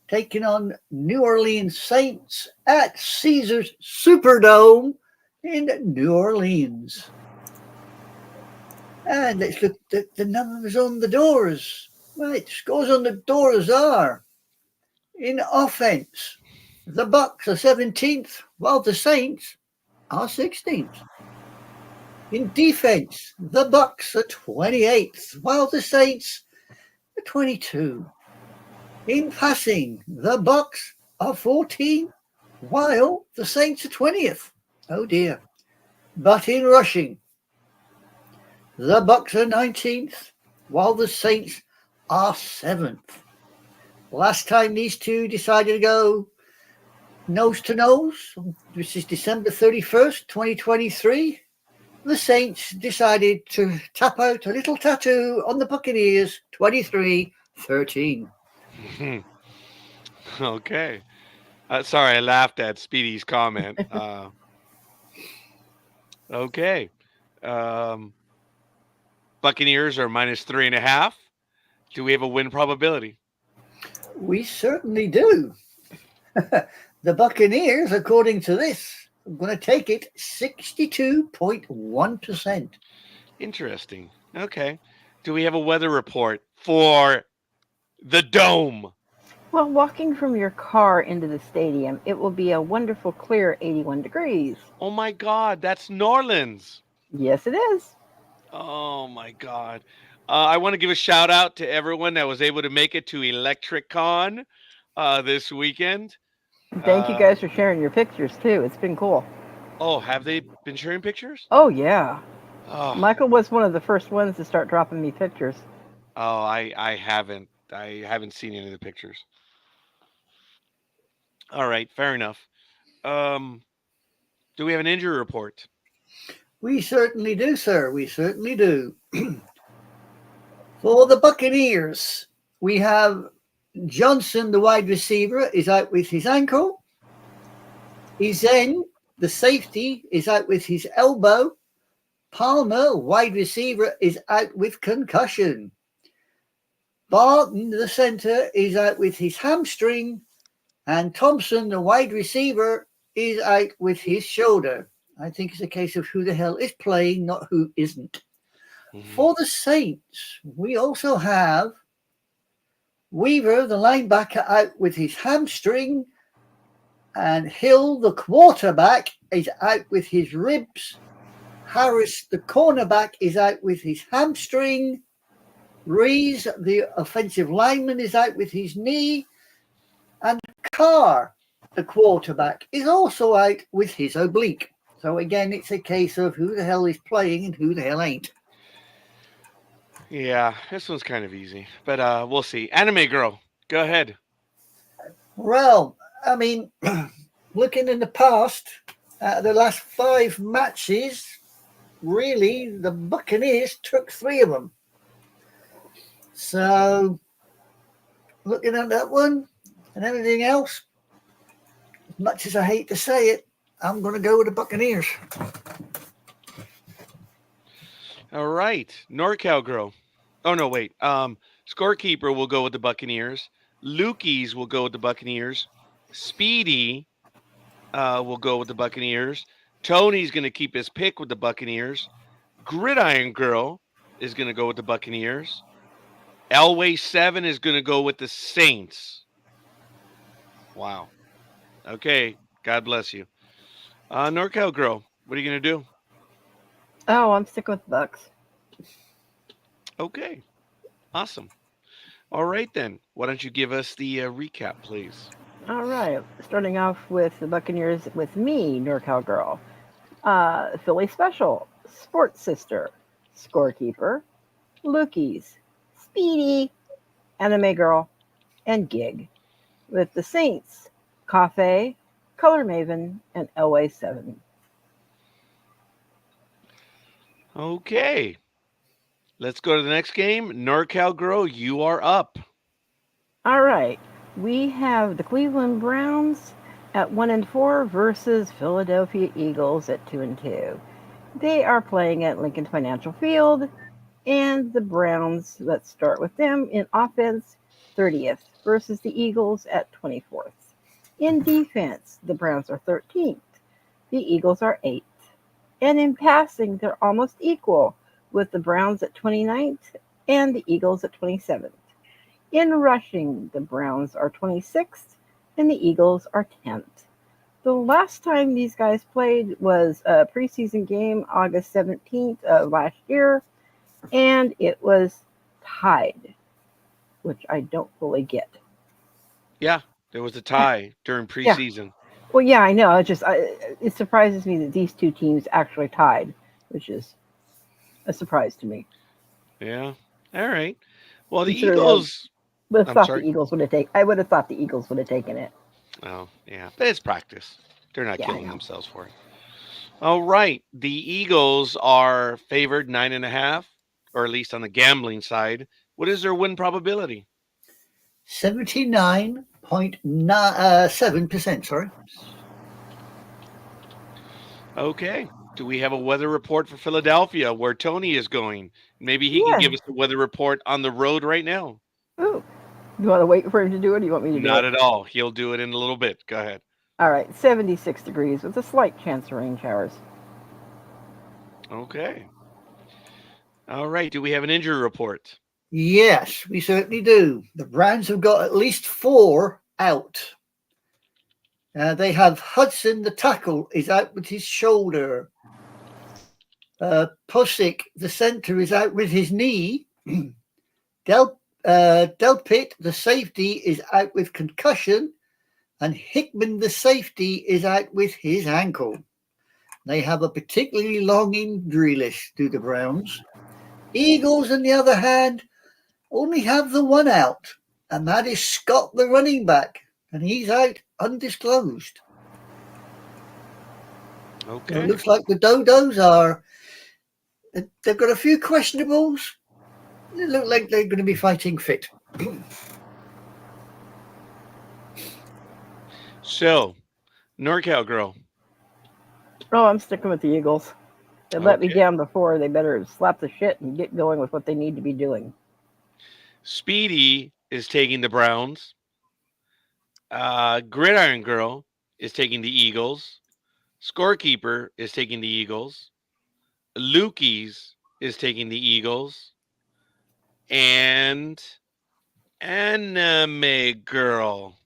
taking on New Orleans Saints at Caesars Superdome in New Orleans. And let's look at the numbers on the doors. Right, scores on the doors are: in offense, the Bucs are 17th, while the Saints are 16th. In defense, the Bucs are 28th, while the Saints are 22. In passing, the Bucs are 14th, while the Saints are 20th. Oh dear. But in rushing, the Bucs are 19th, while the Saints are 7th. Last time these two decided to go nose to nose, which is December 31st, 2023, the Saints decided to tap out a little tattoo on the Buccaneers, 23-13. Okay. Sorry, I laughed at Speedy's comment. Okay. Um, Buccaneers are -3.5. Do we have a win probability? We certainly do. The Buccaneers, according to this, I'm going to take it 62.1%. Interesting. Okay. Do we have a weather report for the dome? Well, walking from your car into the stadium, it will be a wonderful clear 81 degrees. Oh my God, that's Norlands. Yes, it is. Oh my God. I want to give a shout out to everyone that was able to make it to Electric Con this weekend. Thank you Uh, guys for sharing your pictures too. It's been cool. oh, have they been sharing pictures? Oh yeah. Oh, Michael was one of the first ones to start dropping me pictures. oh, I haven't. I haven't seen any of the pictures. All right, fair enough. Um, do we have an injury report? We certainly do, sir. We certainly do. For the Buccaneers, we have Johnson, the wide receiver, is out with his ankle. Izen, the safety, is out with his elbow. Palmer, wide receiver, is out with concussion. Barton, the center, is out with his hamstring. And Thompson, the wide receiver, is out with his shoulder. I think it's a case of who the hell is playing, not who isn't. For the Saints, we also have Weaver, the linebacker, out with his hamstring. And Hill, the quarterback, is out with his ribs. Harris, the cornerback, is out with his hamstring. Rees, the offensive lineman, is out with his knee. And Carr, the quarterback, is also out with his oblique. So again, it's a case of who the hell is playing and who the hell ain't. Yeah, this one's kind of easy, but we'll see. Anime girl, go ahead. Well, I mean, looking in the past, the last 5 matches, really, the Buccaneers took 3 of them. So, looking at that one and everything else, as much as I hate to say it, I'm going to go with the Buccaneers. All right, NorCal girl. Oh no, wait. Scorekeeper will go with the Buccaneers. Lukey's will go with the Buccaneers. Speedy will go with the Buccaneers. Tony's going to keep his pick with the Buccaneers. Gridiron Girl is going to go with the Buccaneers. Elway 7 is going to go with the Saints. Wow. Okay. God bless you. NorCal Girl, what are you going to do? Oh, I'm sticking with the Bucks. Okay. Awesome. All right, then. Why don't you give us the recap, please? All right. Starting off with the Buccaneers with me, NorCal Girl. Philly Special, Sports Sister, Scorekeeper, Lukey's, Speedy, Anime Girl, and Gig. With the Saints, Coffee, Color Maven, and Elway 7. Okay. Let's go to the next game. NorCal Girl, you are up. All right. We have the Cleveland Browns at 1-4 versus Philadelphia Eagles at 2-2. They are playing at Lincoln Financial Field, and the Browns, let's start with them in offense, 30th versus the Eagles at 24th. In defense, the Browns are 13th. The Eagles are 8th. And in passing, they're almost equal, with the Browns at 29th and the Eagles at 27th. In rushing, the Browns are 26th and the Eagles are 10th. The last time these guys played was a preseason game, August 17th of last year, and it was tied, which I don't fully get. Yeah, there was a tie during preseason. Well, yeah, I know. It surprises me that these two teams actually tied, which is a surprise to me. Yeah. All right. Well, the Considering Eagles. Would have I'm thought sorry. the Eagles would have taken. I would have thought the Eagles would have taken it. Oh, yeah. But it's practice. They're not Yeah, I killing know. themselves for it. All right. The Eagles are favored 9.5, or at least on the gambling side. What is their win probability? 79.5%. 0.7%, sorry. Okay. Do we have a weather report for Philadelphia where Tony is going? Maybe he can Yeah. give us a weather report on the road right now. Ooh. You want to wait for him to do it, or do you want me to do Not it? at all. He'll do it in a little bit. Go ahead. All right, 76 degrees with a slight chance of rain showers. Okay. All right. Do we have an injury report? Yes, we certainly do. The Browns have got at least 4 out. They have Hudson, the tackle, is out with his shoulder. Posick, the centre, is out with his knee. Delpit, the safety, is out with concussion. And Hickman, the safety, is out with his ankle. They have a particularly long injury list, do the Browns. Eagles, on the other hand, only have the 1 out, and that is Scott, the running back, and he's out undisclosed. Okay. So it looks like the Dodos they've got a few questionables. They look like they're going to be fighting fit. So, NorCal girl. Oh, I'm sticking with the Eagles. They let me Okay. down before. They better slap the shit and get going with what they need to be doing. Speedy is taking the Browns. Gridiron girl is taking the Eagles. Scorekeeper is taking the Eagles. Lukey's is taking the Eagles. And Anime girl.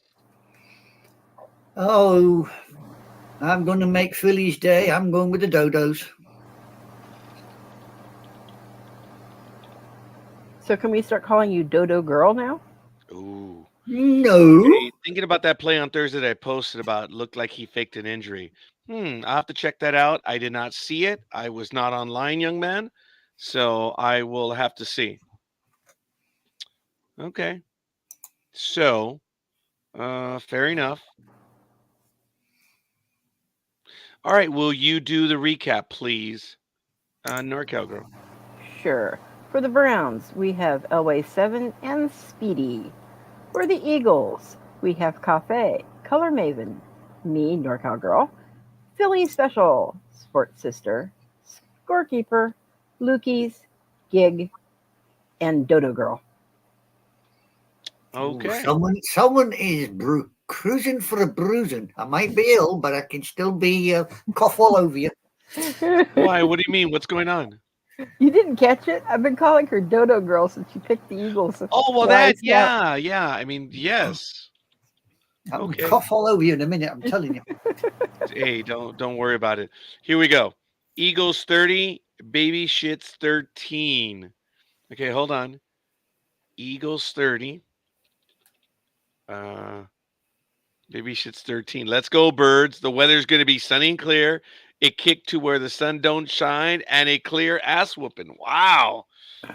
Oh, I'm going to make Philly's day. I'm going with the Dodos. So can we start calling you Dodo Girl now? Ooh. No. Okay, thinking about that play on Thursday that I posted about looked like he faked an injury. I'll have to check that out. I did not see it. I was not online, young man. So I will have to see. Okay. So, fair enough. All right, will you do the recap, please? NorCal girl. Sure. For the Browns, we have Elway 7 and Speedy. For the Eagles, we have Cafe, Color Maven, me, NorCal Girl, Philly Special, Sports Sister, Scorekeeper, Lukey's, Gig, and Dodo Girl. Okay. Someone is cruising for a bruising. I might be ill, but I can still be cough all over you. Why? What do you mean? What's going on? You didn't catch it? I've been calling her Dodo Girl since she picked the Eagles. Oh, well, Why that, it's not- yeah. I mean, yes. I'm Okay. cough all over you in a minute. I'm telling you. Hey, don't worry about it. Here we go. Eagles 30, baby shits 13. Okay, hold on. Eagles 30. Baby shits 13. Let's go, birds. The weather's going to be sunny and clear. It kicked to where the sun don't shine, and a clear ass whooping. Wow.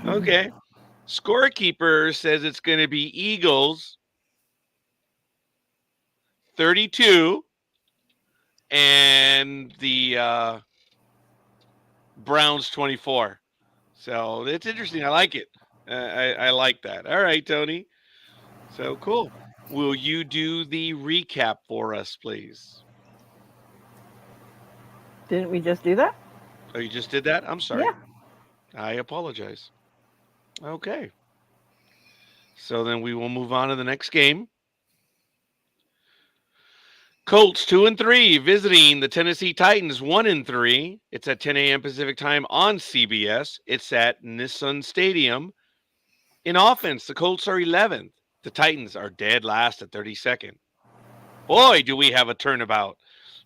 Okay. Scorekeeper says it's going to be Eagles 32 and the Browns 24. So it's interesting. I like it. I like that. All right, Tony. So cool. Will you do the recap for us, please? Didn't we just do that? Oh, you just did that? I'm sorry. Yeah. I apologize. Okay. So then we will move on to the next game. Colts 2-3 visiting the Tennessee Titans 1-3. It's at 10 a.m. Pacific time on CBS. It's at Nissan Stadium. In offense, the Colts are 11th. The Titans are dead last at 32nd. Boy, do we have a turnabout.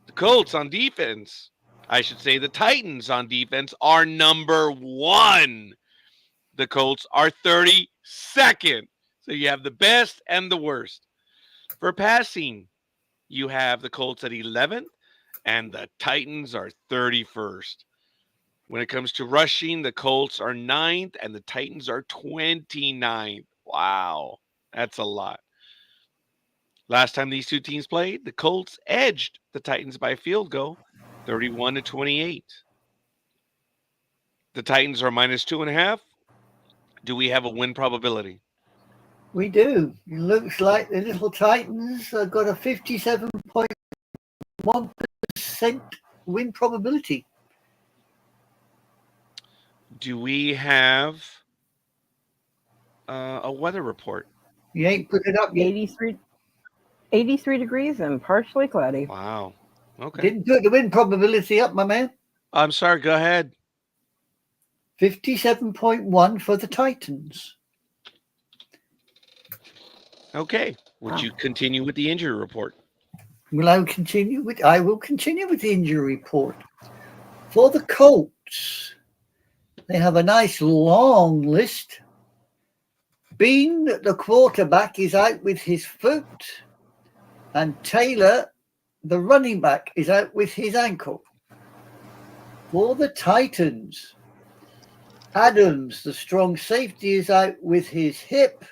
The Colts on defense, I should say the Titans on defense, are number 1. The Colts are 32nd. So you have the best and the worst. For passing, you have the Colts at 11th and the Titans are 31st. When it comes to rushing, the Colts are 9th and the Titans are 29th. Wow, that's a lot. Last time these two teams played, the Colts edged the Titans by a field goal, 31-28. The Titans are -2.5. Do we have a win probability? We do. It looks like the little Titans have got a 57.1% win probability. Do we have a weather report? You ain't put it up yet. 83 degrees and partially cloudy. Wow. Okay. Didn't put the win probability up, my man. I'm sorry. Go ahead. 57.1 for the Titans. Okay. Would you continue with the injury report? I will continue with the injury report. For the Colts, they have a nice long list. Being that the quarterback is out with his foot, and Taylor, the running back, is out with his ankle. For the Titans, Adams, the strong safety, is out with his hip.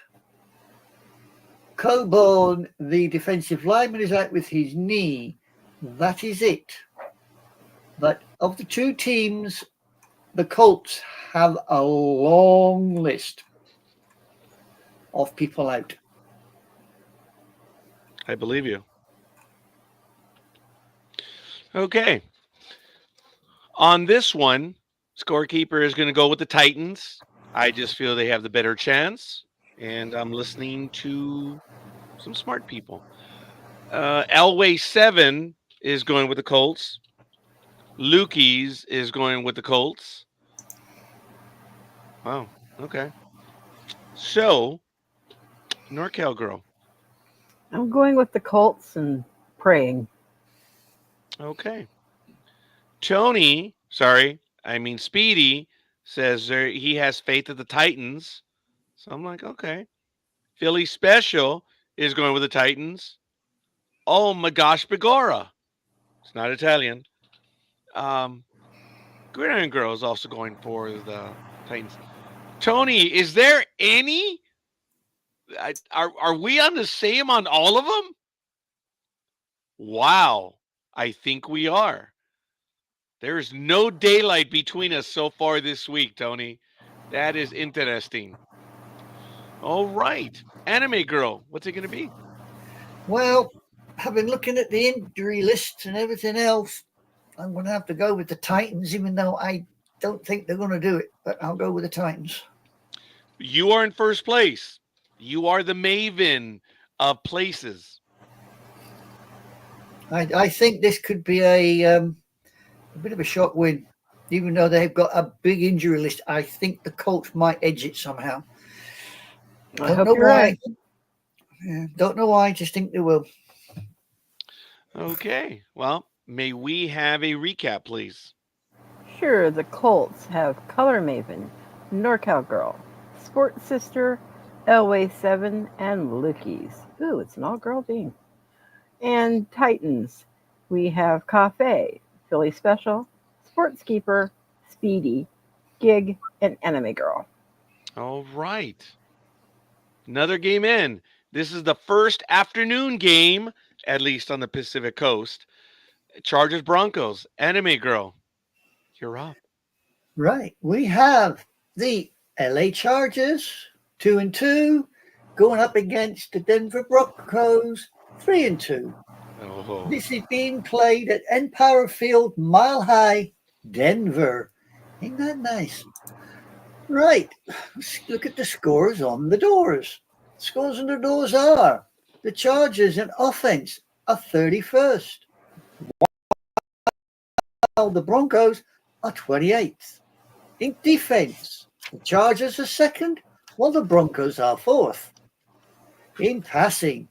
Coburn, the defensive lineman, is out with his knee. That is it. But of the two teams, the Colts have a long list of people out. I believe you. Okay. On this one, scorekeeper is going to go with the Titans. I just feel they have the better chance, and I'm listening to some smart people. Elway 7 is going with the Colts. Lukey's is going with the Colts. Wow. Okay. So, NorCal girl. I'm going with the Colts and praying. Okay. Speedy says he has faith at the Titans. So I'm like, okay. Philly Special is going with the Titans. Oh my gosh, Bigora. It's not Italian. Gridiron Girl is also going for the Titans. Tony, is there any? Are we on the same on all of them? Wow. I think we are. There's no daylight between us so far this week, Tony. That is interesting. All right. Anime Girl, what's it going to be? Well, I've been looking at the injury list and everything else. I'm going to have to go with the Titans, even though I don't think they're going to do it, but I'll go with the Titans. You are in first place. You are the maven of places. I think this could be a bit of a shock win. Even though they've got a big injury list, I think the Colts might edge it somehow. I hope you're right. Yeah, don't know why, just think they will. Okay. Well, may we have a recap, please? Sure, the Colts have Color Maven, NorCal Girl, Sport Sister, Elway 7, and Lukey's. Ooh, it's an all-girl team. And Titans, we have Cafe, Philly Special, Sportskeeper, Speedy, Gig, and Anime Girl. All right. Another game in. This is the first afternoon game, at least on the Pacific Coast. Chargers Broncos. Anime Girl, you're up. Right. We have the LA Chargers, 2-2, going up against the Denver Broncos, 3-2. Oh. This is being played at Empower Field, Mile High, Denver. Ain't that nice? Right. Let's look at the scores on the doors. Scores on the doors are the Chargers in offense are 31st, while the Broncos are 28th. In defense, the Chargers are second, while the Broncos are fourth. In passing,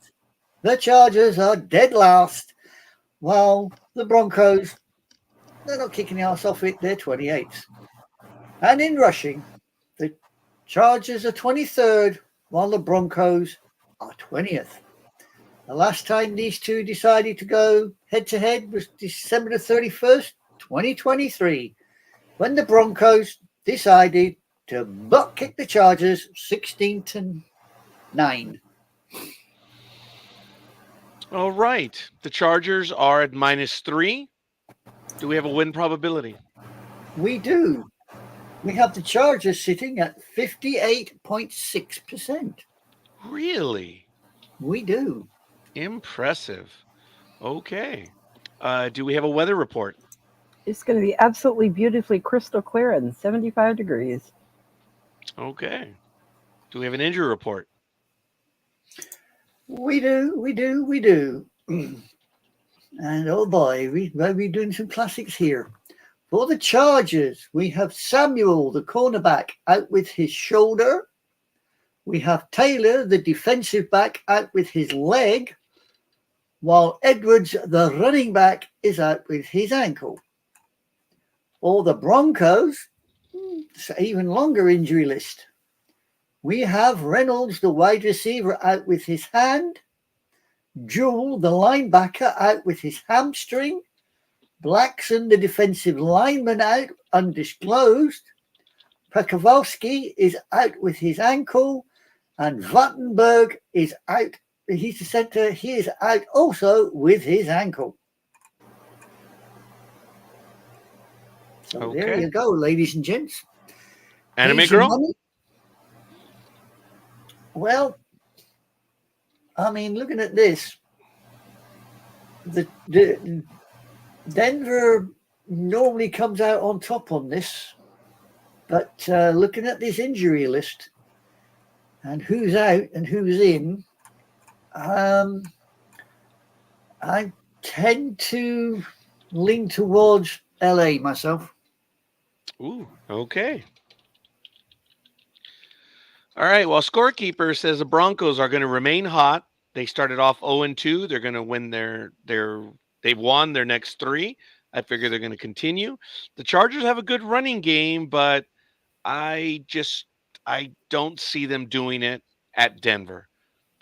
the Chargers are dead last, while the Broncos, they're not kicking the arse off it, they're 28th. And in rushing, the Chargers are 23rd, while the Broncos are 20th. The last time these two decided to go head-to-head was December the 31st, 2023, when the Broncos decided to butt-kick the Chargers 16-9. All right. The Chargers are at -3. Do we have a win probability? We do. We have the Chargers sitting at 58.6%. Really? We do. Impressive. Okay. Do we have a weather report? It's going to be absolutely beautifully crystal clear and 75 degrees. Okay. Do we have an injury report? We do. We do. We do. And oh boy, we may be doing some classics here. For the Chargers, we have Samuel, the cornerback, out with his shoulder. We have Taylor, the defensive back, out with his leg, while Edwards, the running back, is out with his ankle. For the Broncos, it's an even longer injury list. We have Reynolds, the wide receiver, out with his hand. Jewell, the linebacker, out with his hamstring. Blackson, the defensive lineman, out, undisclosed. Pekowalski is out with his ankle. And Wattenberg is out. He's the center. He is out also with his ankle. So there Okay. you go, ladies and gents. Anime Here's your girl? money. Well, I mean, looking at this, the Denver normally comes out on top on this, but looking at this injury list and who's out and who's in, I tend to lean towards LA myself. Ooh, okay. All right. Well, Scorekeeper says the Broncos are going to remain hot. They started off 0-2. They're going to win they've won their next 3. I figure they're going to continue. The Chargers have a good running game, but I don't see them doing it at Denver.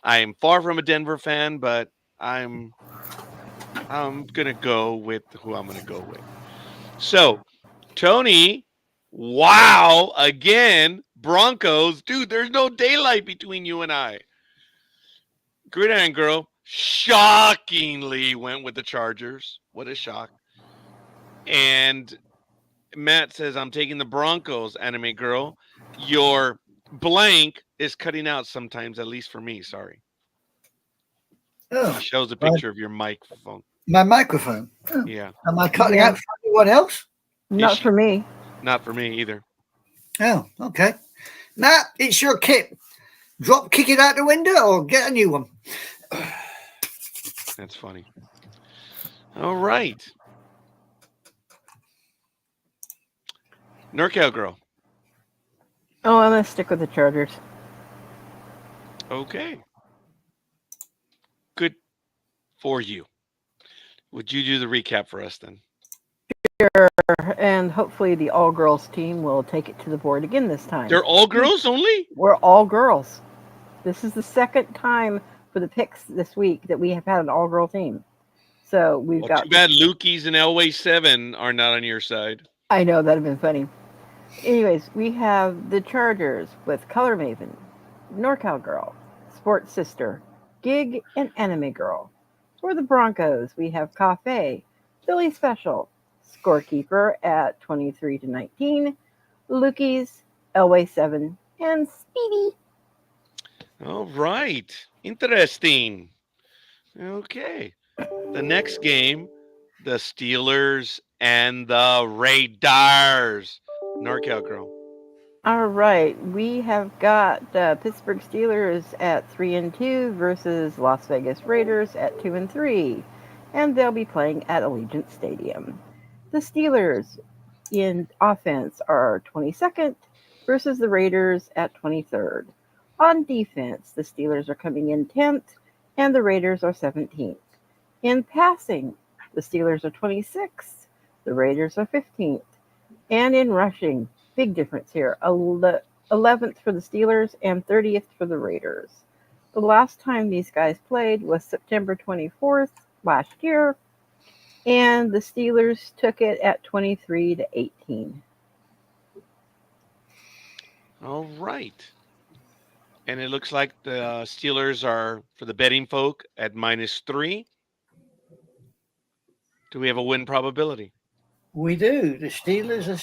I am far from a Denver fan, but I'm going to go with who I'm going to go with. So, Tony, wow, again, Broncos. Dude, there's no daylight between you and I. Gridiron Girl shockingly went with the Chargers. What a shock. And Matt says, I'm taking the Broncos, Anime Girl. Your blank is cutting out sometimes, at least for me. Sorry. Oh, He shows a picture of your microphone. my microphone. Oh, Yeah. am I cutting Yeah. out for anyone else? Not for me. Not for me either. Oh, okay. Matt, it's your kit. Drop kick it out the window or get a new one. That's funny. All right. NorCal Girl. Oh, I'm going to stick with the Chargers. Okay. Good for you. Would you do the recap for us then? Sure. And hopefully the all-girls team will take it to the board again this time. They're all girls only? We're all girls. This is the second time for the picks this week that we have had an all-girl team. So we've Well, got... too bad Lukey's and Elway 7 are not on your side. I know, that'd have been funny. Anyways, we have the Chargers with Color Maven, NorCal Girl, Sports Sister, Gig, and Anime Girl. For the Broncos, we have Cafe, Billy Special, Scorekeeper at 23-19, Lukey's, Elway 7, and Speedy. All right. Interesting. Okay. The next game, the Steelers and the Raiders. NorCal Girl. All right, we have got the Pittsburgh Steelers at 3-2 versus Las Vegas Raiders at 2-3, and they'll be playing at Allegiant Stadium. The Steelers in offense are 22nd versus the Raiders at 23rd. On defense, the Steelers are coming in 10th and the Raiders are 17th. In passing, the Steelers are 26th, the Raiders are 15th. And in rushing, big difference here, 11th for the Steelers and 30th for the Raiders. The last time these guys played was September 24th last year, and the Steelers took it at 23-18. All right. And it looks like the Steelers are, for the betting folk, at -3. Do we have a win probability? We do. The Steelers are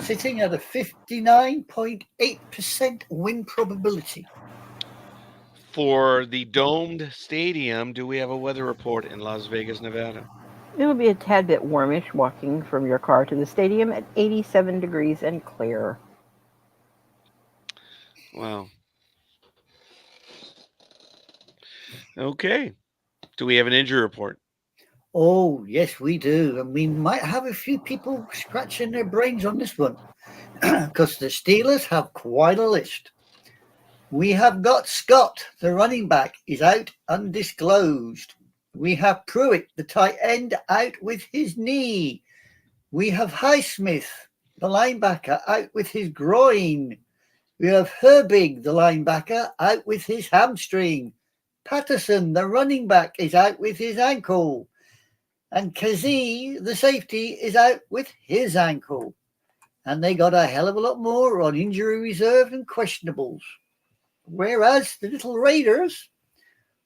sitting at a 59.8% win probability. For the domed stadium, do we have a weather report in Las Vegas, Nevada? It'll be a tad bit warmish walking from your car to the stadium at 87 degrees and clear. Wow. Okay. Do we have an injury report? Oh, yes, we do. And we might have a few people scratching their brains on this one because the Steelers have quite a list. We have got Scott, the running back, is out undisclosed. We have Pruitt, the tight end, out with his knee. We have Highsmith, the linebacker, out with his groin. We have Herbig, the linebacker, out with his hamstring. Patterson, the running back, is out with his ankle. And Kazee, the safety, is out with his ankle. And they got a hell of a lot more on injury reserve and questionables. Whereas the little Raiders,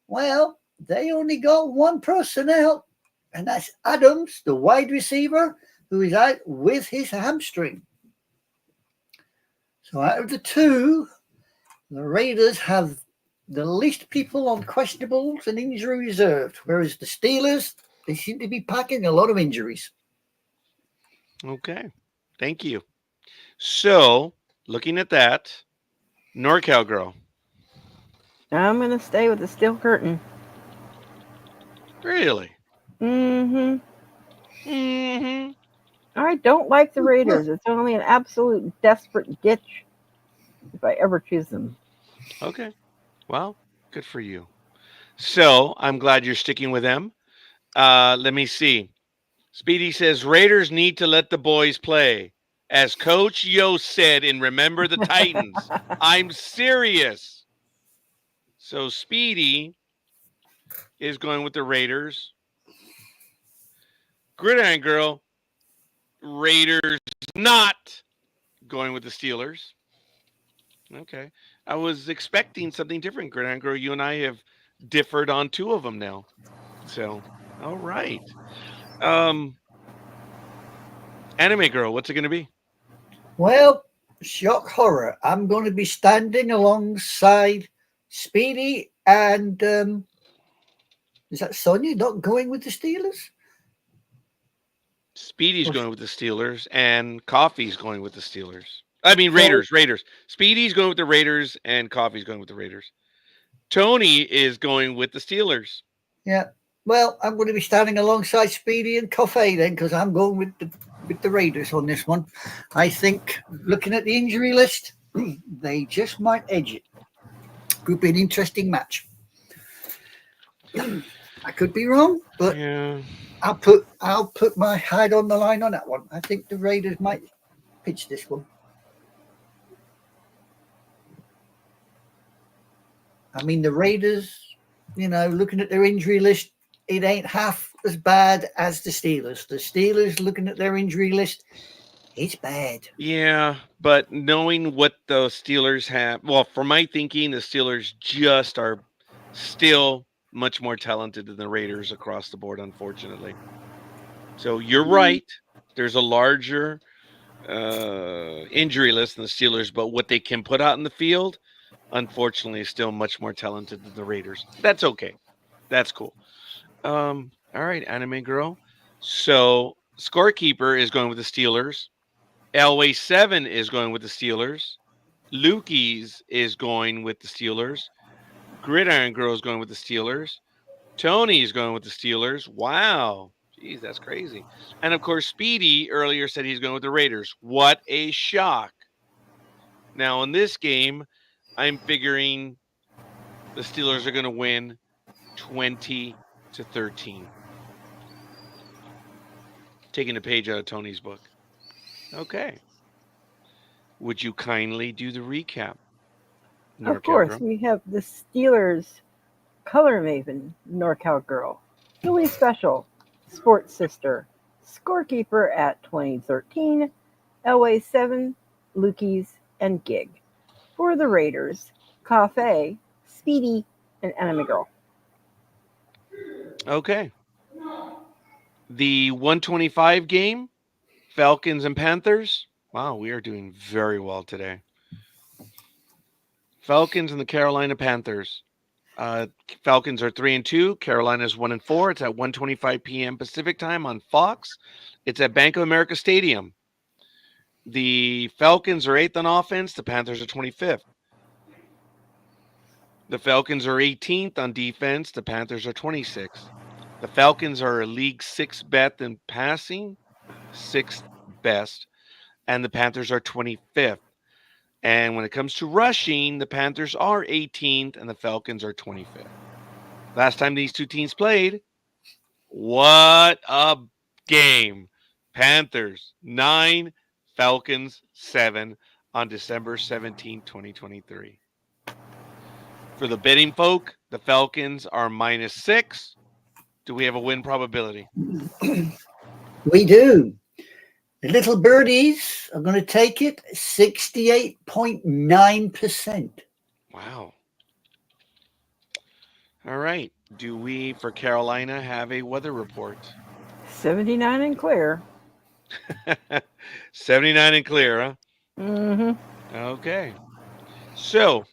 well, they only got one person out, and that's Adams, the wide receiver, who is out with his hamstring. So out of the two, the Raiders have the least people on questionables and injury reserved, whereas the Steelers, they seem to be packing a lot of injuries. Okay. Thank you. So, looking at that, NorCal girl. I'm going to stay with the steel curtain. Really? Mm-hmm. Mm-hmm. I don't like the Raiders. It's only an absolute desperate ditch if I ever choose them. Okay. Well, good for you. So, I'm glad you're sticking with them. Let me see. Speedy says Raiders need to let the boys play. As Coach Yost said in Remember the Titans, I'm serious. So Speedy is going with the Raiders. Gridiron Girl, Raiders not going with the Steelers. Okay. I was expecting something different, Gridiron Girl. You and I have differed on two of them now. So, all right. Anime Girl, what's it going to be? Well, shock horror. I'm going to be standing alongside Speedy and is that Sonia not going with the Steelers? Speedy's going with the Steelers, and Coffee's going with the Steelers. I mean, Raiders. Speedy's going with the Raiders, and Coffee's going with the Raiders. Tony is going with the Steelers. Yeah. Well, I'm going to be standing alongside Speedy and Coffee then, because I'm going with the Raiders on this one. I think, looking at the injury list, they just might edge it. Could be an interesting match. I could be wrong, but Yeah. I'll put my head on the line on that one. I think the Raiders might pitch this one. I mean, the Raiders, looking at their injury list, it ain't half as bad as the Steelers. The Steelers, looking at their injury list, it's bad. Yeah, but knowing what the Steelers have, well, for my thinking, the Steelers just are still much more talented than the Raiders across the board, unfortunately. So you're right. There's a larger injury list than the Steelers, but what they can put out in the field, unfortunately, is still much more talented than the Raiders. That's okay. That's cool. All right, Anime Girl. So Scorekeeper is going with the Steelers. Elway 7 is going with the Steelers. Lukey's is going with the Steelers. Gridiron Girl is going with the Steelers. Tony is going with the Steelers. Wow. Jeez, that's crazy. And of course, Speedy earlier said he's going with the Raiders. What a shock. Now, in this game, I'm figuring the Steelers are going to win 20-13. Taking a page out of Tony's book. Okay. Would you kindly do the recap? Of course, we have the Steelers color maven, NorCal Girl, Philly Special, Sports Sister, Scorekeeper at 2013, Elway 7, Lukey's, and Gig. For the Raiders, Cafe, Speedy, and Anime Girl. Okay. The 125 game, Falcons and Panthers. Wow, we are doing very well today. Falcons and the Carolina Panthers. Falcons are 3-2. Carolina's 1-4. It's at 1:25 p.m. Pacific time on Fox. It's at Bank of America Stadium. The Falcons are 8th on offense. The Panthers are 25th. The Falcons are 18th on defense. The Panthers are 26th. The Falcons are a league 6th best in passing, 6th best, and the Panthers are 25th. And when it comes to rushing, the Panthers are 18th and the Falcons are 25th. Last time these two teams played, what a game. Panthers 9, Falcons 7 on December 17, 2023. For the betting folk, the Falcons are -6. Do we have a win probability? We do. The little birdies are going to take it 68.9%. Wow. All right. Do we, for Carolina, have a weather report? 79 and clear. 79 and clear, huh? Mm-hmm. Okay. So,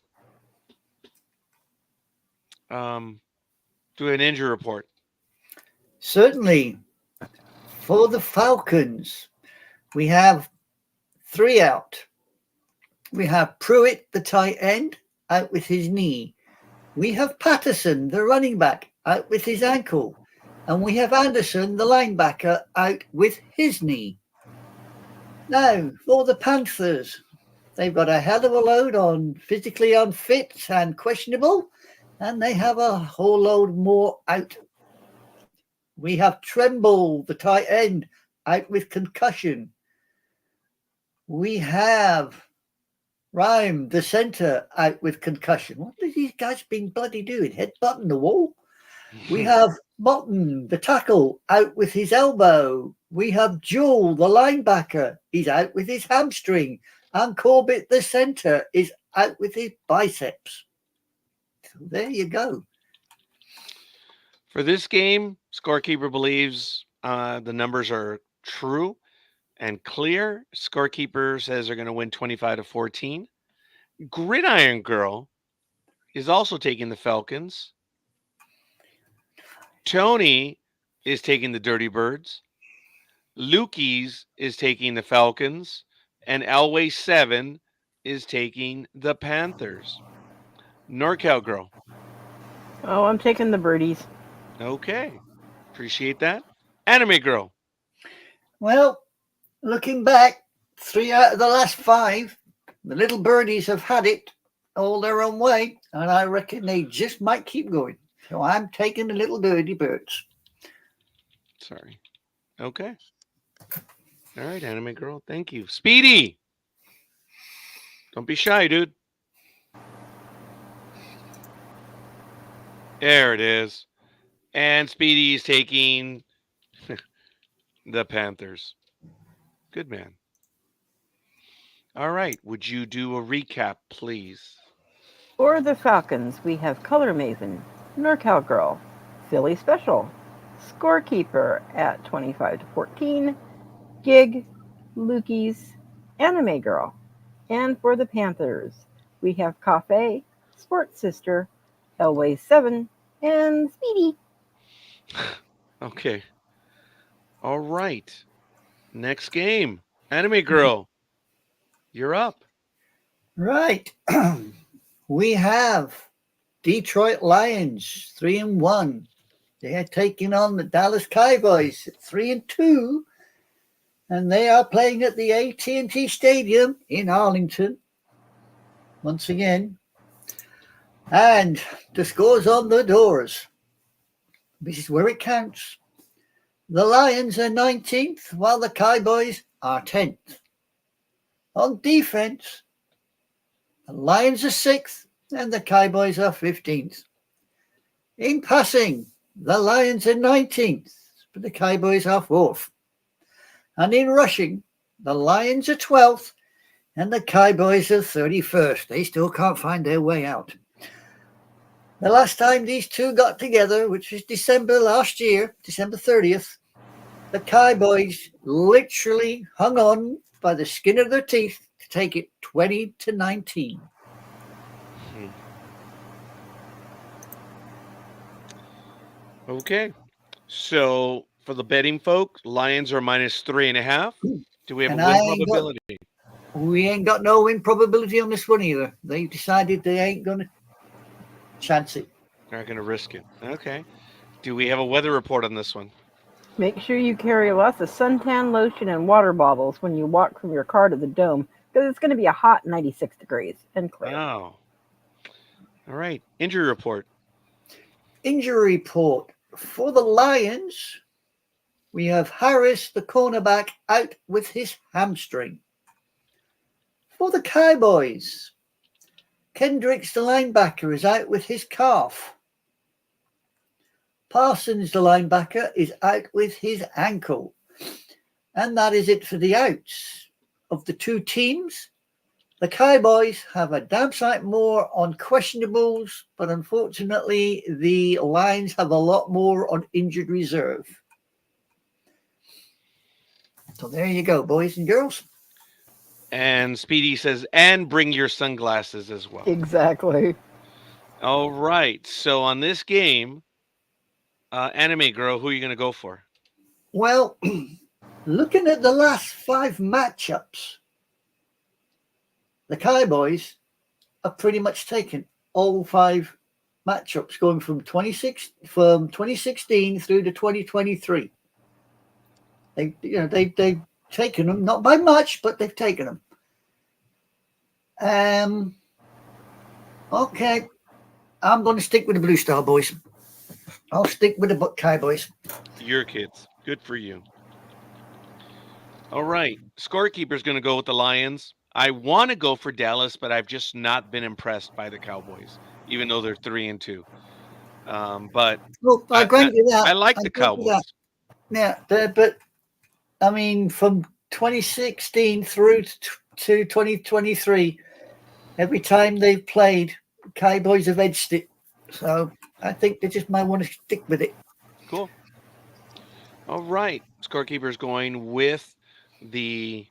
do an injury report. Certainly. For the Falcons, we have 3 out. We have Pruitt, the tight end, out with his knee. We have Patterson, the running back, out with his ankle. And we have Anderson, the linebacker, out with his knee. Now, for the Panthers, they've got a hell of a load on physically unfit and questionable, and they have a whole load more out. We have Tremble, the tight end, out with concussion. We have Rhyme, the center, out with concussion. What have these guys been bloody doing? Headbutting the wall? We have Motten, the tackle, out with his elbow. We have Jewel, the linebacker. He's out with his hamstring. And Corbett, the center, is out with his biceps. So there you go. For this game, Scorekeeper believes the numbers are true and clear. Scorekeeper says they're going to win 25-14. Gridiron Girl is also taking the Falcons. Tony is taking the Dirty Birds. Lukey's is taking the Falcons. And Elway 7 is taking the Panthers. NorCal Girl. Oh, I'm taking the birdies. Okay. Appreciate that. Anime Girl. Well, looking back, 3 out of the last 5, the little birdies have had it all their own way, and I reckon they just might keep going. So I'm taking the little dirty birds. Sorry. Okay. All right, Anime Girl. Thank you. Speedy. Don't be shy, dude. There it is. And Speedy's taking the Panthers. Good man. All right. Would you do a recap, please? For the Falcons, we have Color Maven, NorCal Girl, Philly Special, Scorekeeper at 25-14, Gig, Lukey's, Anime Girl. And for the Panthers, we have Cafe, Sports Sister, Elway 7, and Speedy. Okay. All right. Next game. Anime Girl. You're up. Right. We have Detroit Lions 3-1. They are taking on the Dallas Cowboys at 3-2, and they are playing at the AT&T Stadium in Arlington once again. And the scores on the doors. This is where it counts. The Lions are 19th, while the Cowboys are 10th. On defense, the Lions are 6th, and the Cowboys are 15th. In passing, the Lions are 19th, but the Cowboys are 4th. And in rushing, the Lions are 12th, and the Cowboys are 31st. They still can't find their way out. The last time these two got together, which was December last year, December 30th, the Cowboys literally hung on by the skin of their teeth to take it 20-19. Okay. So for the betting folk, Lions are -3.5. Do we have And a win probability? we ain't got no win probability on this one either. They've decided they ain't going to chance it. They're not going to risk it. Okay. Do we have a weather report on this one? Make sure you carry lots of suntan lotion and water bottles when you walk from your car to the dome because it's going to be a hot 96 degrees and clear. Wow. All right. Injury report. Injury report for the Lions. We have Harris, the cornerback, out with his hamstring. For the Cowboys, Kendricks, the linebacker, is out with his calf. Parsons, the linebacker, is out with his ankle. And that is it for the outs of the two teams. The Cowboys have a damn sight more on questionables, but unfortunately, the Lions have a lot more on injured reserve. So there you go, boys and girls. And Speedy says, and bring your sunglasses as well. Exactly. All right. So on this game, Anime Girl, who are you going to go for? Well, looking at the last 5 matchups, the Cowboys have pretty much taken all 5 matchups going from 2016 through to 2023. They've taken them, not by much, but they've taken them. Okay, I'm going to stick with the Blue Star boys. I'll stick with the Cowboys. Your kids. Good for you. All right. Scorekeeper's going to go with the Lions. I want to go for Dallas, but I've just not been impressed by the Cowboys, even though they're 3-2. But Look, I grant you that. I like the Cowboys. Yeah, but I mean, from 2016 through to 2023, every time they've played, Cowboys have edged it. So I think they just might want to stick with it. Cool. All right. Scorekeeper's going with the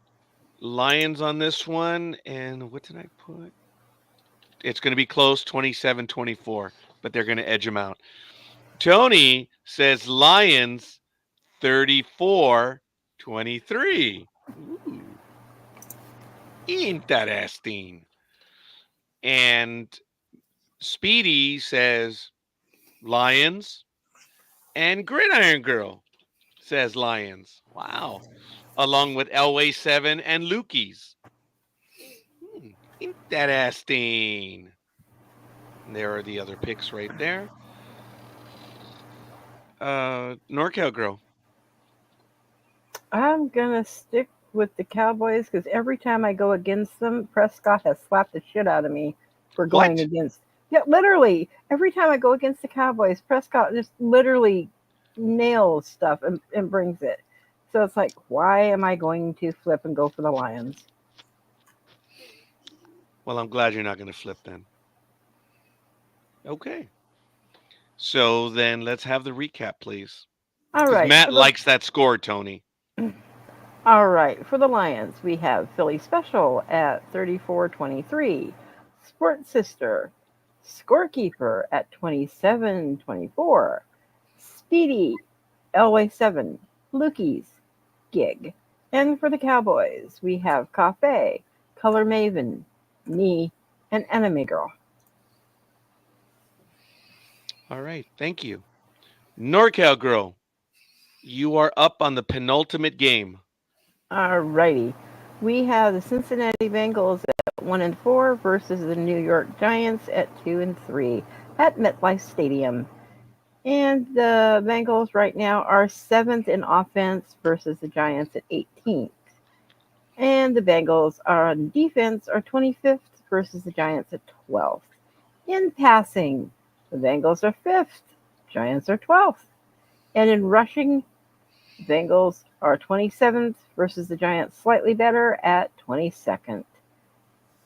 Lions on this one. And what did I put? It's going to be close, 27-24, but they're going to edge them out. Tony says Lions 34-23. Ooh. Interesting. And Speedy says Lions. And Gridiron Girl says Lions. Wow. Along with Elway 7 and Lukey's. Interesting. There are the other picks right there. NorCal Girl. I'm going to stick with the Cowboys because every time I go against them, Prescott has slapped the shit out of me for going against. Yeah, literally. Every time I go against the Cowboys, Prescott just literally nails stuff and brings it. So it's like, why am I going to flip and go for the Lions? Well, I'm glad you're not going to flip then. Okay. So then let's have the recap, please. All right. Matt likes that score, Tony. All right. For the Lions, we have Philly Special at 34-23. Sports Sister, Scorekeeper at 27-24. Speedy, Elway 7, Lukey's, Gig. And for the Cowboys, we have Cafe, Color Maven, me, and Anime Girl. All right. Thank you. NorCal Girl, you are up on the penultimate game. All righty. We have the Cincinnati Bengals at 1-4 versus the New York Giants at 2-3 at MetLife Stadium. And the Bengals right now are 7th in offense versus the Giants at 18th. And the Bengals on defense are 25th versus the Giants at 12th. In passing, the Bengals are 5th, Giants are 12th. And in rushing, the Bengals are 27th versus the Giants slightly better at 22nd.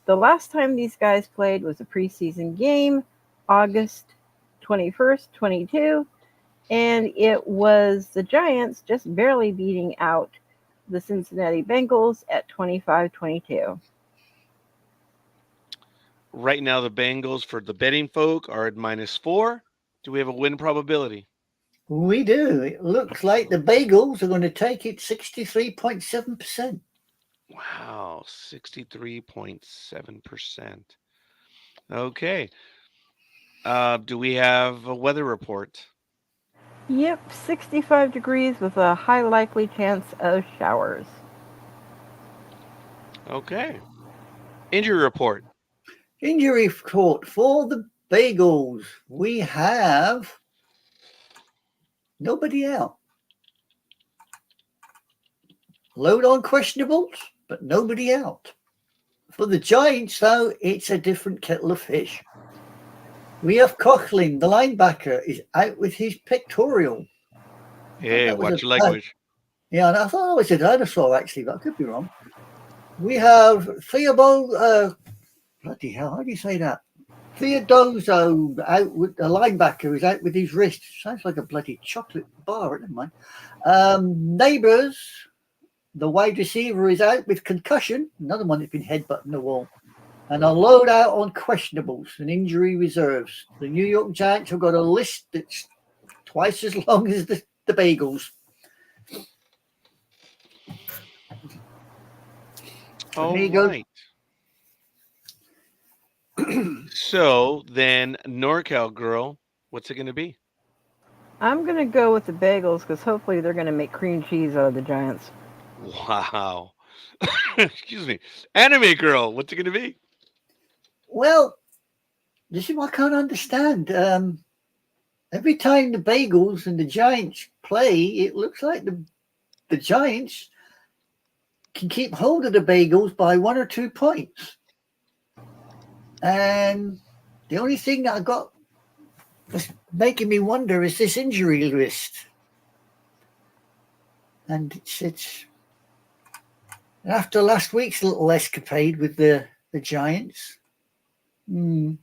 The last time these guys played was a preseason game, August 21st, 22, and it was the Giants just barely beating out the Cincinnati Bengals at 25-22. Right now, the Bengals for the betting folk are at -4. Do we have a win probability? We do. It looks like the Bagels are going to take it 63.7%. Wow, 63.7%. Okay. Do we have a weather report? Yep, 65 degrees with a high likely chance of showers. Okay. Injury report. Injury report for the Bagels. We have nobody out. Load on questionables, but nobody out. For the Giants, though, it's a different kettle of fish. We have Coughlin, the linebacker, is out with his pectoral. Hey, watch your language. Yeah, and I thought it was a dinosaur, actually, but I could be wrong. We have Theobald, bloody hell, how do you say that? Theodoso out with the linebacker is out with his wrist. Sounds like a bloody chocolate bar, never mind. Neighbours, the wide receiver, is out with concussion. Another one that's been headbutting the wall. And a load out on questionables and injury reserves. The New York Giants have got a list that's twice as long as the Bagels. All There you go. right. So then, NorCal girl, what's it going to be? I'm going to go with the Bagels because hopefully they're going to make cream cheese out of the Giants. Wow. Excuse me. Anime girl, what's it going to be? Well, this is what I can't understand. Every time the Bagels and the Giants play, it looks like the Giants can keep hold of the Bagels by 1 or 2 points. And the only thing that I got that's making me wonder is this injury list. And it's after last week's little escapade with the Giants. Damn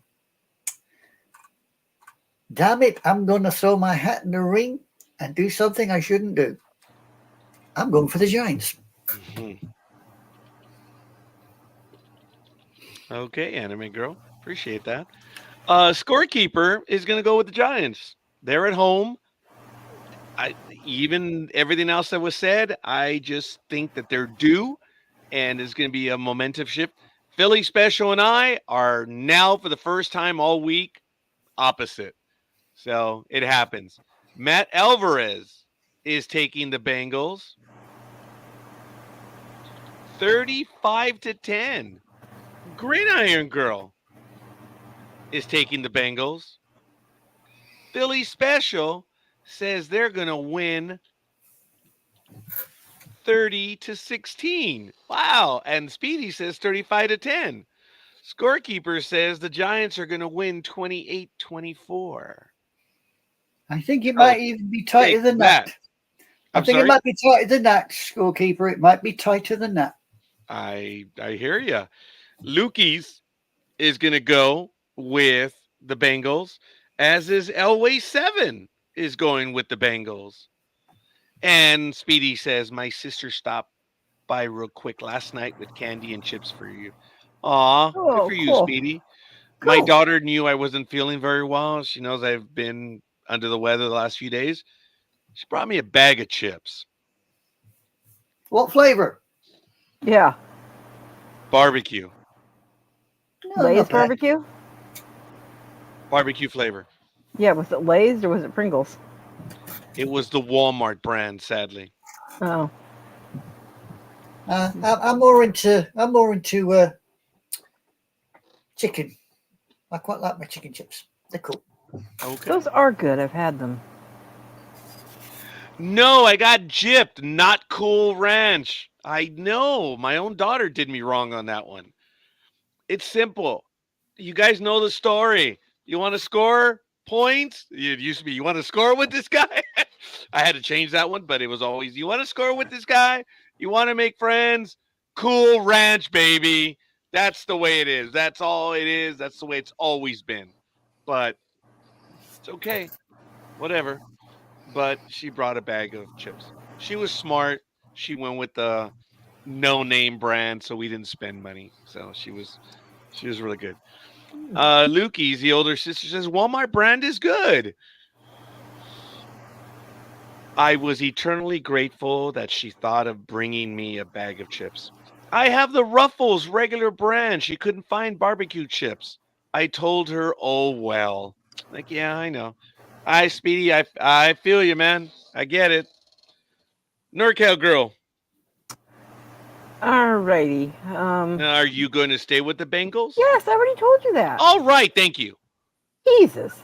it, I'm going to throw my hat in the ring and do something I shouldn't do. I'm going for the Giants. Mm-hmm. Okay, anime girl. Appreciate that. Scorekeeper is going to go with the Giants. They're at home. Even everything else that was said, I just think that they're due, and it's going to be a momentum shift. Philly Special and I are now, for the first time all week, opposite. So it happens. Matt Alvarez is taking the Bengals 35-10. Gridiron Girl is taking the Bengals. Philly Special says they're going to win 30-16. Wow. And Speedy says 35-10. Scorekeeper says the Giants are going to win 28-24. I think it might even be tighter than that. I think it might be tighter than that, Scorekeeper. It might be tighter than that. I hear you. Lukey's is going to go with the Bengals, as is Elway 7 is going with the Bengals. And Speedy says, my sister stopped by real quick last night with candy and chips for you. Aw, good for you, Cool. Speedy. Cool. My daughter knew I wasn't feeling very well. She knows I've been under the weather the last few days. She brought me a bag of chips. What flavor? Yeah. Barbecue. No, Lay's not bad. barbecue? Barbecue flavor. Yeah, was it Lay's or was it Pringles? It was the Walmart brand, sadly. Oh. I'm more into chicken. I quite like my chicken chips. They're cool. Okay. Those are good. I've had them. No, I got gypped. Not Cool Ranch. I know. My own daughter did me wrong on that one. It's simple. You guys know the story. You want to score points? It used to be, you want to score with this guy? I had to change that one, but it was always, you want to score with this guy? You want to make friends? Cool Ranch, baby. That's the way it is. That's all it is. That's the way it's always been. But it's okay. Whatever. But she brought a bag of chips. She was smart. She went with the no-name brand, so we didn't spend money. So she was really good. Lukey's, the older sister, says Walmart brand is good. I was eternally grateful that she thought of bringing me a bag of chips. I have the Ruffles regular brand. She couldn't find barbecue chips. I told her, oh, well. Like, yeah, I know. Hi, Speedy. I feel you, man. I get it. NorCal girl, Alrighty. are you going to stay with the Bengals? Yes, I already told you that. All right, thank you. Jesus.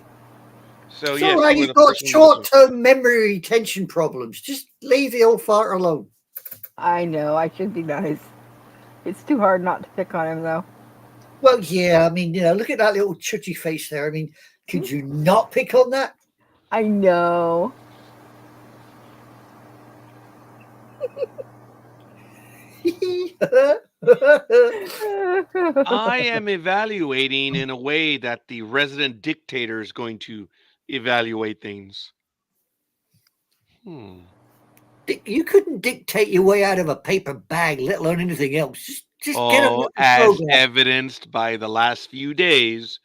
So, It's yes, all right. you were He's the got first one to go. short-term memory retention problems. Just leave the old fart alone. I know. I should be nice. It's too hard not to pick on him, though. Well, yeah. I mean, look at that little chutty face there. I mean, could you not pick on that? I know. I am evaluating in a way that the resident dictator is going to evaluate things. You couldn't dictate your way out of a paper bag, let alone anything else. Just get on Oh, with the as program. evidenced by the last few days,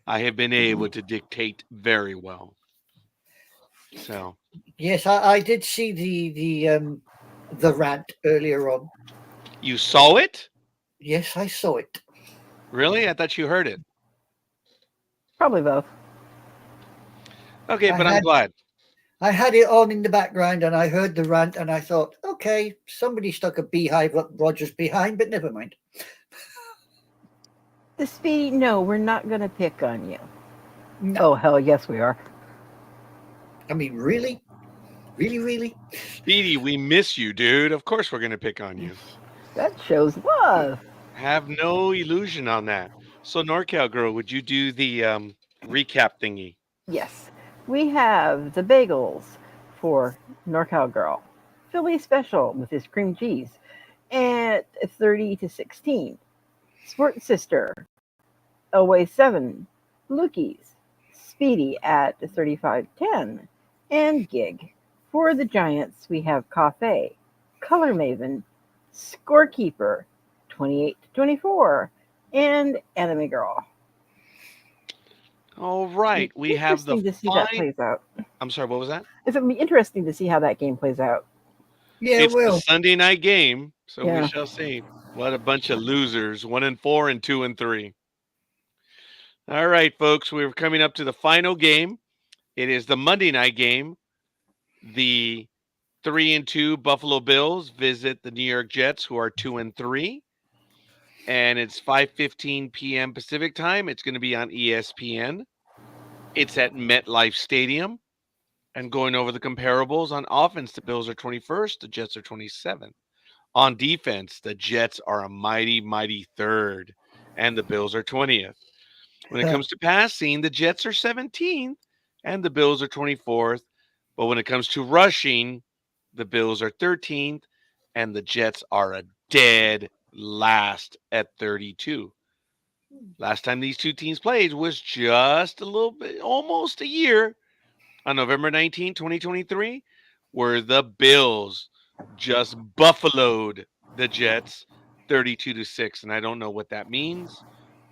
I have been able to dictate very well. So, Yes, I did see the rant earlier on. you saw it? Yes, I saw it. Really? I thought you heard it. Probably both. Okay, but I'm glad. I had it on in the background and I heard the rant and I thought, okay, somebody stuck a beehive up Roger's behind, but never mind. The Speedy, no, we're not going to pick on you. No. Oh, hell, yes, we are. I mean, really? Really, really? Speedy, we miss you, dude. Of course we're going to pick on you. That shows love. Have no illusion on that. So, NorCal girl, would you do the recap thingy? Yes. We have the bagels for NorCal Girl. Philly Special with his cream cheese at 30-16. Sport Sister, Away 7. Lukey's Speedy at 35-10. And Gig. For the Giants, we have Cafe, Color Maven, Scorekeeper, 28-24, and Anime Girl. All right. We have the Interesting to see that plays out. I'm sorry, what was that? It's going to be interesting to see how that game plays out. Yeah, It's well. a Sunday night game, so Yeah. we shall see. What a bunch of losers. 1-4 and 2-3. All right, folks, we're coming up to the final game. It is the Monday night game. The 3-2 Buffalo Bills visit the New York Jets, who are 2-3. And it's 5:15 p.m. Pacific time. It's going to be on ESPN. It's at MetLife Stadium. And going over the comparables on offense, the Bills are 21st, the Jets are 27th. On defense, the Jets are a mighty, mighty third, and the Bills are 20th. When it comes to passing, the Jets are 17th, and the Bills are 24th. But when it comes to rushing, the Bills are 13th, and the Jets are a dead last at 32. Last time these two teams played was just a little bit, almost a year, on November 19, 2023, where the Bills just buffaloed the Jets 32-6. And I don't know what that means,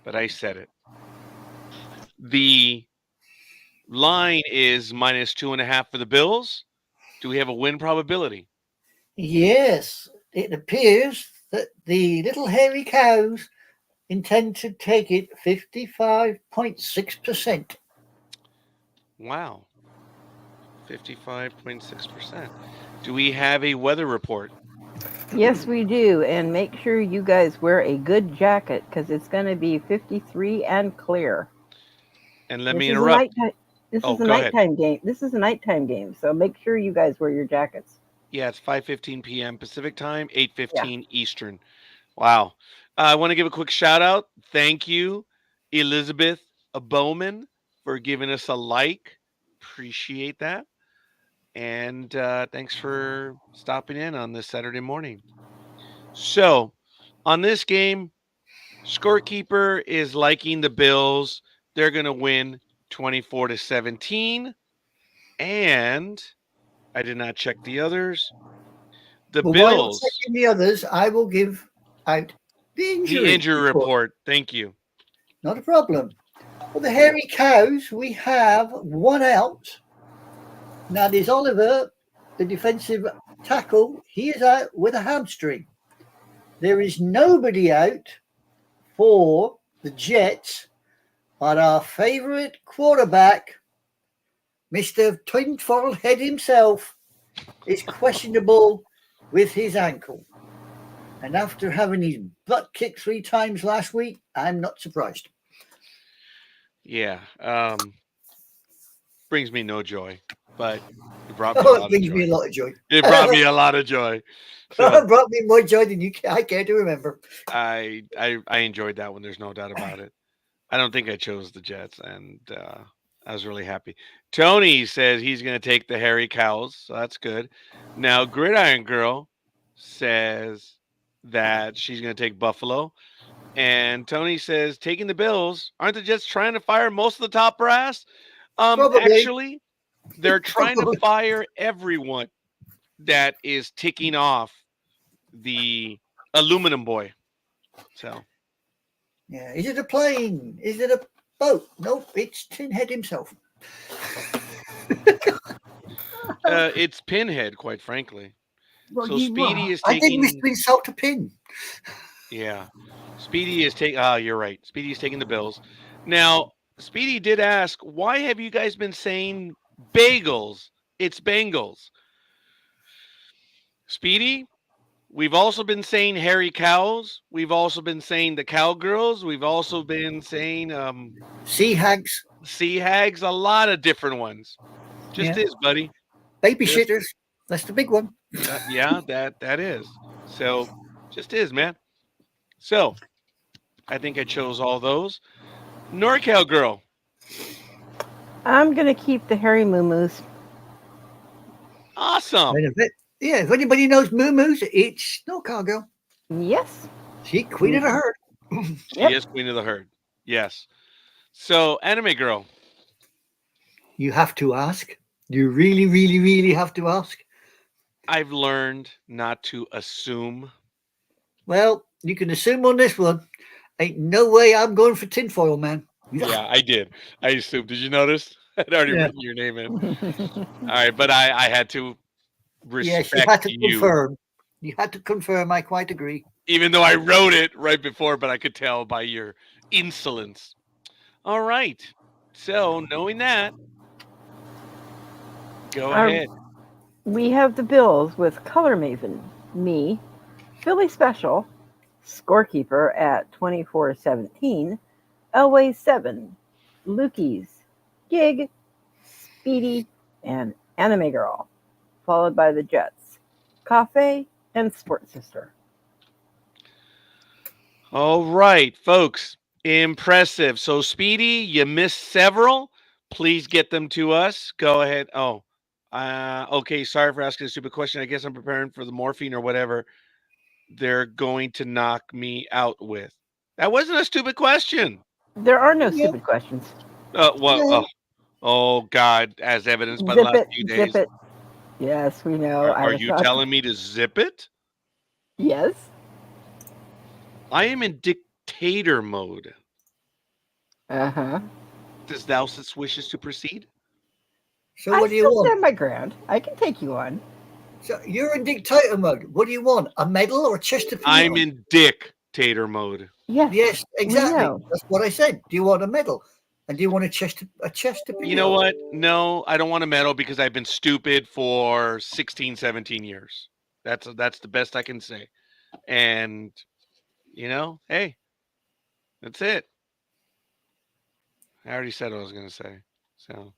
but I said it. The line is -2.5 for the Bills. Do we have a win probability? Yes, it appears that the little hairy cows intend to take it 55.6%. Wow. 55.6%. Do we have a weather report? Yes, we do. And make sure you guys wear a good jacket because it's going to be 53 and clear. And let me interrupt. This is a nighttime game. This is a nighttime game. So make sure you guys wear your jackets. Yeah, it's 5:15 p.m. Pacific time, 8:15 Eastern. Wow. I want to give a quick shout out. Thank you, Elizabeth Bowman, for giving us a like. Appreciate that. And thanks for stopping in on this Saturday morning. So, on this game, Scorekeeper is liking the Bills. They're going to win 24-17. And I did not check the others. The Well, while you're Bills. checking the others, I will give out the injury report. Thank you. Not a problem. For the hairy cows, we have one out. Now there's Oliver the defensive tackle, he is out with a hamstring. There is nobody out for the Jets, but our favourite quarterback, Mr. Tinfoil Head himself, is questionable with his ankle. And after having his butt kicked 3 times last week, I'm not surprised. Yeah. Brings me no joy, but it brought me a Oh, lot it of brings joy. me a lot of joy. It brought me a lot of joy. So It brought me more joy than I care to remember. I enjoyed that one. There's no doubt about it. I don't think I chose the Jets, and I was really happy. Tony says he's going to take the Harry Cows, so that's good. Now, Gridiron Girl says that she's going to take Buffalo, and Tony says taking the Bills. Aren't the Jets trying to fire most of the top brass? Probably. Actually, they're trying to Probably. fire everyone that is ticking off the aluminum boy. So Yeah. Is it a plane? Is it a boat? Nope, it's Tin Head himself. it's Pinhead, quite frankly. Well, So Speedy is I didn't wish taking. to insult a pin. Yeah, Speedy is taking. Ah, you're right. Speedy is taking the Bills. Now, Speedy did ask, why have you guys been saying bagels? It's Bengals. Speedy, we've also been saying hairy cows. We've also been saying the cowgirls. We've also been saying Sea hags, sea hags. A lot of different ones. Just Yeah. is, buddy. babyshitters. That's the big one. Yeah, that is. So just is, man. So I think I chose all those. NorCal girl. I'm going to keep the hairy moo-moos. Awesome. Yeah, if anybody knows Moo Moo's, it's no cargo. Yes. She queen of the herd. She Yep. is queen of the herd. Yes. So anime girl. You have to ask. You really, really, really have to ask. I've learned not to assume. Well, you can assume on this one. Ain't no way I'm going for tinfoil, man. Yeah, I did. I assumed. Did you notice? I'd already Yeah. written your name in. All right, but I had to Yes, respect you had to you, confirm. You had to confirm. I quite agree. even though I wrote it right before, but I could tell by your insolence. All right. So knowing that, go ahead. We have the Bills with Color Maven, me, Philly Special, Scorekeeper at 24-17, Elway 7, Lukey's, Gig, Speedy, and Anime Girl, followed by the Jets, Cafe, and Sports Sister. All right, folks. Impressive. So, Speedy, you missed several. Please get them to us. Go ahead. Oh, okay. Sorry for asking a stupid question. I guess I'm preparing for the morphine or whatever they're going to knock me out with. That wasn't a stupid question. There are no Yeah. stupid questions. Well, oh God, as evidenced by the Zip last it, few days. zip it. Yes, we know. Are you telling me to zip it? Yes. I am in dictator mode. Uh-huh. Does thou wishes to proceed? So I what do you still want? stand my ground. I can take you on. So you're in dictator mode. What do you want? A medal or a chest of I'm peanuts? in dictator mode. Yes. Yes, exactly. know. That's what I said. Do you want a medal? And do you want a chest of You know peanuts? what? No, I don't want a medal because I've been stupid for 16, 17 years. That's the best I can say. And, hey, that's it. I already said what I was going to say. So,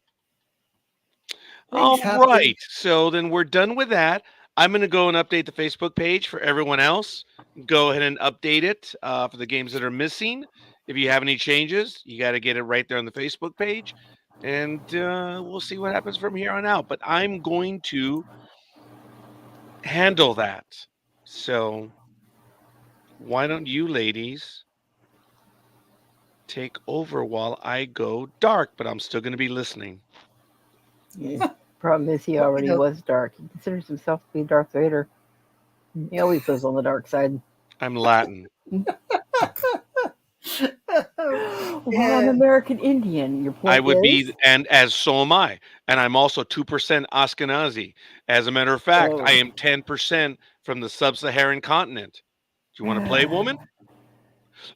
all happen. right. So then we're done with that. I'm going to go and update the Facebook page for everyone else. Go ahead and update it for the games that are missing. If you have any changes, you got to get it right there on the Facebook page. And we'll see what happens from here on out. But I'm going to handle that. So why don't you ladies take over while I go dark? But I'm still going to be listening. Yeah. Problem is, he Well, already was dark. He considers himself to be Darth Vader. He always lives on the dark side. I'm Latin. Well, I'm Yeah. American Indian. Your point I would is? be, and as so am I. And I'm also 2% Ashkenazi. As a matter of fact, I Oh. am 10% from the sub-Saharan continent. Do you want to play, woman?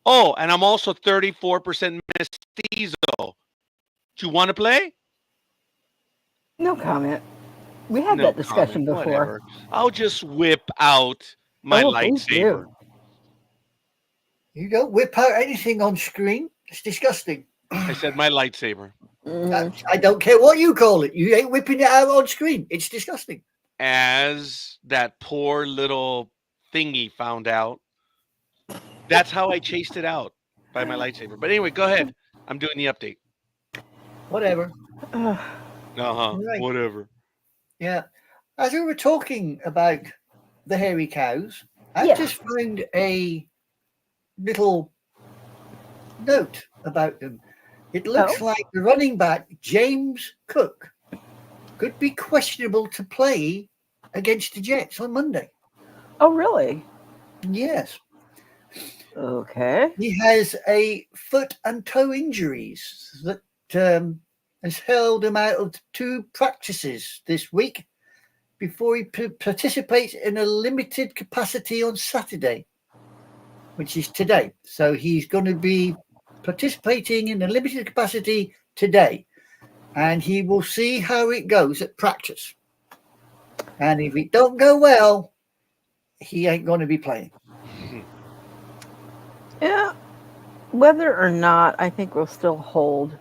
Oh, and I'm also 34% mestizo. Do you want to play? No comment. We had No that discussion comment. before. Whatever. I'll just whip out my Oh, please lightsaber. do. You don't whip out anything on screen. It's disgusting. I said my lightsaber. Mhm. I don't care what you call it. You ain't whipping it out on screen. It's disgusting. As that poor little thingy found out, that's how I chased it out by my lightsaber. But anyway, go ahead. I'm doing the update. Whatever. Uh huh. Right. Whatever. Yeah. As we were talking about the hairy cows, I Yeah. just found a little note about them. It looks Oh. like the running back, James Cook, could be questionable to play against the Jets on Monday. Oh, really? Yes. Okay. He has a foot and toe injuries that has held him out of 2 practices this week before he participates in a limited capacity on Saturday, which is today. So he's going to be participating in a limited capacity today, and he will see how it goes at practice. And if it don't go well, he ain't going to be playing. Yeah. Whether or not, I think we'll still hold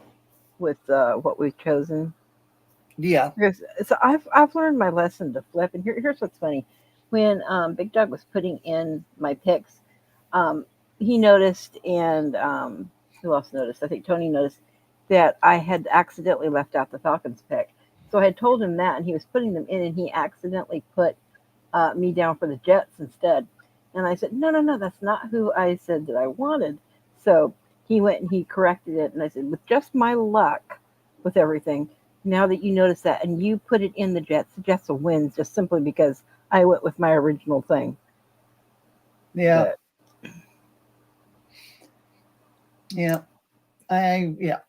with what we've chosen. Yeah. Because so I've learned my lesson to flip. And here's what's funny: when Big Doug was putting in my picks, he noticed, and who else noticed? I think Tony noticed that I had accidentally left out the Falcons pick. So I had told him that, and he was putting them in, and he accidentally put me down for the Jets instead. And I said, no, that's not who I said that I wanted. So he went and he corrected it, and I said, with just my luck with everything, now that you notice that, and you put it in the Jets will win just simply because I went with my original thing. Yeah. But, Yeah.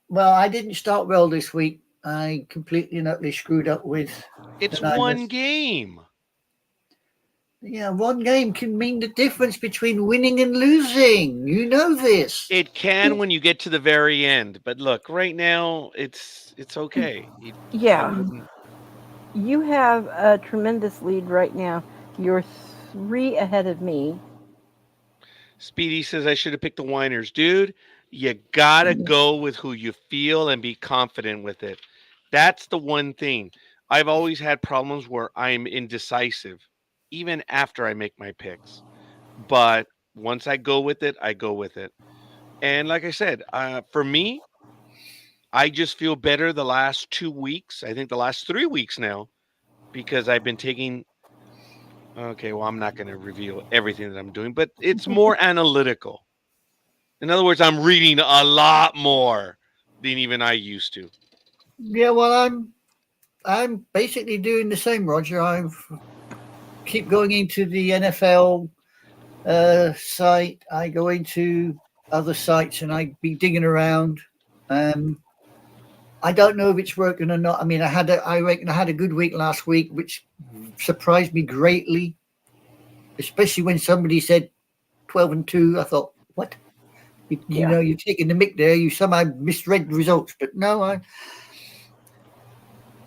Well, I didn't start well this week. I completely and utterly screwed up with It's the Niners. one game. Yeah, one game can mean the difference between winning and losing. You know this. It can when you get to the very end, but look, right now it's okay. I yeah, wouldn't. you have a tremendous lead right now. You're 3 ahead of me. Speedy says I should have picked the Winers, dude. You gotta go with who you feel and be confident with it. That's the one thing. I've always had problems where I'm indecisive, even after I make my picks. But once I go with it, I go with it. And like I said, for me, I just feel better the last 2 weeks. I think the last 3 weeks now because I've been taking. Okay, well, I'm not going to reveal everything that I'm doing, but it's more analytical. In other words, I'm reading a lot more than even I used to. Yeah, well, I'm basically doing the same, Roger. I keep going into the NFL site. I go into other sites and I be digging around. I don't know if it's working or not. I mean, I reckon I had a good week last week, which surprised me greatly, especially when somebody said 12-2. I thought, what? You know, you're taking the mick there. You somehow misread the results, but no,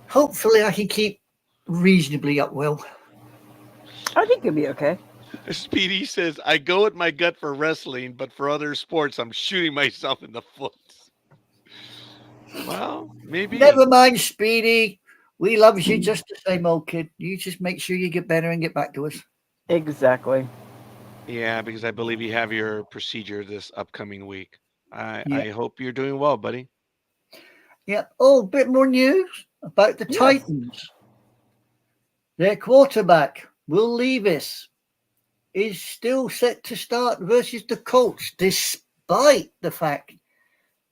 hopefully I can keep reasonably up well. I think you'll be okay. Speedy says, I go with my gut for wrestling, but for other sports, I'm shooting myself in the foot. Well, maybe. Never mind, Speedy. We love you just the same, old kid. You just make sure you get better and get back to us. Exactly. Yeah, because I believe you have your procedure this upcoming week. Yeah. I hope you're doing well, buddy. Yeah. Oh, a bit more news about the Yes. Titans. Their quarterback, Will Levis, is still set to start versus the Colts, despite the fact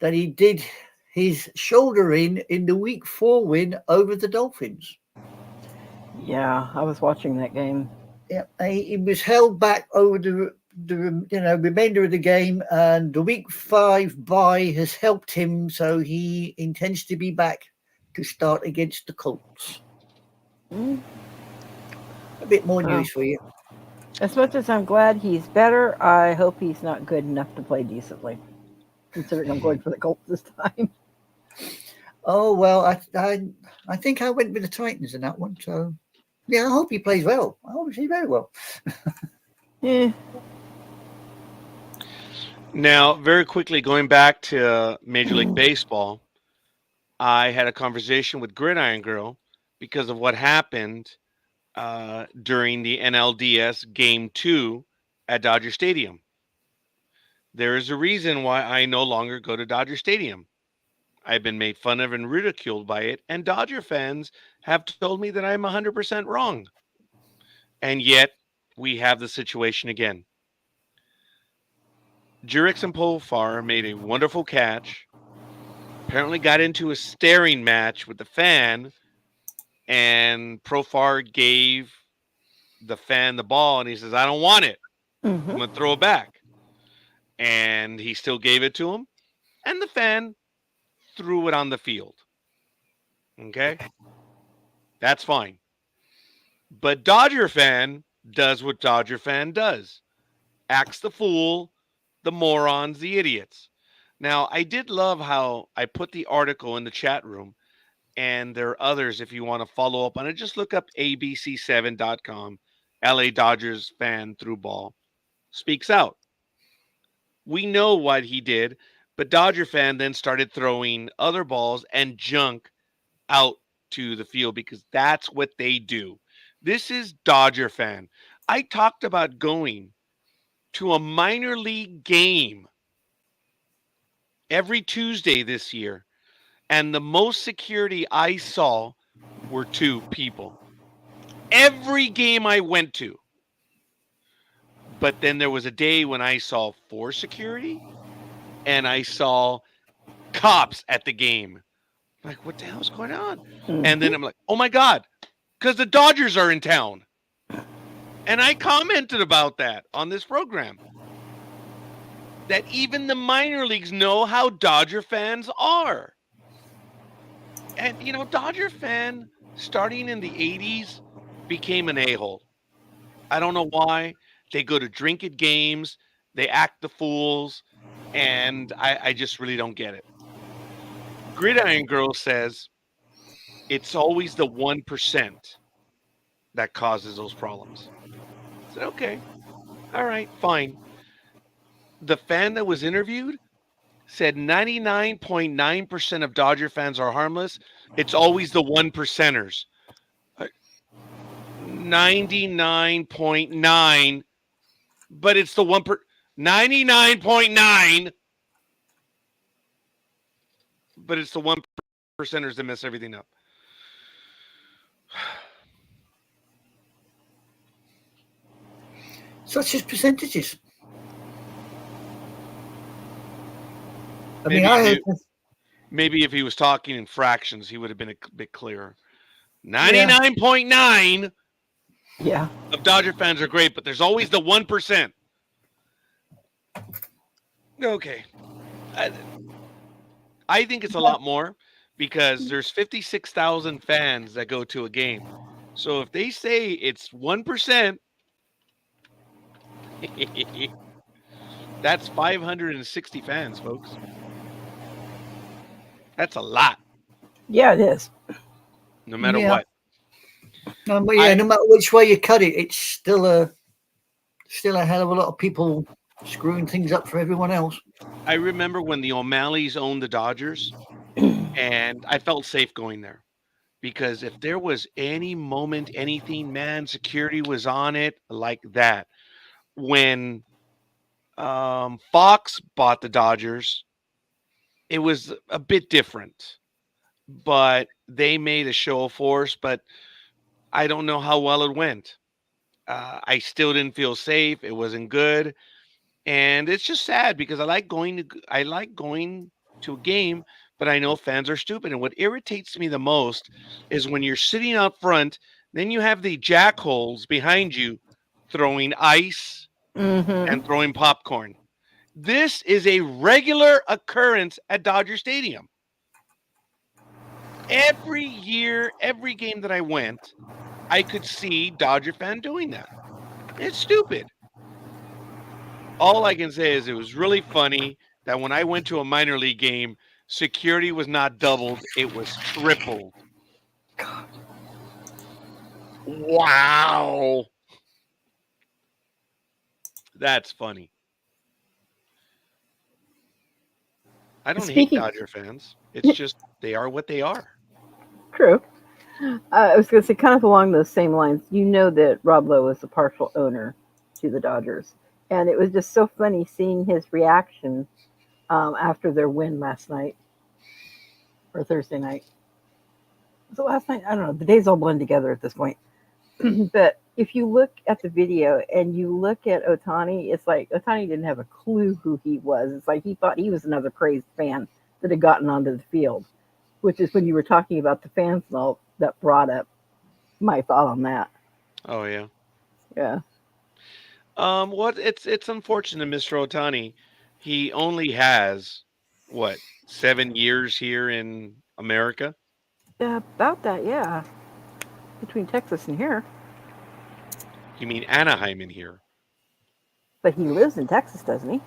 that he did his shoulder in the Week 4 win over the Dolphins. Yeah, I was watching that game. Yeah, he was held back over the remainder of the game, and the week 5 bye has helped him, so he intends to be back to start against the Colts. Mm. A bit more Wow. news for you. As much as I'm glad he's better, I hope he's not good enough to play decently. Considering I'm going for the Colts this time. Oh well, I think I went with the Titans in that one. So yeah, I hope he plays well. I hope he plays very well. Yeah. Now, very quickly, going back to Major League Baseball, I had a conversation with Gridiron Girl because of what happened during the NLDS Game 2 at Dodger Stadium. There is a reason why I no longer go to Dodger Stadium. I've been made fun of and ridiculed by it, and Dodger fans have told me that I'm 100% wrong. And yet, we have the situation again. Jurickson Profar made a wonderful catch, apparently got into a staring match with the fan, and Profar gave the fan the ball, and he says, I don't want it. I'm going to throw it back. And he still gave it to him, and the fan threw it on the field. Okay? That's fine. But Dodger fan does what Dodger fan does. Acts the fool, the morons, the idiots. Now, I did love how I put the article in the chat room, and there are others if you want to follow up on it. Just look up abc7.com. LA Dodgers fan through ball speaks out. We know what he did, but Dodger fan then started throwing other balls and junk out to the field because that's what they do. This is Dodger fan. I talked about going to a minor league game every Tuesday this year, and the most security I saw were 2 people. Every game I went to. But then there was a day when I saw 4 security, and I saw cops at the game. Like, what the hell's going on? And then I'm like, oh my God, because the Dodgers are in town. And I commented about that on this program. That even the minor leagues know how Dodger fans are. And, Dodger fan, starting in the 80s, became an a-hole. I don't know why. They go to drink at games. They act the fools. And I just really don't get it. Gridiron Girl says it's always the 1% that causes those problems. I said, okay. All right, fine. The fan that was interviewed said 99.9% of Dodger fans are harmless. It's always the 1%ers. 99.9, but it's the 99.9, but it's the 1%ers that mess everything up. Such as percentages. Maybe if he was talking in fractions, he would have been a bit clearer. 99.9 of Dodger fans are great, but there's always the 1%. Okay. I think it's a lot more because there's 56,000 fans that go to a game. So if they say it's 1%, that's 560 fans, folks. That's a lot. Yeah, it is. No matter what. No matter which way you cut it, it's still a hell of a lot of people screwing things up for everyone else. I remember when the O'Malleys owned the Dodgers, and I felt safe going there. Because if there was any moment, anything, man, security was on it like that. When Fox bought the Dodgers, it was a bit different. But they made a show of force, but I don't know how well it went. I still didn't feel safe. It wasn't good. And it's just sad because I like going to a game, but I know fans are stupid. And what irritates me the most is when you're sitting out front, then you have the jackholes behind you throwing ice, Mm-hmm. and throwing popcorn. This is a regular occurrence at Dodger Stadium. Every year, every game that I went, I could see Dodger fan doing that. It's stupid. All I can say is it was really funny that when I went to a minor league game, security was not doubled, it was tripled. Wow. That's funny. I don't hate Speaking Dodger fans. It's just they are what they are. true. I was going to say, kind of along those same lines, you know that Rob Lowe was a partial owner to the Dodgers. And it was just so funny seeing his reaction after their win last night or Thursday night. Was it last night? I don't know. The days all blend together at this point. But if you look at the video and you look at Otani, it's like Otani didn't have a clue who he was. It's like he thought he was another praised fan that had gotten onto the field, which is when you were talking about the fans and all that brought up my thought on that. Oh yeah. Yeah. What it's unfortunate, Mr. Otani. He only has what 7 years here in America. Yeah, about that, yeah. Between Texas and here. You mean Anaheim in here? But he lives in Texas, doesn't he?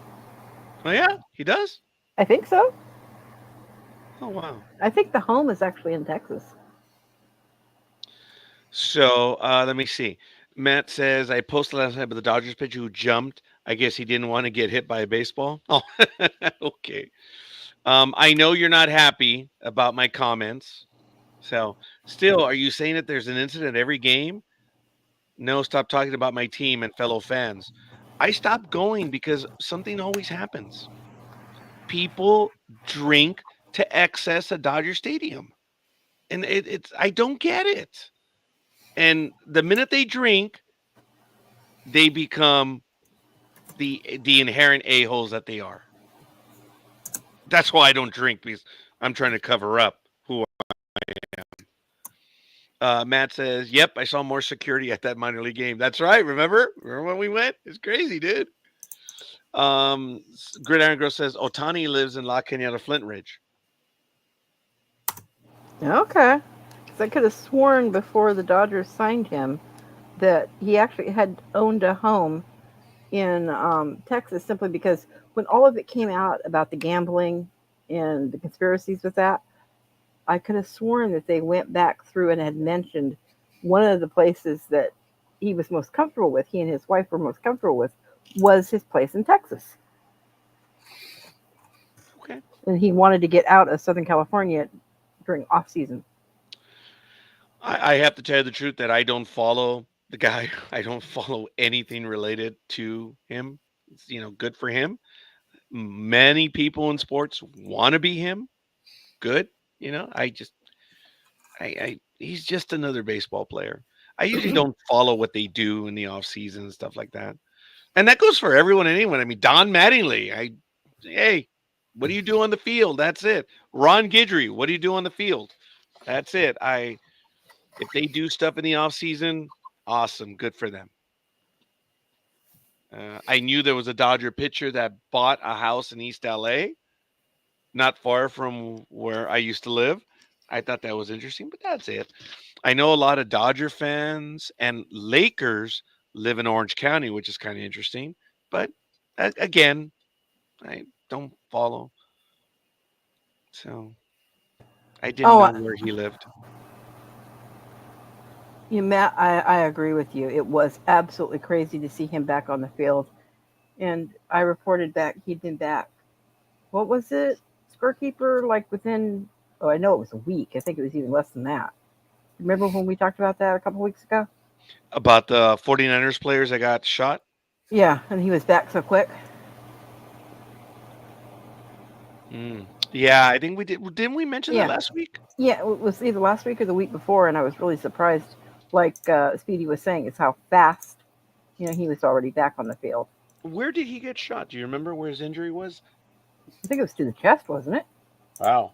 Oh yeah, he does. I think so. Oh wow. I think the home is actually in Texas. So let me see. Matt says I posted last night about the Dodgers pitcher who jumped. I guess he didn't want to get hit by a baseball. Oh, okay. I know you're not happy about my comments. So, still, are you saying that there's an incident every game? No, stop talking about my team and fellow fans. I stopped going because something always happens. People drink to excess at Dodger Stadium, and it's I don't get it. And the minute they drink, they become the inherent a-holes that they are. That's why I don't drink, because I'm trying to cover up who I am. Matt says, "Yep, I saw more security at that minor league game." That's right. Remember when we went? It's crazy, dude. Gridiron Girl says Otani lives in La Cañada, Flint Ridge. Okay. Because I could have sworn before the Dodgers signed him that he actually had owned a home in Texas, simply because when all of it came out about the gambling and the conspiracies with that, I could have sworn that they went back through and had mentioned one of the places that he was most comfortable with, he and his wife were most comfortable with, was his place in Texas. Okay. And he wanted to get out of Southern California during off season. I have to tell you the truth that I don't follow the guy. I don't follow anything related to him. It's, good for him. Many people in sports want to be him. Good. He's just another baseball player. I usually don't follow what they do in the off season and stuff like that. And that goes for everyone and anyone. I mean, Don Mattingly, hey, what do you do on the field? That's it. Ron Guidry, what do you do on the field? That's it. If they do stuff in the off season, awesome, good for them. I knew there was a Dodger pitcher that bought a house in East LA, not far from where I used to live. I thought that was interesting, but that's it. I know a lot of Dodger fans and Lakers live in Orange County, which is kind of interesting. But again, I don't follow. So I didn't know where he lived. Matt, I agree with you. It was absolutely crazy to see him back on the field. And I reported back, he'd been back. What was it? Scorekeeper, like within, I know it was a week. I think it was even less than that. Remember when we talked about that a couple weeks ago? About the 49ers players that got shot? Yeah, and he was back so quick. Yeah, I think we did. Didn't we mention that last week? Yeah, it was either last week or the week before, and I was really surprised. Like Speedy was saying, it's how fast, he was already back on the field. Where did he get shot? Do you remember where his injury was? I think it was to the chest, wasn't it? Wow.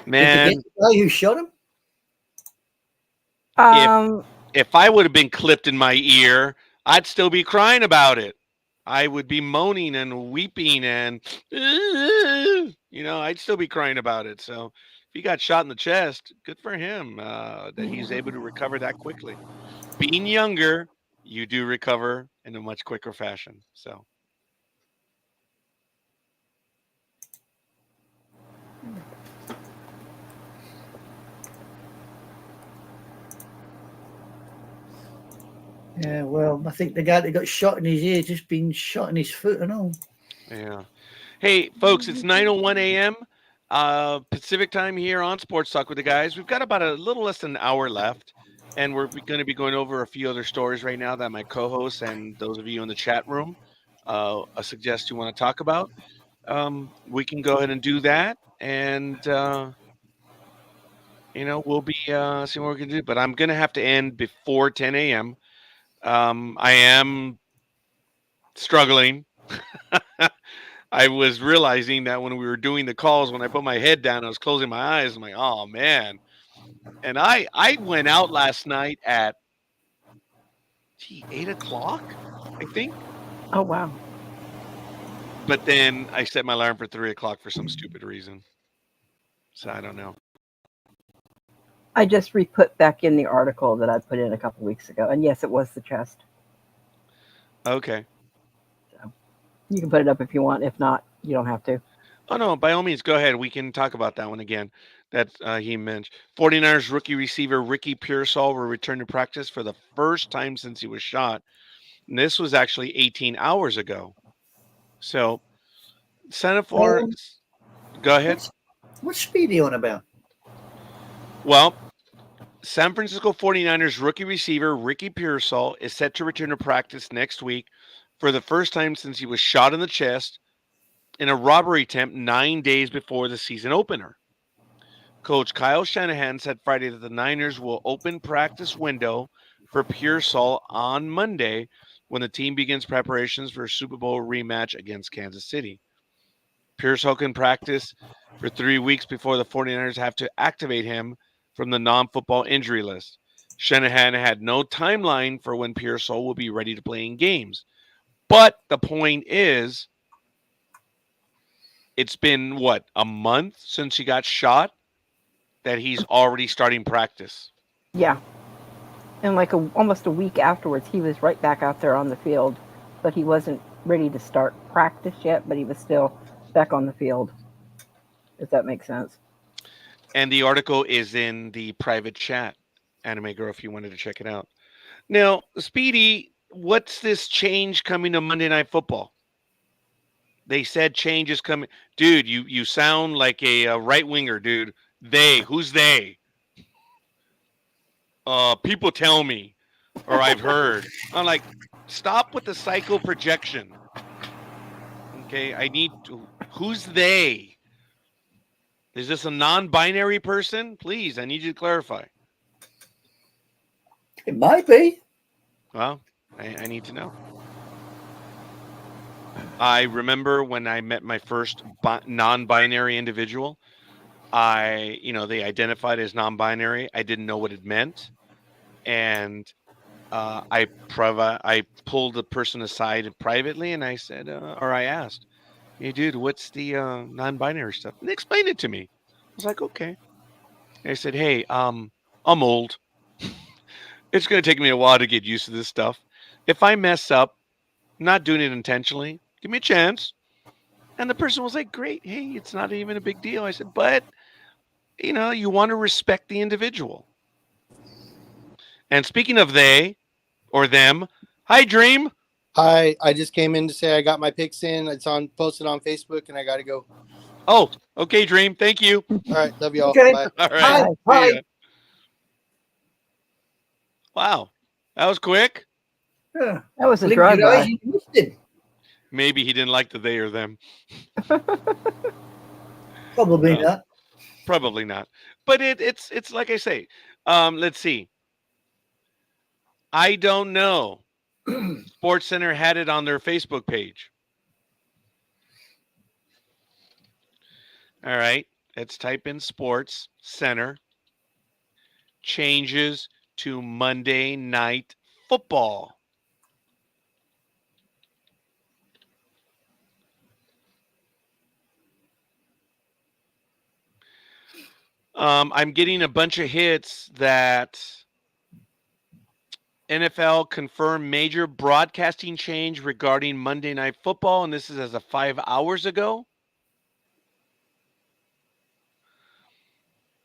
Man. The guy who shot him? If I would have been clipped in my ear, I'd still be crying about it. I would be moaning and weeping and, I'd still be crying about it. So if he got shot in the chest, good for him that he's able to recover that quickly. Being younger, you do recover in a much quicker fashion. So. Yeah, well, I think the guy that got shot in his ear just been shot in his foot and all. Yeah. Hey, folks, it's 9:01 a.m. Pacific time here on Sports Talk with the guys. We've got about a little less than an hour left, and we're going to be going over a few other stories right now that my co-hosts and those of you in the chat room suggest you want to talk about. We can go ahead and do that, and we'll be seeing what we can do. But I'm going to have to end before 10 a.m. I am struggling. I was realizing that when we were doing the calls, when I put my head down, I was closing my eyes. I'm like, oh man. And I went out last night at 8 o'clock, I think. Oh wow. But then I set my alarm for 3 o'clock for some stupid reason. So I don't know. I just re-put back in the article that I put in a couple weeks ago, and yes, it was the chest. Okay. So you can put it up if you want. If not, you don't have to. Oh no, by all means, go ahead. We can talk about that one again. That he mentioned. 49ers rookie receiver Ricky Pearsall will return to practice for the first time since he was shot. And this was actually 18 hours ago. So, Senator, go ahead. What's Speedy on about? Well, San Francisco 49ers rookie receiver Ricky Pearsall is set to return to practice next week for the first time since he was shot in the chest in a robbery attempt 9 days before the season opener. Coach Kyle Shanahan said Friday that the Niners will open practice window for Pearsall on Monday when the team begins preparations for a Super Bowl rematch against Kansas City. Pearsall can practice for 3 weeks before the 49ers have to activate him from the non-football injury list. Shanahan had no timeline for when Pearsall will be ready to play in games. But the point is, it's been, a month since he got shot that he's already starting practice. Yeah. And like almost a week afterwards, he was right back out there on the field, but he wasn't ready to start practice yet, but he was still back on the field, if that makes sense. And the article is in the private chat, Anime Girl, if you wanted to check it out. Now, Speedy, what's this change coming to Monday Night Football? They said change is coming. Dude, you sound like a right-winger, dude. Who's they? People tell me, or I've heard. I'm like, stop with the psycho projection. Okay, who's they? Is this a non-binary person? Please, I need you to clarify. It might be. Well, I need to know. I remember when I met my first non-binary individual. They identified as non-binary. I didn't know what it meant, and I pulled the person aside privately, and I said, or I asked, "Hey, dude, what's the non-binary stuff?" And they explained it to me. I was like, "Okay." And I said, "Hey, I'm old. It's going to take me a while to get used to this stuff. If I mess up, I'm not doing it intentionally. Give me a chance." And the person was like, "Great. Hey, it's not even a big deal." I said, "But you want to respect the individual." And speaking of they or them, hi, Dream. Hi, I just came in to say I got my picks in. It's posted on Facebook, and I got to go. Oh, okay, Dream. Thank you. All right, love y'all. Okay. Bye. All right. Hi. Wow, that was quick. Yeah. That was a Blink drug your eyes, guy. you missed him. Maybe he didn't like the they or them. Probably not. Probably not. But it's like I say. Let's see. I don't know. Sports Center had it on their Facebook page. All right. Let's type in Sports Center. Changes to Monday Night Football. I'm getting a bunch of hits that NFL confirmed major broadcasting change regarding Monday Night Football, and this is as of 5 hours ago.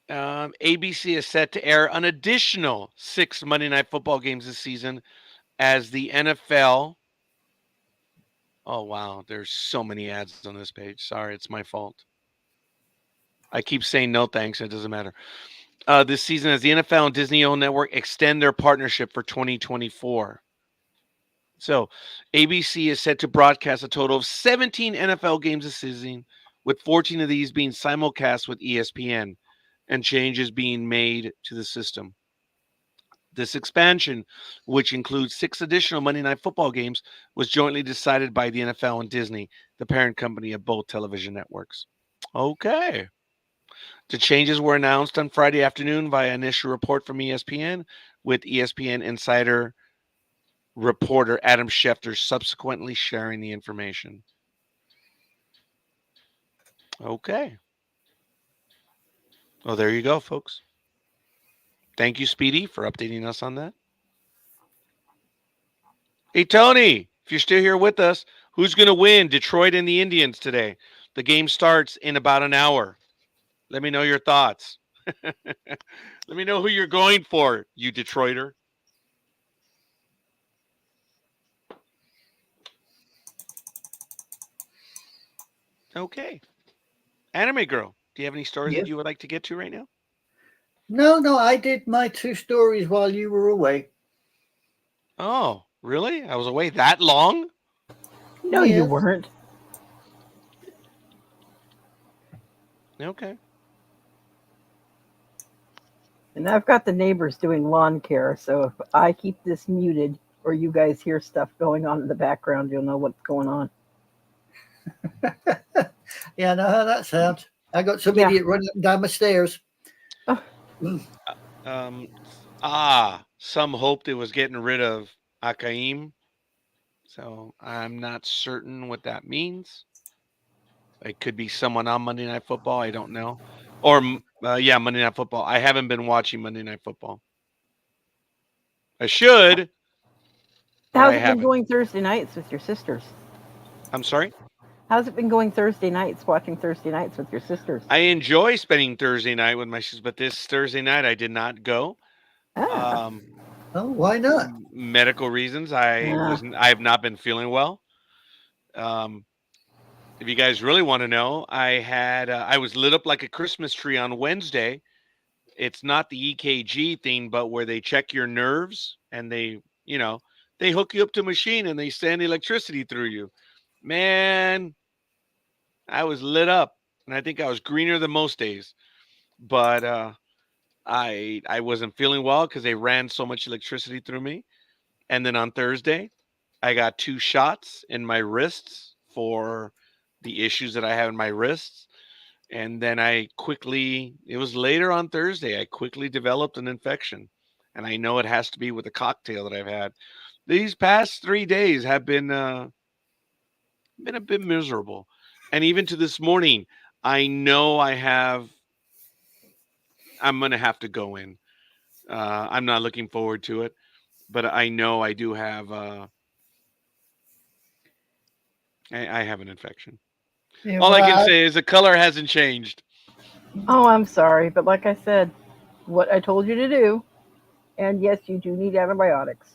ABC is set to air an additional 6 Monday Night Football games this season as the NFL. Oh, wow. There's so many ads on this page. Sorry, it's my fault. I keep saying no thanks. It doesn't matter. This season, as the NFL and Disney-owned network extend their partnership for 2024. So, ABC is set to broadcast a total of 17 NFL games this season, with 14 of these being simulcast with ESPN, and changes being made to the system. This expansion, which includes 6 additional Monday Night Football games, was jointly decided by the NFL and Disney, the parent company of both television networks. Okay. The changes were announced on Friday afternoon via initial report from ESPN, with ESPN insider reporter Adam Schefter subsequently sharing the information. Okay. Well, there you go, folks. Thank you, Speedy, for updating us on that. Hey, Tony, if you're still here with us, who's going to win, Detroit and the Indians today? The game starts in about an hour. Let me know your thoughts. Let me know who you're going for, you Detroiter. Okay. Anime Girl, do you have any stories Yes. that you would like to get to right now? No, I did my 2 stories while you were away. Oh, really? I was away that long? No, you Yes. weren't. Okay. And I've got the neighbors doing lawn care, so if I keep this muted or you guys hear stuff going on in the background, you'll know what's going on. Yeah, I know how that sounds. I got some Yeah. idiot running up and down my stairs. Some hoped it was getting rid of Akaim. So I'm not certain what that means. It could be someone on Monday Night Football. I don't know. Or, yeah, Monday Night Football. I haven't been watching Monday Night Football. I should, but How's I it been haven't. going Thursday nights with your sisters? I'm sorry? How's it been going Thursday nights, watching Thursday nights with your sisters? I enjoy spending Thursday night with my sisters, but this Thursday night I did not go. Ah, Oh, why not? Medical reasons. I have not been feeling well. If you guys really want to know, I was lit up like a Christmas tree on Wednesday. It's not the EKG thing, but where they check your nerves and they hook you up to a machine and they send electricity through you. Man, I was lit up, and I think I was greener than most days. But I wasn't feeling well because they ran so much electricity through me. And then on Thursday, I got 2 shots in my wrists for the issues that I have in my wrists. And then it was later on Thursday, I quickly developed an infection. And I know it has to be with the cocktail that I've had. These past 3 days have been a bit miserable. And even to this morning, I know I'm going to have to go in. I'm not looking forward to it, but I know I do have I have an infection. Yeah, All I can well, say is the color hasn't changed. oh, I'm sorry, but like I said, what I told you to do, and yes, you do need antibiotics.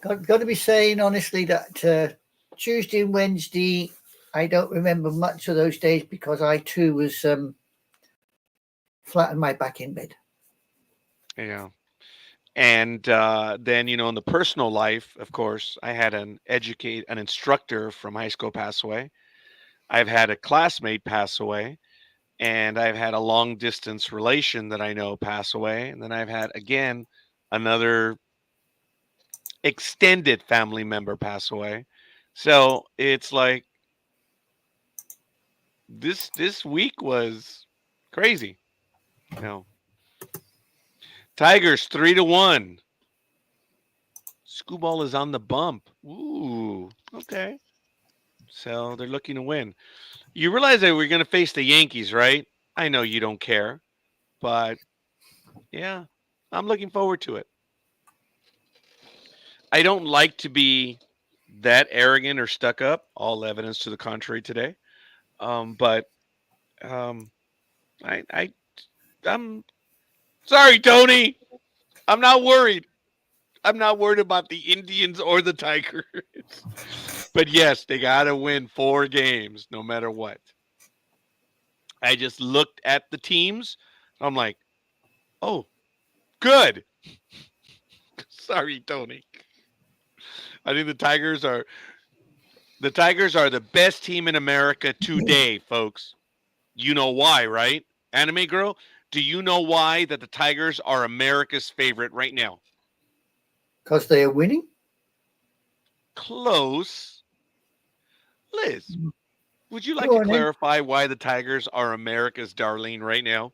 got to be saying honestly that Tuesday and Wednesday, I don't remember much of those days because I too was flat on my back in bed. Yeah. And then, in the personal life, of course, I had an instructor from high school pass away. I've had a classmate pass away, and I've had a long distance relation that I know pass away. And then I've had, again, another extended family member pass away. So it's like this week was crazy. Tigers 3-1. Scooball is on the bump. Ooh, okay. So they're looking to win. You realize that we're going to face the Yankees, right? I know you don't care, but yeah, I'm looking forward to it. I don't like to be that arrogant or stuck up. All evidence to the contrary today. But um, I I'm sorry, Tony. I'm not worried. I'm not worried about the Indians or the Tigers. But yes, they got to win 4 games no matter what. I just looked at the teams. I'm like, oh, good. Sorry, Tony. I think the Tigers are the best team in America today, folks. You know why, right? Anime girl, do you know why that the Tigers are America's favorite right now? Because they are winning. Close. Liz, would you like Go to on then. clarify why the Tigers are America's darling right now?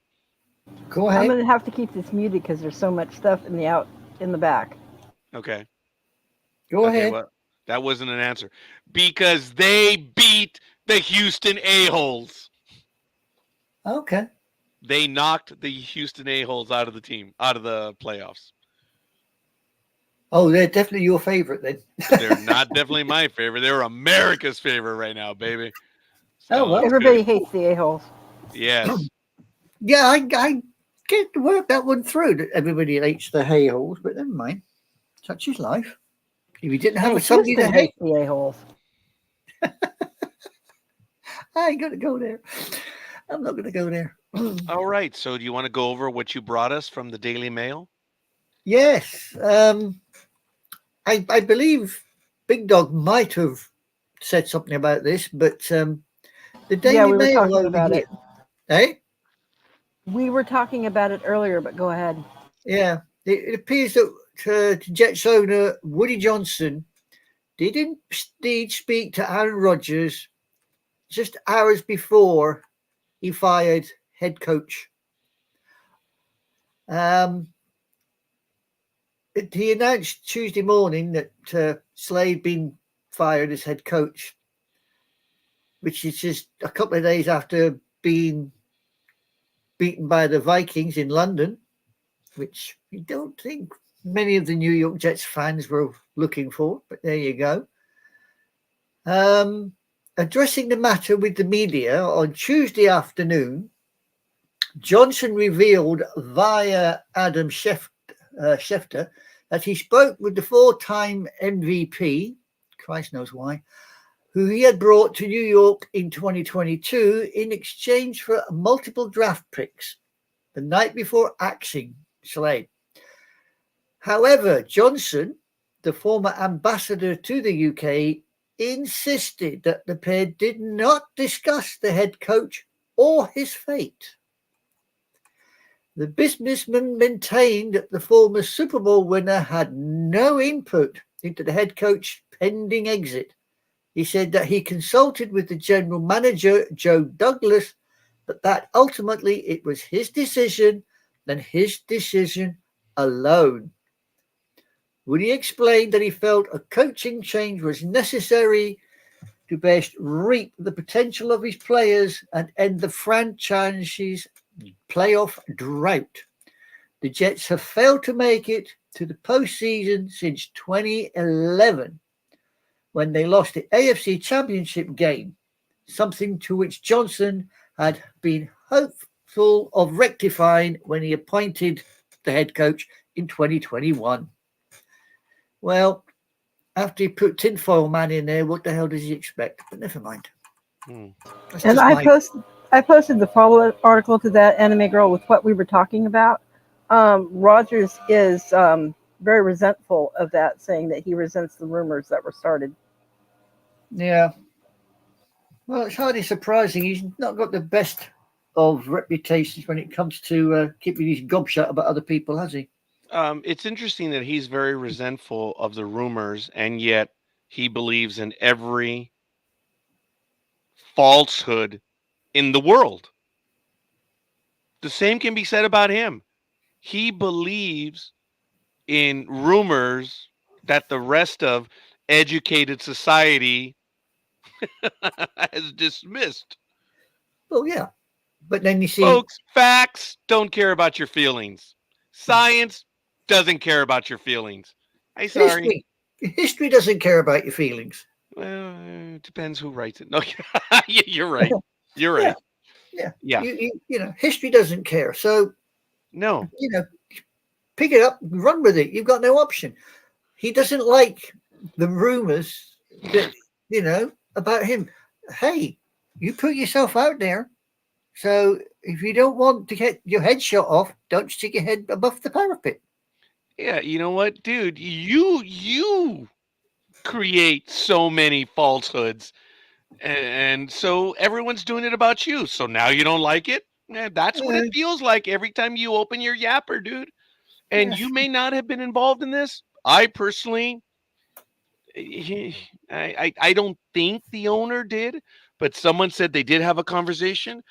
Go I'm ahead. gonna have to keep this muted because there's so much stuff in the back. Okay. Go Okay, ahead. well, that wasn't an answer. Because they beat the Houston A-holes. Okay. They knocked the Houston A-holes out of the playoffs. Oh, they're definitely your favorite then. They're not definitely my favorite. They're America's favorite right now, baby. Oh, So well. it's Everybody good. hates the a-holes. Yes. Yeah, I get to work that one through. That everybody hates the hay holes, but never mind. Such is life. If you didn't No, have somebody to Houston hate, hates the a-holes. I ain't gonna go there. I'm not gonna go there. All right. So do you want to go over what you brought us from the Daily Mail? Yes. I believe Big Dog might have said something about this, but the Daily Yeah, we were Mail talking over about here, it. eh? We were talking about it earlier, but go ahead. Yeah, it appears that Jets owner Woody Johnson did indeed speak to Aaron Rodgers just hours before he fired head coach. He announced Tuesday morning that Slade been fired as head coach, which is just a couple of days after being beaten by the Vikings in London, which I don't think many of the New York Jets fans were looking for, but there you go. Addressing the matter with the media on Tuesday afternoon, Johnson revealed via Adam Schefter that he spoke with the 4-time MVP, Christ knows why, who he had brought to New York in 2022 in exchange for multiple draft picks the night before axing Slade. However, Johnson, the former ambassador to the UK, insisted that the pair did not discuss the head coach or his fate. The businessman maintained that the former Super Bowl winner had no input into the head coach's pending exit. He said that he consulted with the general manager, Joe Douglas, but that ultimately it was his decision and his decision alone. Woody explained that he felt a coaching change was necessary to best reap the potential of his players and end the franchise's playoff drought. The Jets have failed to make it to the postseason since 2011, when they lost the AFC Championship game, something to which Johnson had been hopeful of rectifying when he appointed the head coach in 2021. Well, after he put Tinfoil Man in there, what the hell does he expect? But never mind. That's And just I posted the follow-up article to that Anime Girl with what we were talking about. Rogers is very resentful of that, saying that he resents the rumors that were started. Yeah. Well, it's hardly surprising. He's not got the best of reputations when it comes to keeping his gob shut about other people, has he? It's interesting that he's very resentful of the rumors, and yet he believes in every falsehood in the world. The same can be said about him. He believes in rumors that the rest of educated society As dismissed. Well, yeah. But then you see, Folks, facts don't care about your feelings. Science doesn't care about your feelings. I'm sorry. history doesn't care about your feelings. Well, it depends who writes it. No, you're right. You're right. Yeah. Yeah. You know, history doesn't care. So, No. you know, pick it up, run with it. You've got no option. He doesn't like the rumors that, you know, about him. Hey, you put yourself out there. So if you don't want to get your head shot off, don't stick your head above the parapet. Yeah, you know what, dude? You create so many falsehoods, and so everyone's doing it about you. So now you don't like it? That's what it Uh, feels like every time you open your yapper, dude. And yes. you may not have been involved in this. I personally, I don't think the owner did, but someone said they did have a conversation.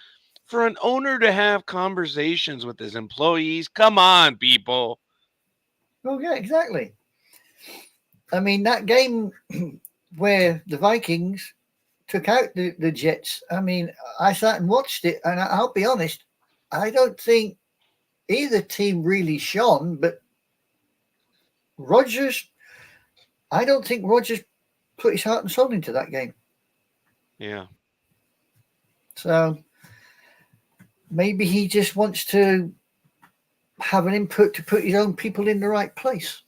For an owner to have conversations with his employees, come on, people. Oh, yeah, exactly. I mean, that game where the Vikings took out the Jets, I mean, I sat and watched it, and I'll be honest, I don't think either team really shone, but Rodgers, I don't think Rodgers put his heart and soul into that game. Yeah. So maybe he just wants to have an input to put his own people in the right place.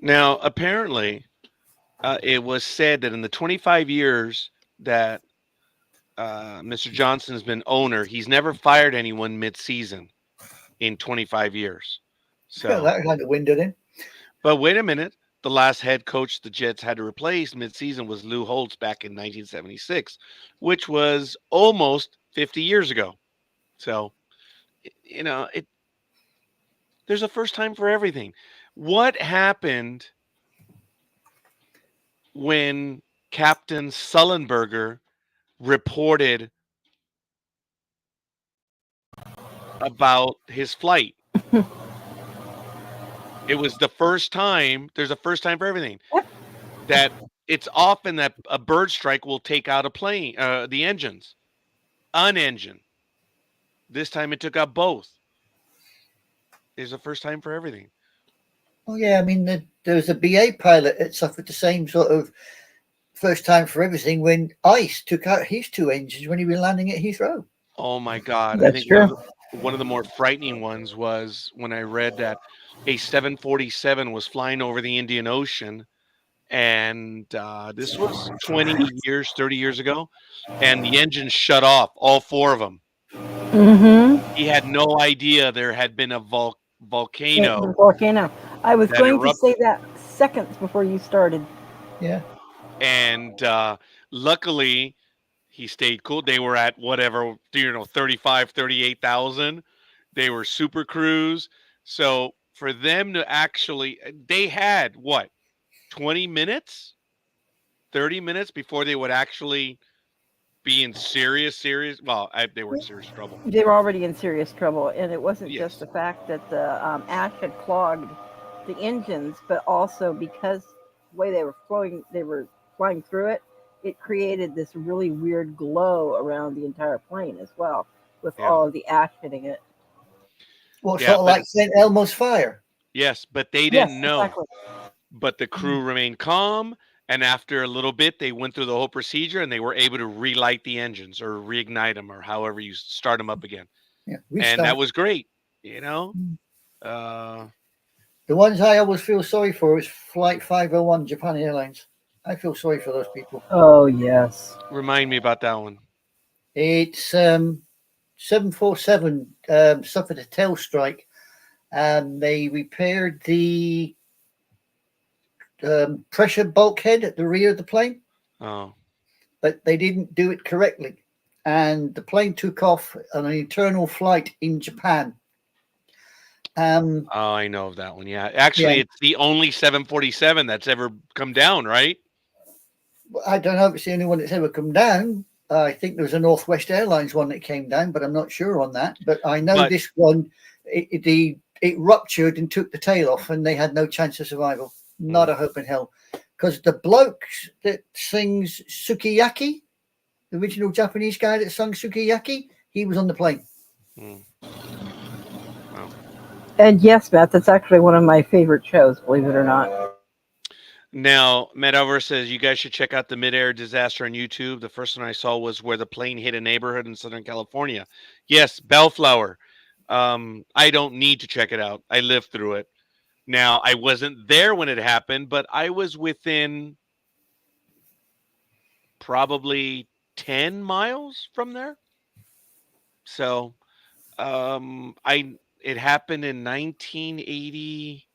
Now, apparently, it was said that in the 25 years that Mr. Johnson has been owner, he's never fired anyone mid-season in 25 years. So That kind of window then. But wait a minute. The last head coach the Jets had to replace mid-season was Lou Holtz back in 1976, which was almost 50 years ago. So, you know, there's a first time for everything. What happened when Captain Sullenberger reported about his flight? It was the first time. There's a first time for everything. That it's often that a bird strike will take out a plane, the engines, an engine. This time it took out both. There's a first time for everything. Oh yeah, I mean there was a BA pilot that suffered the same sort of first time for everything when ICE took out his two engines when he was landing at Heathrow. Oh my God! I That's think true. one of the more frightening ones was when I read that a 747 was flying over the Indian Ocean, and this was 20 years, 30 years ago, and the engines shut off, all four of them. Mm-hmm. He had no idea there had been a volcano Volcano. I was that going to say erupted. that seconds before you started. Yeah. And luckily he stayed cool. They were at whatever, 35, 38,000. They were super cruise. So for them to actually, they had what, 20 minutes, 30 minutes before they would actually be in serious, well, they were in serious trouble. They were already in serious trouble, and it wasn't just Yes. the fact that the ash had clogged the engines, but also because the way they were flying through it, it created this really weird glow around the entire plane as well, with Yeah. all of the ash hitting it. Well, Yeah, sort of but like St. Elmo's fire. yes, but they Yes, didn't know. exactly. But the crew remained calm, and after a little bit, they went through the whole procedure, and they were able to relight the engines or reignite them or however you start them up again. Yeah, And that restart. was great, you know? Uh, The ones I always feel sorry for is Flight 501 Japan Airlines. I feel sorry for those people. Oh yes. Remind me about that one. It's 747 suffered a tail strike, and they repaired the pressure bulkhead at the rear of the plane, Oh, but they didn't do it correctly. And the plane took off on an internal flight in Japan. I know of that one. Yeah. Actually, Yeah. it's the only 747 that's ever come down, right? I don't know if it's the only one that's ever come down. I think there was a Northwest Airlines one that came down, but I'm not sure on that. But I know But- this one, it ruptured and took the tail off, and they had no chance of survival. Not a hope in hell. because the bloke that sings Sukiyaki, the original Japanese guy that sung Sukiyaki, he was on the plane. Hmm. And yes, Matt, that's actually one of my favorite shows, believe it or not. Now, Metaverse says you guys should check out the midair disaster on YouTube. The first one I saw was where the plane hit a neighborhood in Southern California. Yes, Bellflower. I don't need to check it out. I lived through it. Now, I wasn't there when it happened, but I was within probably 10 miles from there. So, it happened in 1980.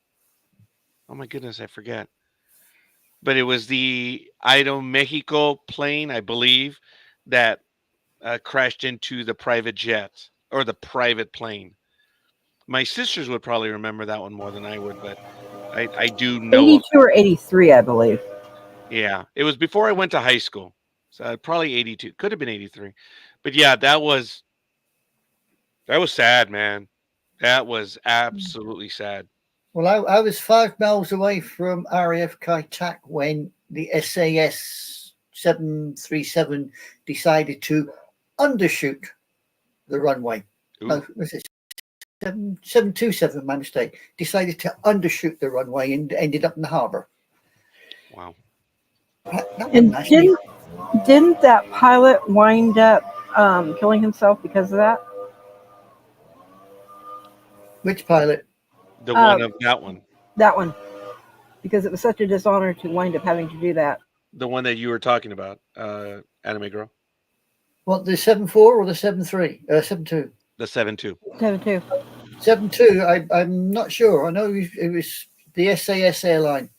Oh my goodness, I forget. But it was the Mexico plane, I believe, that crashed into the private jet or the private plane. My sisters would probably remember that one more than I would, but I do know of 82 or 83, I believe. Yeah, it was before I went to high school. So probably 82. Could have been 83. But yeah, that was sad, man. That was absolutely sad. Well, I was 5 miles away from RAF Kai Tak when the SAS 737 decided to undershoot the runway. Ooh, No, was it 727? My mistake. Decided to undershoot the runway and ended up in the harbour. wow. That And was nice. didn't that pilot wind up killing himself because of that? Which pilot? The one of that one. That one. Because it was such a dishonor to wind up having to do that. The one that you were talking about, Anime Girl. What, the 74 or the 73? 72. The 7-2. 72. 72. I'm not sure. I know it was the SAS airline,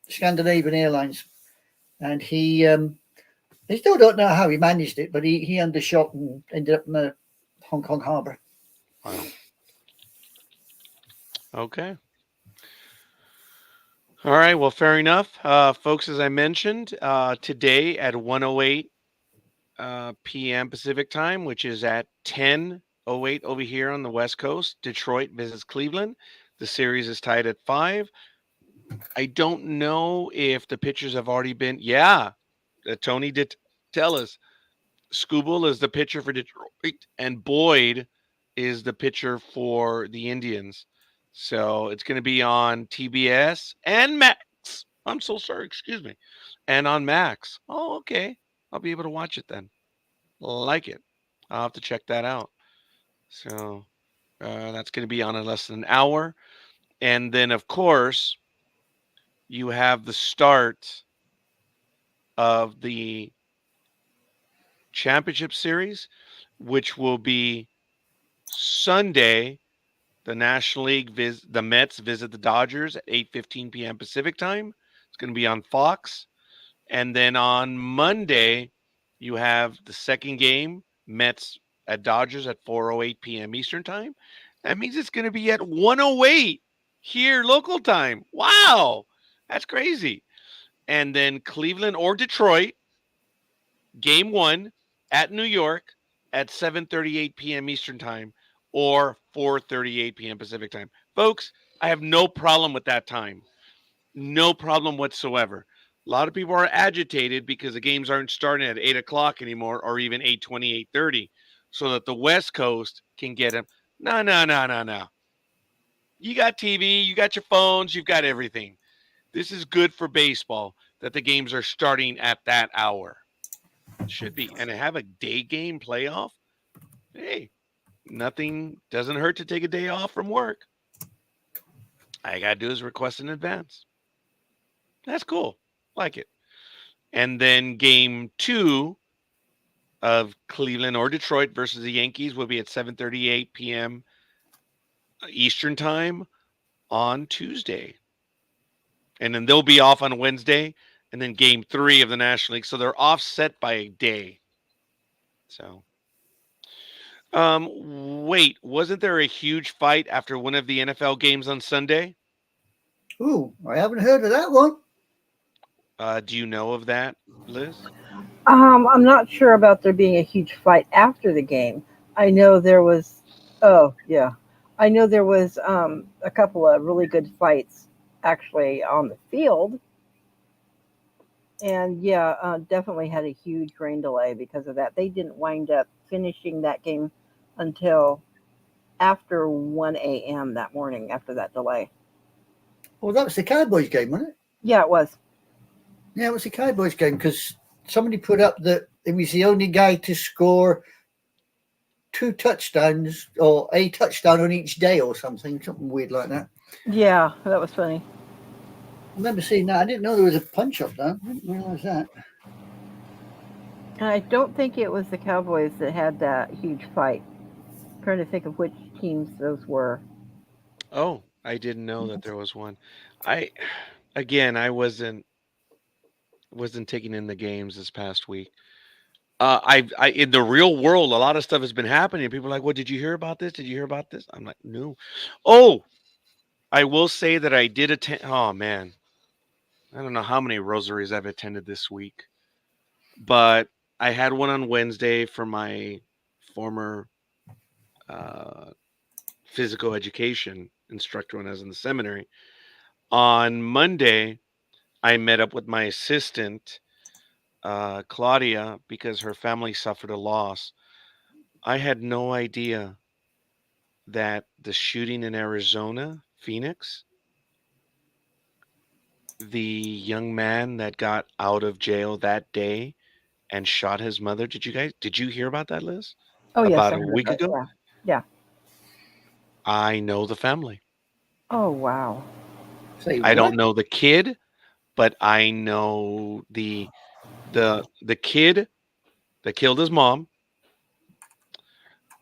Scandinavian Airlines, and he still don't know how he managed it, but he undershot and ended up in the Hong Kong harbour. Wow. Okay. All right. Well, fair enough. Folks, as I mentioned, today at 1:08 p.m. Pacific time, which is at 10:08 over here on the West Coast, Detroit visits Cleveland. The series is tied at 5. I don't know if the pitchers have already been. Yeah, Tony did tell us. Skubal is the pitcher for Detroit, and Boyd is the pitcher for the Indians. So it's going to be on TBS and Max. I'm so sorry, excuse me. And on Max. Oh, okay. I'll be able to watch it then. Like it. I'll have to check that out. So that's going to be on in less than an hour. And then, of course, you have the start of the championship series, which will be Sunday. The National League, the Mets visit the Dodgers at 8:15 p.m. Pacific time. It's going to be on Fox. And then on Monday, you have the second game, Mets at Dodgers at 4:08 p.m. Eastern time. That means it's going to be at 1:08 here local time. Wow, that's crazy. And then Cleveland or Detroit, game 1 at New York at 7:38 p.m. Eastern time or 4:38 p.m. Pacific time. Folks, I have no problem with that time. No problem whatsoever. A lot of people are agitated because the games aren't starting at 8 o'clock anymore or even 8:20, 8:30 so that the West Coast can get them. No. You got TV, you got your phones, you've got everything. This is good for baseball that the games are starting at that hour. Should be. And to have a day game playoff, hey, nothing doesn't hurt to take a day off from work. All I got to do is request in advance. That's cool. Like it. And then game 2 of Cleveland or Detroit versus the Yankees will be at 7:38 p.m. Eastern time on Tuesday. And then they'll be off on Wednesday. And then game 3 of the National League. So they're offset by a day. So, wait, wasn't there a huge fight after one of the NFL games on Sunday? Ooh, I haven't heard of that one. Do you know of that, Liz? I'm not sure about there being a huge fight after the game. I know there was. Oh yeah, I know there was a couple of really good fights actually on the field. And yeah, definitely had a huge rain delay because of that. They didn't wind up finishing that game until after 1 a.m. that morning after that delay. Well, that was the Cowboys game, wasn't it? Yeah, it was. Yeah, it was the Cowboys game because somebody put up that he was the only guy to score 2 touchdowns or a touchdown on each day or something weird like that. Yeah, that was funny. I remember seeing that. I didn't know there was a punch up there. I didn't realize that. And I don't think it was the Cowboys that had that huge fight. I'm trying to think of which teams those were. Oh, I didn't know that there was one. I again, I wasn't taking in the games this past week. I in the real world, a lot of stuff has been happening. People are like, "What did you hear about this? Did you hear about this?" I'm like, "No." Oh, I will say that I did attend. Oh man, I don't know how many rosaries I've attended this week, but I had one on Wednesday for my former uh, physical education instructor when I was in the seminary. On Monday, I met up with my assistant, Claudia, because her family suffered a loss. I had no idea that the shooting in Arizona, Phoenix, the young man that got out of jail that day and shot his mother. Did you hear about that, Liz? Oh yes, About I a heard week about it. ago? Yeah, yeah. I know the family. Oh wow. Say I what? don't know the kid, but I know the kid that killed his mom.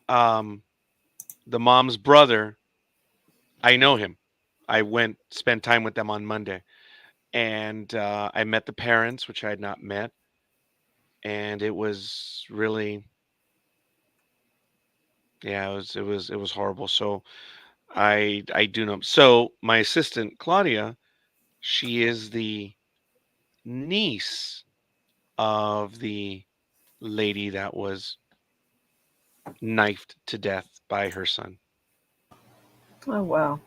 Um, the mom's brother. I know him. I went spent time with them on Monday, and I met the parents, which I had not met, and it was really, yeah, it was horrible. So I do know. So my assistant Claudia, she is the niece of the lady that was knifed to death by her son. Oh wow.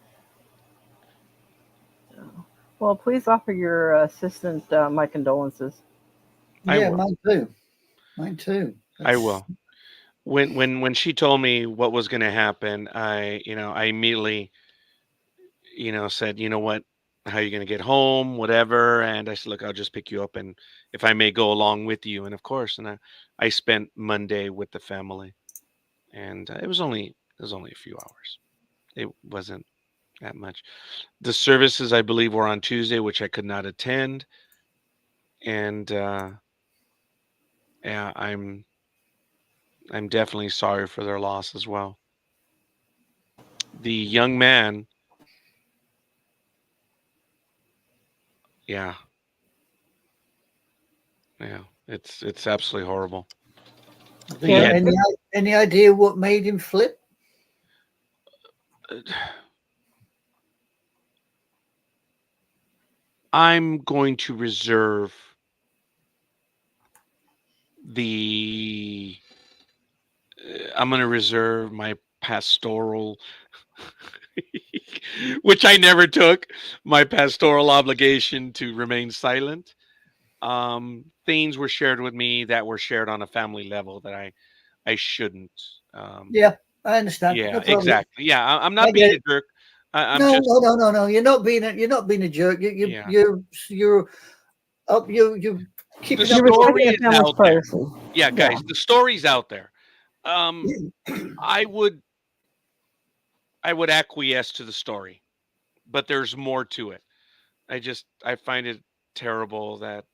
Well, please offer your assistant my condolences. I Yeah, will. mine too. Mine too. I That's will. When she told me what was going to happen, I immediately, said, you know what, how are you going to get home, whatever. And I said, look, I'll just pick you up, and if I may go along with you. And of course, and I spent Monday with the family, and it was only a few hours. It wasn't that much. The services, I believe, were on Tuesday, which I could not attend, and yeah, I'm definitely sorry for their loss as well. The young man, yeah, yeah, it's absolutely horrible. have they He Yeah, got had any idea what made him flip? I'm going to reserve the I'm going to reserve my pastoral which I never took, my pastoral obligation to remain silent. Things were shared with me that were shared on a family level that I shouldn't. Um, Yeah, I understand. No yeah, problem. exactly. Yeah, I'm I not get being it. a jerk. I'm No, just, no, no, no, no. You're not being a jerk. yeah. You're up. You're The keeping up you're with. story respecting a is family's out there. privacy. Yeah, Yeah. guys, the story's out there. Um, I would I would acquiesce to the story, but there's more to it. I find it terrible that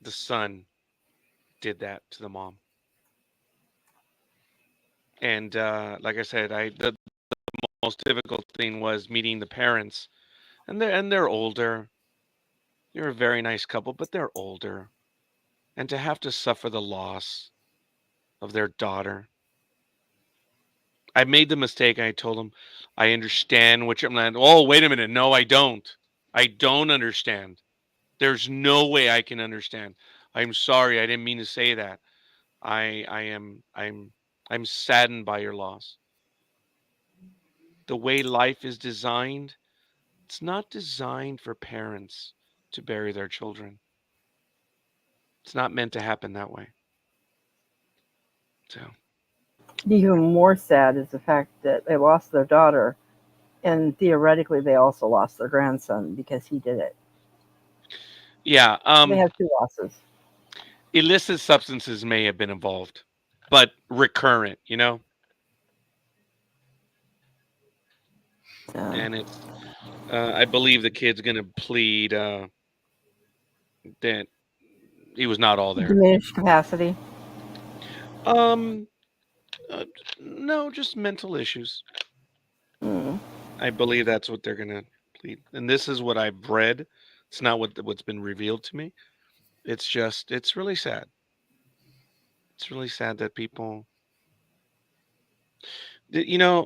the son did that to the mom. And like I said, the most difficult thing was meeting the parents, and they're older. They're a very nice couple, but they're older, and to have to suffer the loss of their daughter. I made the mistake. I told them, I understand what you're like. Oh, wait a minute. No, I don't. I don't understand. There's no way I can understand. I'm sorry. I didn't mean to say that. I'm saddened by your loss. The way life is designed, it's not designed for parents to bury their children. It's not meant to happen that way. So, Even more sad is the fact that they lost their daughter, and theoretically they also lost their grandson because he did it. yeah, They have two losses. illicit substances may have been involved, but recurrent, and it's, I believe the kid's going to plead that he was not all there. Diminished capacity. Um, no, just mental issues. Mm. I believe that's what they're going to plead. And this is what I've read. It's not what's been revealed to me. It's really sad. It's really sad that people,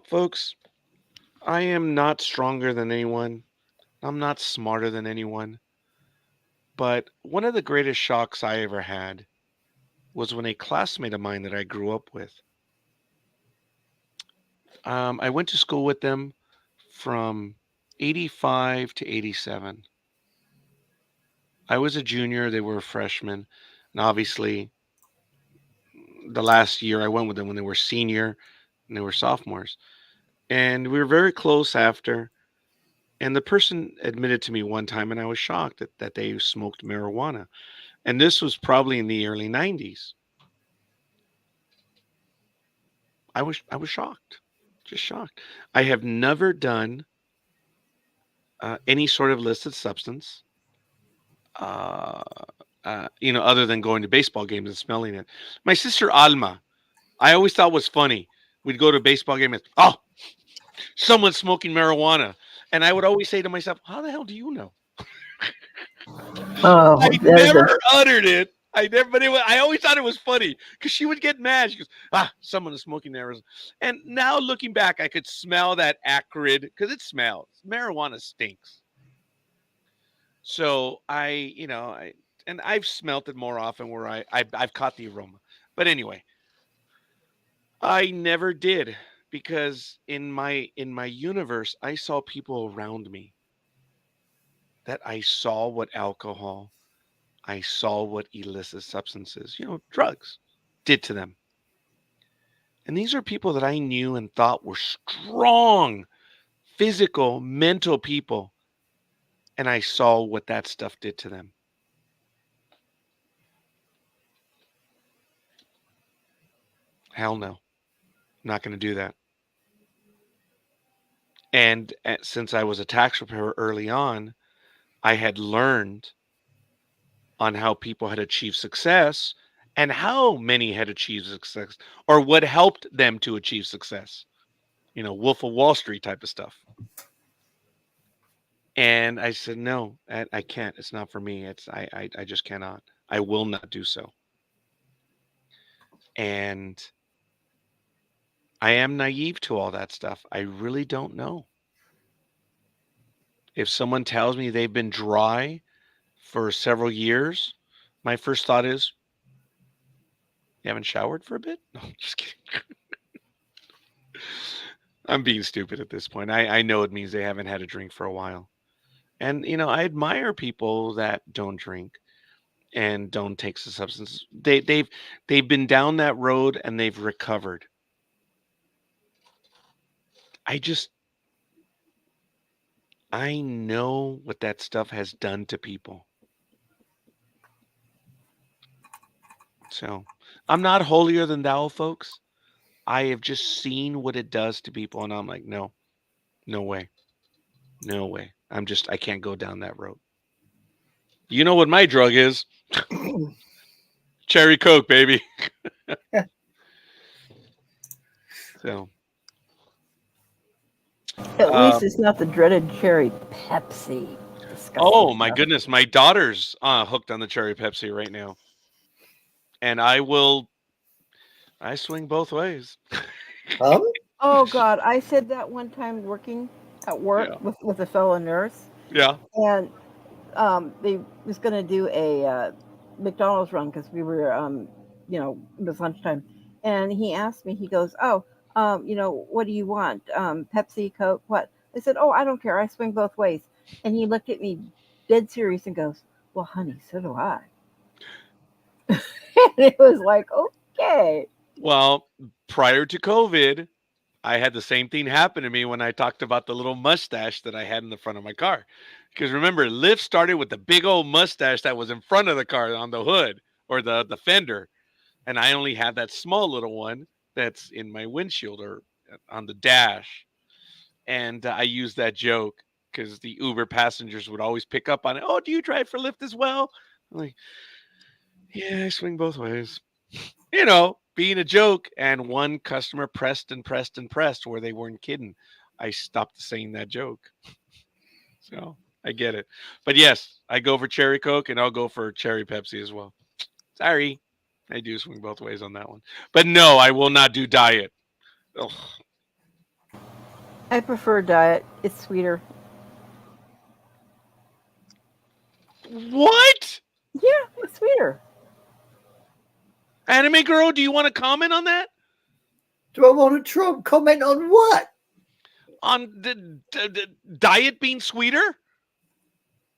folks, I am not stronger than anyone. I'm not smarter than anyone. But one of the greatest shocks I ever had was when a classmate of mine that I grew up with, I went to school with them from 85 to 87. I was a junior, they were a freshman. And obviously, the last year I went with them when they were senior and they were sophomores. And we were very close after. And the person admitted to me one time, and I was shocked that they smoked marijuana. And this was probably in the early 90s. I was shocked, just shocked. I have never done any sort of illicit substance, uh, other than going to baseball games and smelling it. My sister Alma, I always thought was funny. We'd go to a baseball game and, oh, someone's smoking marijuana. And I would always say to myself, how the hell do you know? Oh, I there's never a uttered it. I always thought it was funny because she would get mad. She goes, someone is smoking there. And now looking back, I could smell that acrid, because it smells. Marijuana stinks. So and I've smelt it more often where I've caught the aroma. But anyway, I never did, because in my universe, I saw people around me that I saw what alcohol, I saw what illicit substances, drugs, did to them. And these are people that I knew and thought were strong, physical, mental people. And I saw what that stuff did to them. Hell no. I'm not going to do that. And since I was a tax preparer early on, I had learned on how people had achieved success and how many had achieved success or what helped them to achieve success. Wolf of Wall Street type of stuff. And I said, no, I can't. It's not for me. I just cannot. I will not do so. And I am naive to all that stuff. I really don't know. If someone tells me they've been dry for several years, my first thought is, you haven't showered for a bit? No, just kidding. I'm being stupid at this point. I know it means they haven't had a drink for a while. And, I admire people that don't drink and don't take the substance. They've been down that road and they've recovered. I know what that stuff has done to people. So I'm not holier than thou, folks. I have just seen what it does to people, and I'm like, no way. No way. I can't go down that road. You know what my drug is? Cherry Coke, baby. So. at least it's not the dreaded cherry Pepsi. Disgusting Oh my stuff. goodness, my daughter's hooked on the cherry Pepsi right now, and I swing both ways. Oh God, I said that one time working at work Yeah. with a fellow nurse, Yeah. and they was going to do a McDonald's run because we were it was lunchtime, and he asked me. He goes, "Oh, what do you want? Pepsi, Coke, what?" I said, "Oh, I don't care. I swing both ways." And he looked at me dead serious and goes, "Well, honey, so do I." And it was like, okay. Well, prior to COVID, I had the same thing happen to me when I talked about the little mustache that I had in the front of my car. Because remember, Lyft started with the big old mustache that was in front of the car on the hood or the fender. And I only have that small little one that's in my windshield or on the dash. And I used that joke because the Uber passengers would always pick up on it. Oh, do you drive for Lyft as well? I'm like, yeah, I swing both ways. Being a joke. And one customer pressed and pressed and pressed where they weren't kidding. I stopped saying that joke. So I get it. But yes, I go for cherry Coke and I'll go for cherry Pepsi as well. Sorry. I do swing both ways on that one. But no, I will not do diet. Ugh. I prefer diet. It's sweeter. What? Yeah, it's sweeter. Anime girl, do you want to comment on that? Do I want to comment on what? On the diet being sweeter?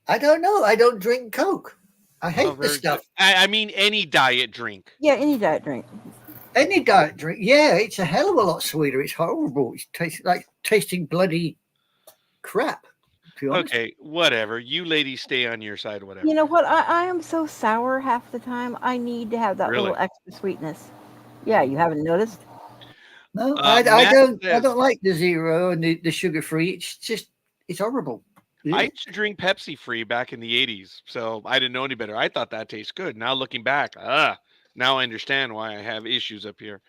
I don't know. I don't drink Coke. I hate this stuff. I mean, any diet drink. Yeah, any diet drink. Any diet drink, yeah, it's a hell of a lot sweeter. It's horrible. It tastes like tasting bloody crap. To be honest. Okay, whatever. You ladies stay on your side, whatever. You know what? I am so sour half the time. I need to have that Really? little extra sweetness. Yeah, you haven't noticed? No, Matt I don't. I says- don't like the zero and the sugar free. It's just it's horrible. I used to drink Pepsi free back in the 80s, so I didn't know any better. I thought that tastes good. Now looking back, now I understand why I have issues up here.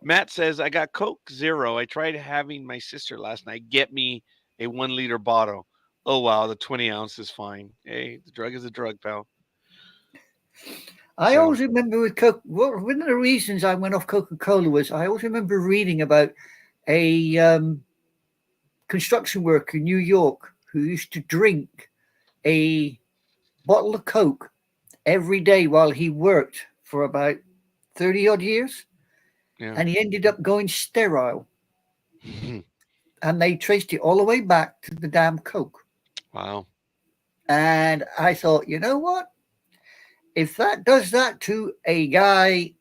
Matt says, I got Coke Zero. I tried having my sister last night get me a 1 liter bottle. Oh, wow, the 20 ounce is fine. Hey, the drug is a drug, pal. I So- always remember with Coke. Well, one of the reasons I went off Coca-Cola was I always remember reading about a construction worker in New York who used to drink a bottle of Coke every day while he worked for about 30 odd years. Yeah. And he ended up going sterile. And they traced it all the way back to the damn Coke. Wow. And I thought, you know what? If that does that to a guy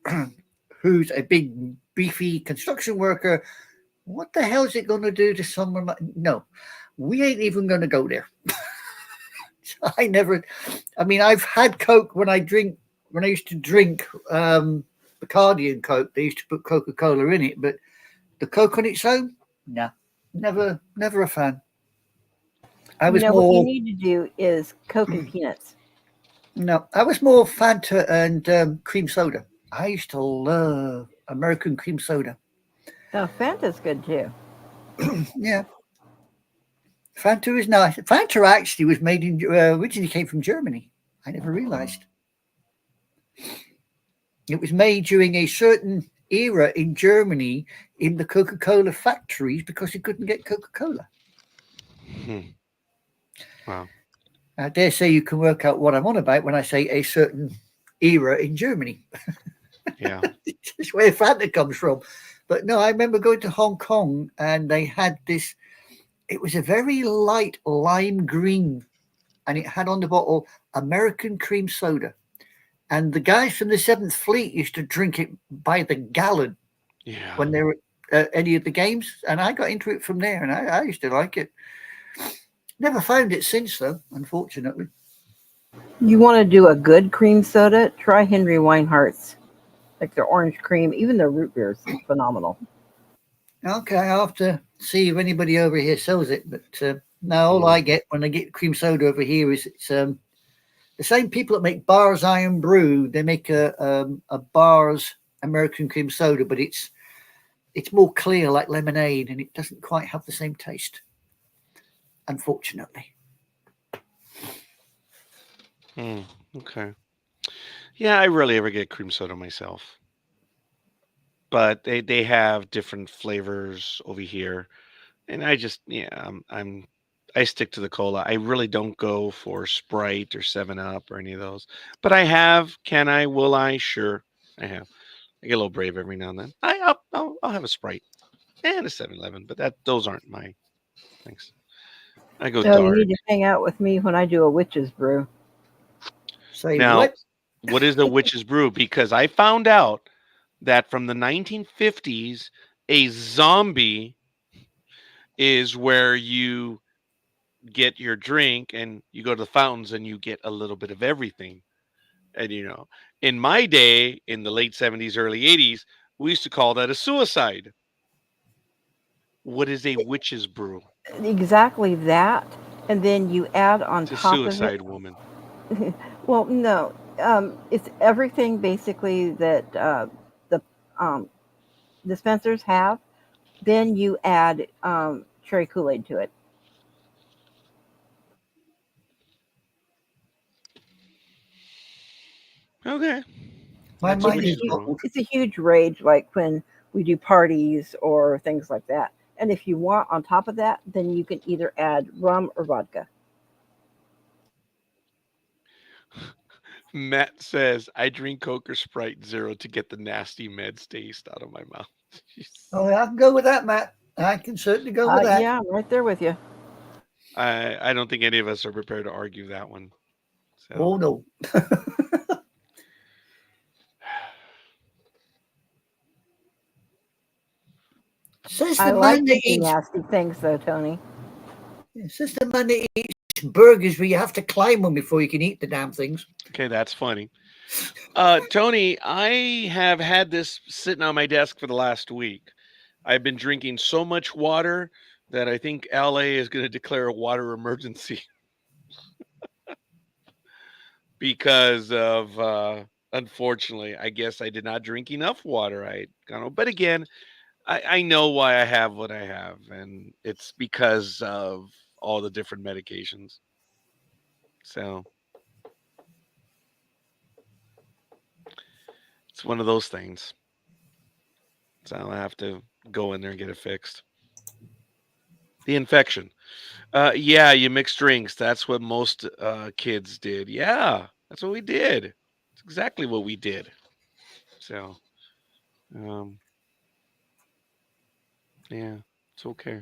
who's a big, beefy construction worker, what the hell is it going to do to someone? No, we ain't even going to go there. I've had Coke when I used to drink Bacardi and Coke. They used to put Coca-Cola in it, but the Coke on its own, no, never a fan. I was What you more need to do is Coke and peanuts. no, I was more Fanta and cream soda. I used to love American cream soda. Oh, Fanta's good too. Yeah. Fanta is nice. Fanta actually was made in originally came from Germany. I never realized. It was made during a certain era in Germany in the Coca-Cola factories because you couldn't get Coca-Cola. Wow. I dare say you can work out what I'm on about when I say a certain era in Germany. Yeah. It's where Fanta comes from. But no, I remember going to Hong Kong and they had this. It was a very light lime green, and it had on the bottle American cream soda. And the guys from the 7th Fleet used to drink it by the gallon Yeah. when they were at any of the games. And I got into it from there, and I used to like it. Never found it since, though, unfortunately. You want to do a good cream soda? Try Henry Weinhardt's. Like their orange cream, even their root beer is phenomenal. Okay, I'll have to see if anybody over here sells it. But now all I get when I get cream soda over here is it's the same people that make Bars Iron Brew. They make a Bars American cream soda, but it's more clear like lemonade, and it doesn't quite have the same taste, unfortunately. Okay. Yeah, I rarely ever get cream soda myself. But they have different flavors over here. And I just I stick to the cola. I really don't go for Sprite or 7 Up or any of those. But I have, can I, will I? Sure. I have. I get a little brave every now and then. I'll have a Sprite and a 7-Eleven, but those aren't my things. I go No, you dark. need to hang out with me when I do a witch's brew. Say Now, what? what is a witch's brew? Because I found out that from the 1950s, a zombie is where you get your drink and you go to the fountains and you get a little bit of everything. And in my day, in the late 70s, early 80s, we used to call that a suicide. What is a witch's brew? Exactly that, and then you add on It's a top of it. suicide woman. Well, no, it's everything basically that the um, dispensers have. Then you add cherry Kool Aid to it. Okay. My That's a It's mind a is witch's huge, brew. boggled. it's a huge rage, like when we do parties or things like that. And if you want on top of that, then you can either add rum or vodka. Matt says, I drink Coke or Sprite Zero to get the nasty meds taste out of my mouth. Jeez. Oh, I can go with that, Matt. I can certainly go with that. Yeah, I'm right there with you. I don't think any of us are prepared to argue that one. So Oh no. Says I the like man to that do eats. nasty things, though, Tony. Says the man that eats burgers where you have to climb them before you can eat the damn things. okay, that's funny. Tony, I have had this sitting on my desk for the last week. I've been drinking so much water that I think LA is going to declare a water emergency because of, unfortunately, I guess I did not drink enough water. But again, I know why I have what I have, and it's because of all the different medications. So it's one of those things. So I'll have to go in there and get it fixed. The infection. Yeah, you mix drinks. That's what most kids did. Yeah, that's what we did. It's exactly what we did. So, um, yeah, it's okay.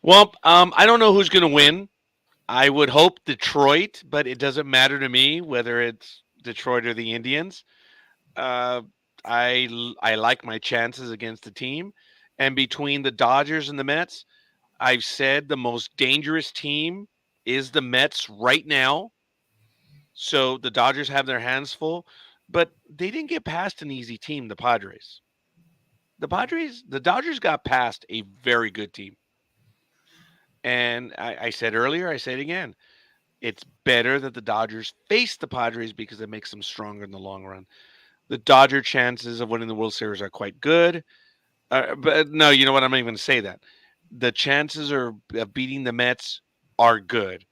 Well, I don't know who's going to win. I would hope Detroit, but it doesn't matter to me whether it's Detroit or the Indians. Uh, I like my chances against the team, and between the Dodgers and the Mets, I've said the most dangerous team is the Mets right now. So the Dodgers have their hands full, but they didn't get past an easy team, the Padres. The Dodgers got past a very good team. And I said earlier, I say it again. It's better that the Dodgers face the Padres because it makes them stronger in the long run. The Dodger chances of winning the World Series are quite good. But no, you know what? I'm not even going to say that. The chances of beating the Mets are good,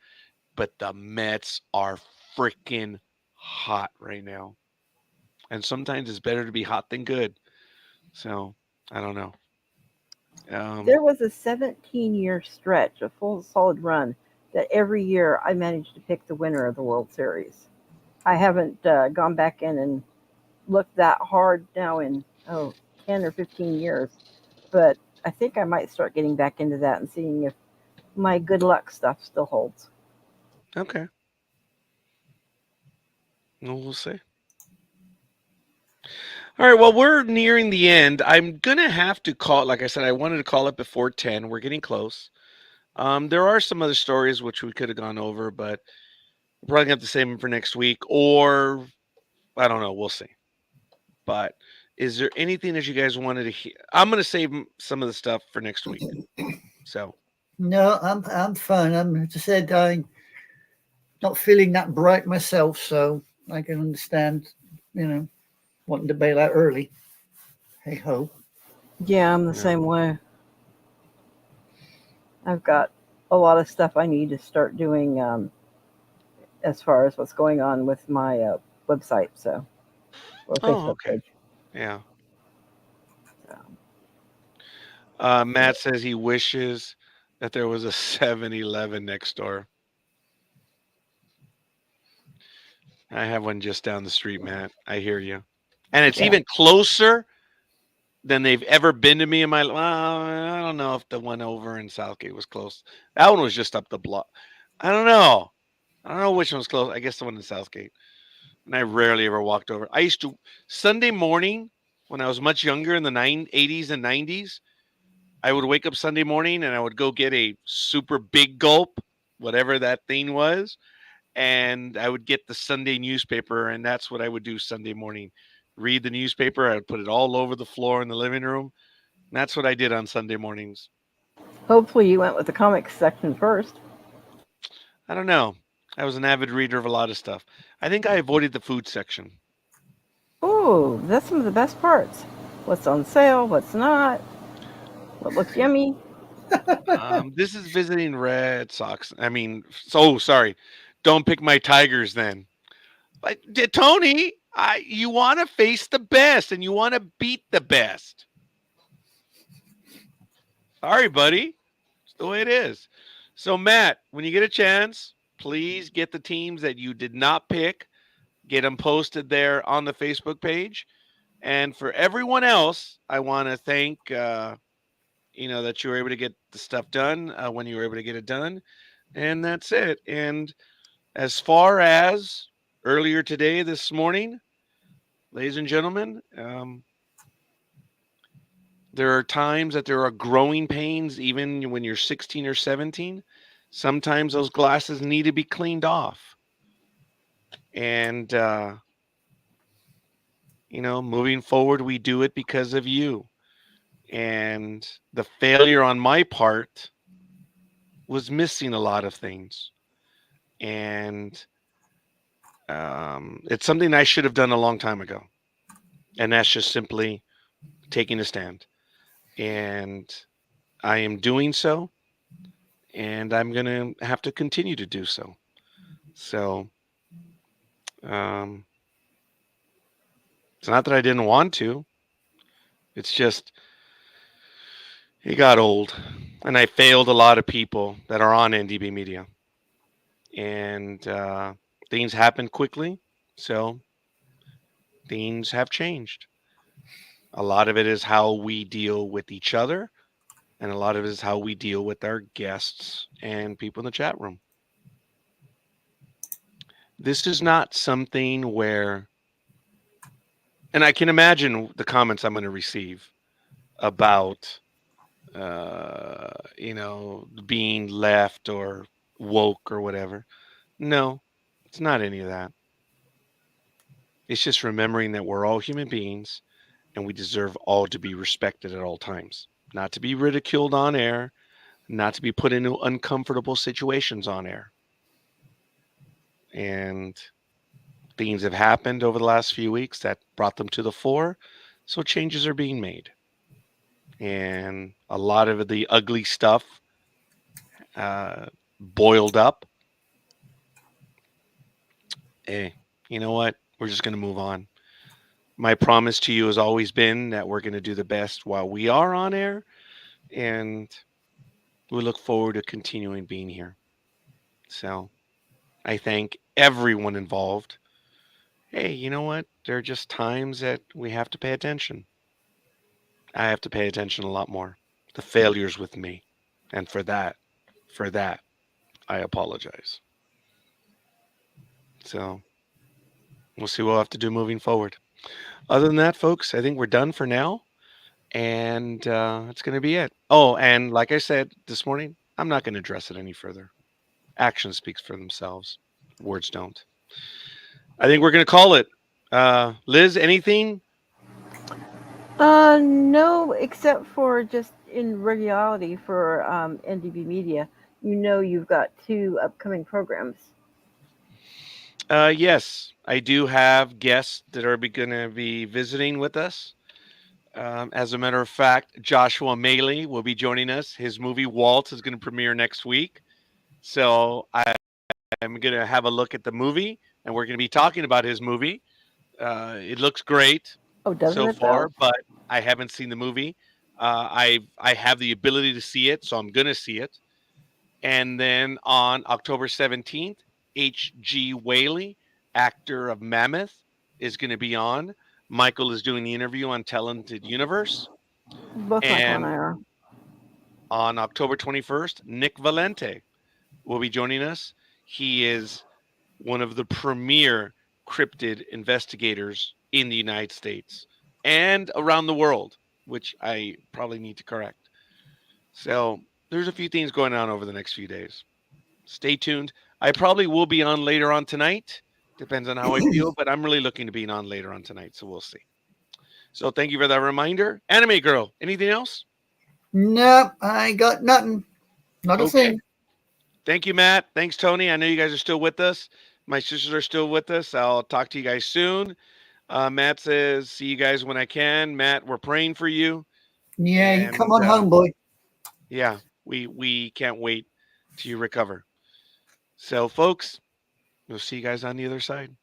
but the Mets are freaking hot right now. And sometimes it's better to be hot than good. So I don't know. Um, There was a 17-year stretch, a full solid run, that every year I managed to pick the winner of the World Series. I haven't gone back in and looked that hard now in 10 or 15 years, but I think I might start getting back into that and seeing if my good luck stuff still holds. okay, well, we'll see. All right, well, we're nearing the end. I'm gonna have to call. Like I said, I wanted to call it before 10. We're getting close. There are some other stories which we could have gone over, but we're probably gonna have to save them for next week, or I don't know. We'll see. But is there anything that you guys wanted to hear? I'm gonna save some of the stuff for next week. So No, I'm fine. As I said, I'm not feeling that bright myself, so I can understand, wanting to bail out early. Hey ho. Yeah, I'm the yeah. same way. I've got a lot of stuff I need to start doing as far as what's going on with my website, so or Oh, Facebook okay. page. Yeah. So. Matt says he wishes that there was a 7-Eleven next door. I have one just down the street, Matt. I hear you. And it's Yeah. even closer than they've ever been to me in my. Well, I don't know if the one over in Southgate was close. That one was just up the block. I don't know. I don't know which one was close. I guess the one in Southgate. And I rarely ever walked over. I used to Sunday morning when I was much younger in the 80s and 90s. I would wake up Sunday morning and I would go get a super big gulp, whatever that thing was, and I would get the Sunday newspaper, and that's what I would do Sunday morning. Read the newspaper. I would put it all over the floor in the living room. And that's what I did on Sunday mornings. Hopefully, you went with the comics section first. I don't know. I was an avid reader of a lot of stuff. I think I avoided the food section. Ooh, that's some of the best parts. What's on sale? What's not? What looks yummy? This is visiting Red Sox. I mean, so sorry. Don't pick my Tigers then. But Tony, you want to face the best and you want to beat the best. Sorry, buddy. It's the way it is. So, Matt, when you get a chance, please get the teams that you did not pick, get them posted there on the Facebook page. And for everyone else, I want to thank, that you were able to get the stuff done when you were able to get it done. And that's it. And as far as earlier today, this morning, ladies and gentlemen, there are times that there are growing pains, even when you're 16 or 17. Sometimes those glasses need to be cleaned off. And, moving forward, we do it because of you. And the failure on my part was missing a lot of things. And it's something I should have done a long time ago. And that's just simply taking a stand. And I am doing so. And I'm going to have to continue to do so. So it's not that I didn't want to. It's just it got old. And I failed a lot of people that are on NDB Media. And things happen quickly. So things have changed. A lot of it is how we deal with each other. And a lot of it is how we deal with our guests and people in the chat room. This is not something where, and I can imagine the comments I'm going to receive about, being left or woke or whatever. No, it's not any of that. It's just remembering that we're all human beings and we deserve all to be respected at all times, not to be ridiculed on air, not to be put into uncomfortable situations on air. And things have happened over the last few weeks that brought them to the fore. So changes are being made. And a lot of the ugly stuff boiled up. Hey, you know what? We're just going to move on. My promise to you has always been that we're going to do the best while we are on air. And we look forward to continuing being here. So I thank everyone involved. Hey, you know what? There are just times that we have to pay attention. I have to pay attention a lot more. The failures with me. And for that, I apologize. So we'll see what we'll have to do moving forward. Other than that, folks, I think we're done for now. And that's going to be it. Oh, and like I said this morning, I'm not going to address it any further. Action speaks for themselves. Words don't. I think we're going to call it. Liz, anything? No, except for just in regularity for NDB Media. You've got 2 upcoming programs. Yes, I do have guests that are going to be visiting with us. As a matter of fact, Joshua Maley will be joining us. His movie Waltz is going to premiere next week. So I'm going to have a look at the movie, and we're going to be talking about his movie. It looks great so far, but I haven't seen the movie. I have the ability to see it, so I'm going to see it. And then on October 17th, H.G. Whaley, actor of Mammoth, is going to be on. Michael is doing the interview on Talented Universe. Both Michael and I are. On October 21st, Nick Valente will be joining us. He is one of the premier cryptid investigators in the United States and around the world, which I probably need to correct. So there's a few things going on over the next few days. Stay tuned. I probably will be on later on tonight. Depends on how I feel, but I'm really looking to be on later on tonight, so we'll see. So thank you for that reminder. Anime Girl, anything else? No, I got nothing. Not a thing. Thank you, Matt. Thanks, Tony. I know you guys are still with us. My sisters are still with us. I'll talk to you guys soon. Matt says, see you guys when I can. Matt, we're praying for you. Yeah, And, you come on home, boy. Yeah, we can't wait till you recover. So, folks, we'll see you guys on the other side.